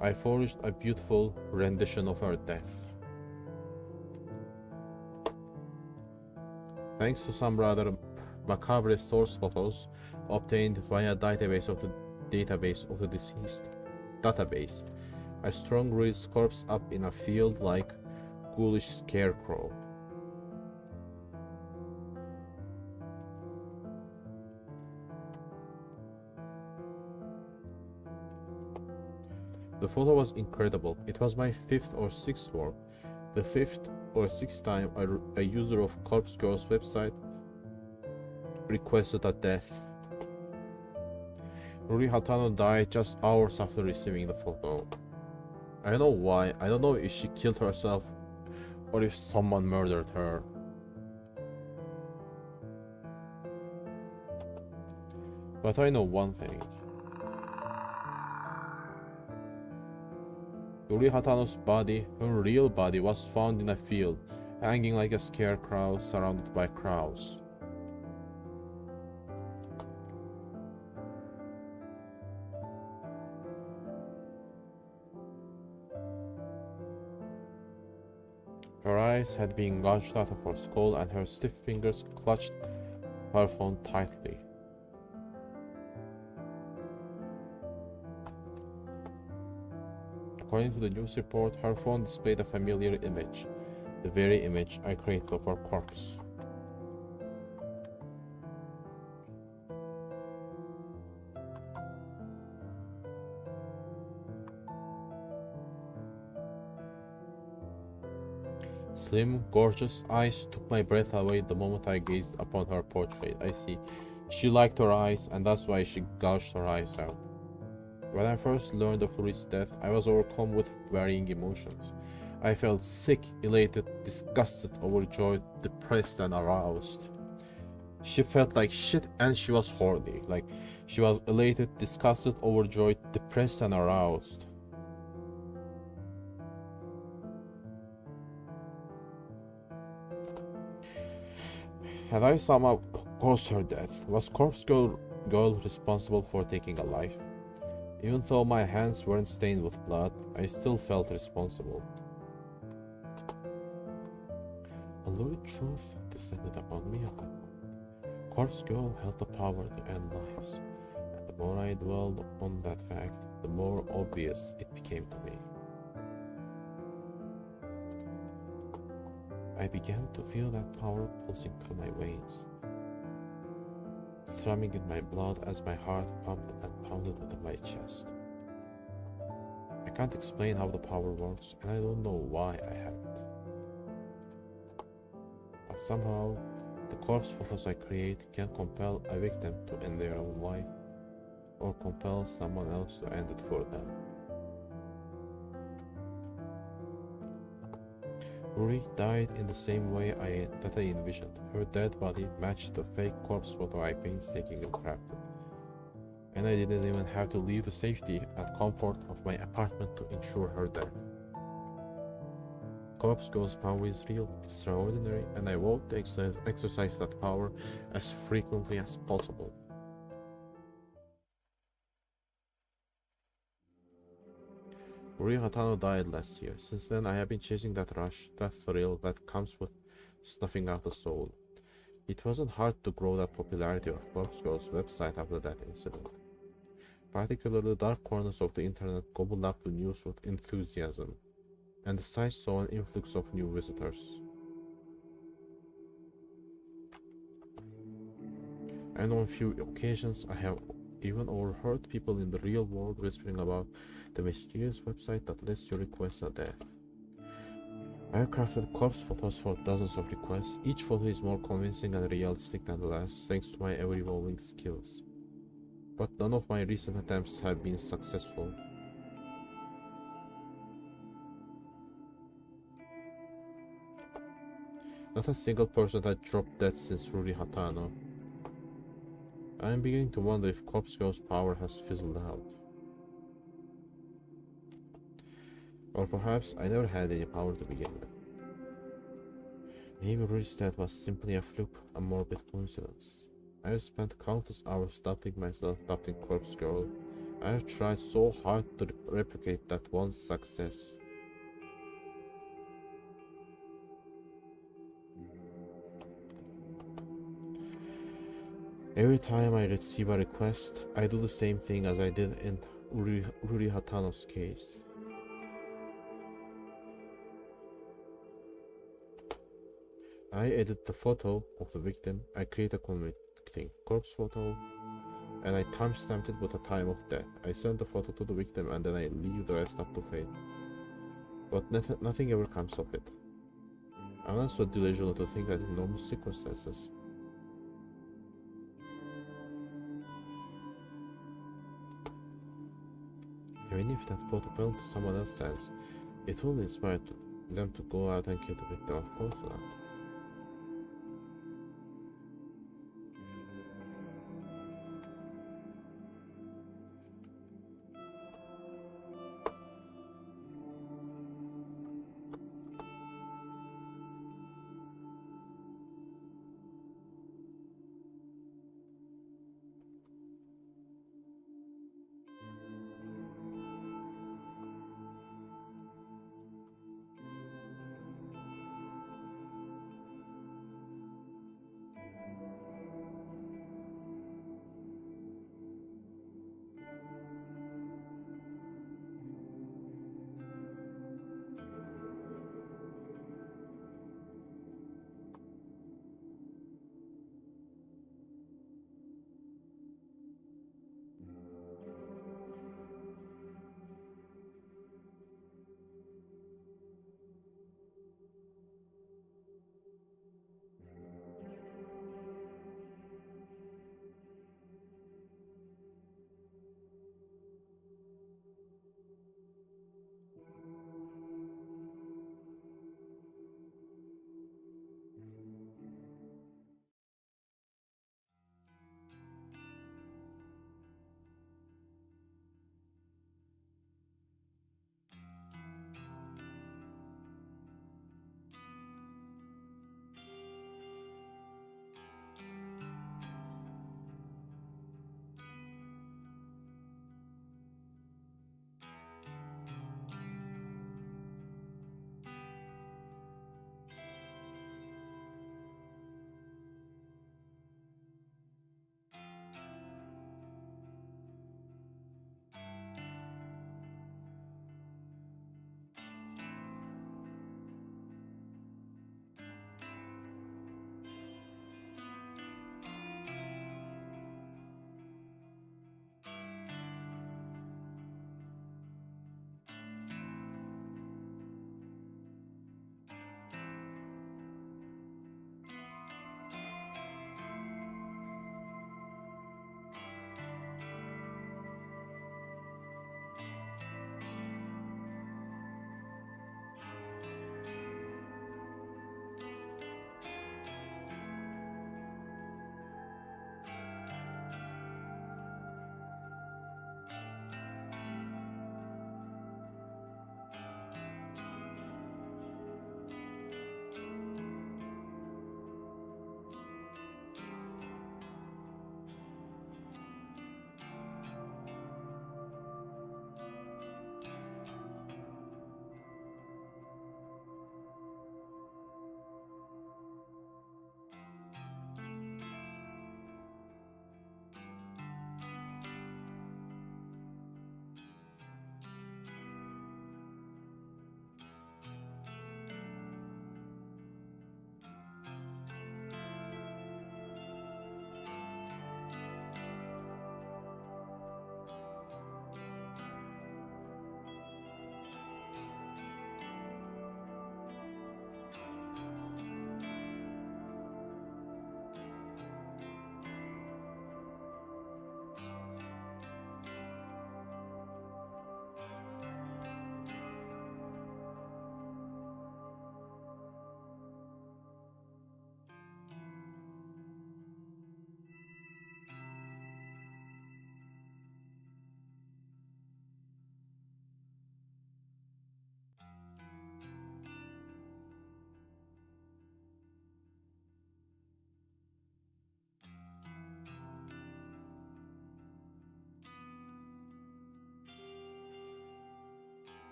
I forged a beautiful rendition of her death. Thanks to some rather macabre source photos obtained via database of the deceased database, I strung Rui's corpse up in a field like ghoulish scarecrow. The photo was incredible. It was my 5th or 6th work. The fifth or sixth time a user of Corpse Girl's website requested a death. Ruri Hatano died just hours after receiving the photo. I don't know why. I don't know if she killed herself or if someone murdered her. But I know one thing. Ruri Hatano's body, her real body, was found in a field, hanging like a scarecrow surrounded by crows. Her eyes had been gouged out of her skull and her stiff fingers clutched her phone tightly. According to the news report, her phone displayed a familiar image, the very image I created of her corpse. Slim, gorgeous eyes took my breath away the moment I gazed upon her portrait. I see. She liked her eyes, and that's why she gouged her eyes out. When I first learned of Ruri's death, I was overcome with varying emotions. I felt sick, elated, disgusted, overjoyed, depressed, and aroused. She felt like shit and she was horny. Like, she was elated, disgusted, overjoyed, depressed, and aroused. Had I somehow caused her death? Was Corpse Girl responsible for taking a life? Even though my hands weren't stained with blood, I still felt responsible. A lurid truth descended upon me at that moment. Corpse Girl held the power to end lives, and the more I dwelled on that fact, the more obvious it became to me. I began to feel that power pulsing through my veins, thrumming in my blood as my heart pumped and pounded within my chest. I can't explain how the power works, and I don't know why I haven't. But somehow, the corpse photos I create can compel a victim to end their own life, or compel someone else to end it for them. Ruri died in the same way that I envisioned. Her dead body matched the fake corpse photo I painstakingly crafted. And I didn't even have to leave the safety and comfort of my apartment to ensure her death. Corpse Girl's power is real, extraordinary, and I want to exercise that power as frequently as possible. Ruri Hatano died last year. Since then, I have been chasing that rush, that thrill that comes with snuffing out the soul. It wasn't hard to grow that popularity of Corpse Girl's website after that incident. Particularly, the dark corners of the internet gobbled up the news with enthusiasm, and the site saw an influx of new visitors. And on a few occasions, I have even overheard people in the real world whispering about the mysterious website that lets you request a death. I have crafted corpse photos for dozens of requests. Each photo is more convincing and realistic than the last, thanks to my ever-evolving skills. But none of my recent attempts have been successful. Not a single person had dropped dead since Ruri Hatano. I am beginning to wonder if Corpse Girl's power has fizzled out. Or perhaps I never had any power to begin with. Maybe Ruri's death was simply a fluke, a morbid coincidence. I have spent countless hours doubting myself, doubting Corpse Girl. I have tried so hard to replicate that one success. Every time I receive a request, I do the same thing as I did in Ruri Hatano's case. I edit the photo of the victim, I create a convicting corpse photo, and I timestamped it with the time of death. I send the photo to the victim and then I leave the rest up to fate. But nothing ever comes of it. Unless so delusional to think that in normal circumstances. Even if that thought fell to someone else's hands, it will inspire them to go out and kill the victim, of course not.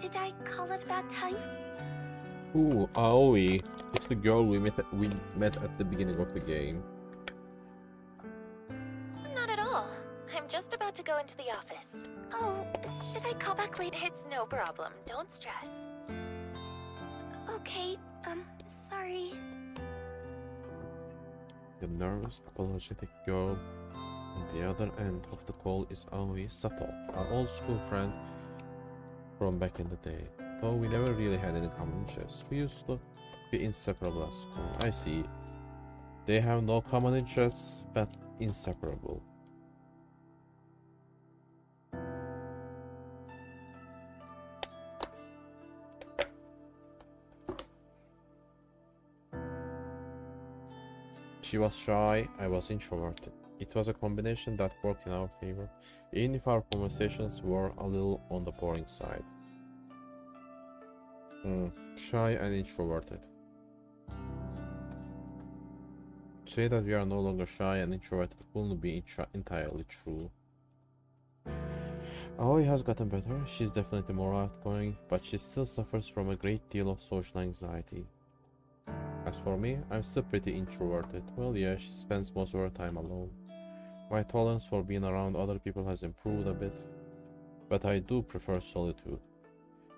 Did I call it a bad time? Ooh, Aoi. It's the girl we met at the beginning of the game. Not at all. I'm just about to go into the office. Oh, should I call back later? It's no problem. Don't stress. Okay, sorry. The nervous, apologetic girl on the other end of the call is Aoi Sato, our old school friend from back in the day. Though we never really had any common interests, we used to be inseparable at school. I see. They have no common interests, but inseparable. She was shy, I was introverted. It was a combination that worked in our favor, even if our conversations were a little on the boring side. Shy and introverted. To say that we are no longer shy and introverted wouldn't be entirely true. Aoi has gotten better, she's definitely more outgoing, but she still suffers from a great deal of social anxiety. As for me, I'm still pretty introverted. Well, yeah, she spends most of her time alone. My tolerance for being around other people has improved a bit, but I do prefer solitude.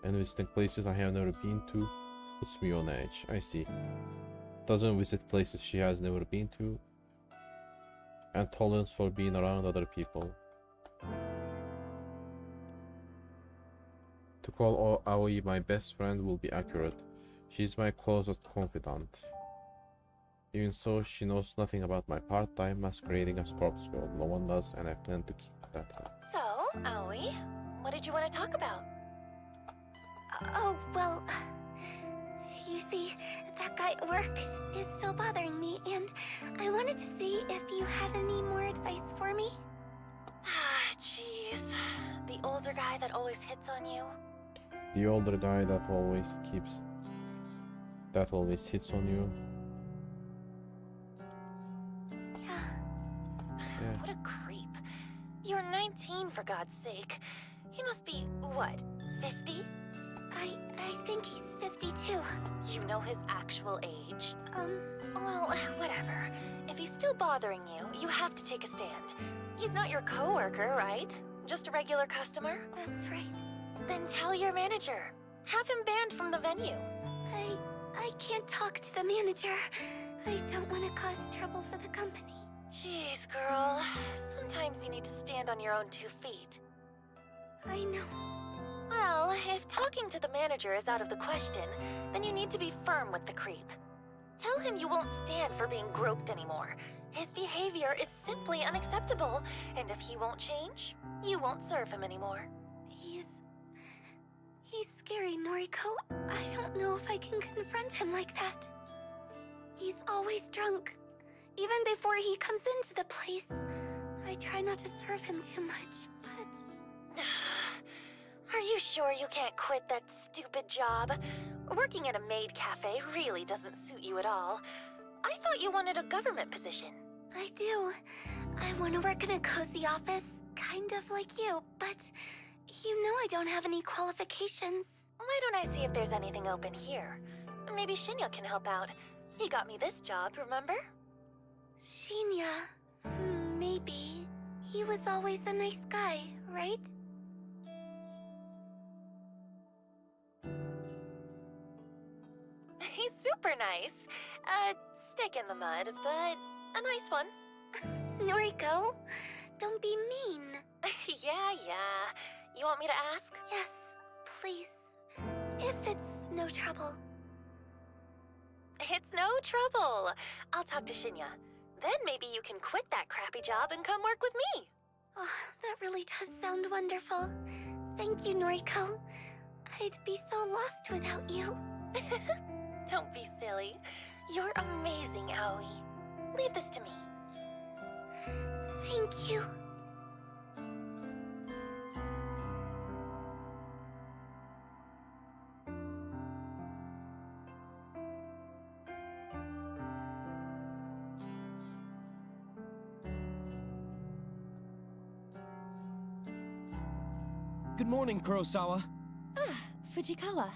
And visiting places I have never been to puts me on edge. I see. Doesn't visit places she has never been to, and tolerance for being around other people. To call Aoi my best friend will be accurate. She's my closest confidant. Even so, she knows nothing about my part-time masquerading as corpse girl. No one does, and I plan to keep that up. So, Aoi, what did you want to talk about? Oh, well, you see, that guy at work is still bothering me, and I wanted to see if you had any more advice for me. Ah, jeez. The older guy that always hits on you? The older guy that always hits on you. Yeah. What a creep. You're 19, for God's sake. He must be, what, 50? I think he's 52. You know his actual age? Well, whatever. If he's still bothering you, you have to take a stand. He's not your coworker, right? Just a regular customer? That's right. Then tell your manager. Have him banned from the venue. I can't talk to the manager. I don't want to cause trouble for the company. Jeez, girl. Sometimes you need to stand on your own 2 feet. I know. Well, if talking to the manager is out of the question, then you need to be firm with the creep. Tell him you won't stand for being groped anymore. His behavior is simply unacceptable, and if he won't change, you won't serve him anymore. He's scary, Noriko. I don't know if I can confront him like that. He's always drunk. Even before he comes into the place, I try not to serve him too much, but... Are you sure you can't quit that stupid job? Working at a maid cafe really doesn't suit you at all. I thought you wanted a government position. I do. I want to work in a cozy office, kind of like you, but you know I don't have any qualifications. Why don't I see if there's anything open here? Maybe Shinya can help out. He got me this job, remember? Shinya. Maybe. He was always a nice guy, right? He's super nice. A stick in the mud, but a nice one. Noriko, don't be mean. Yeah. You want me to ask? Yes, please. If it's no trouble. It's no trouble. I'll talk to Shinya. Then maybe you can quit that crappy job and come work with me. Oh, that really does sound wonderful. Thank you, Noriko. I'd be so lost without you. Don't be silly. You're amazing, Aoi. Leave this to me. Thank you. Good morning, Kurosawa. Fujikawa.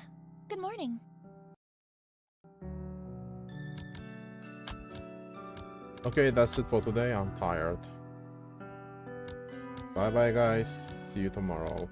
Good morning. Okay, that's it for today. I'm tired. Bye bye, guys. See you tomorrow.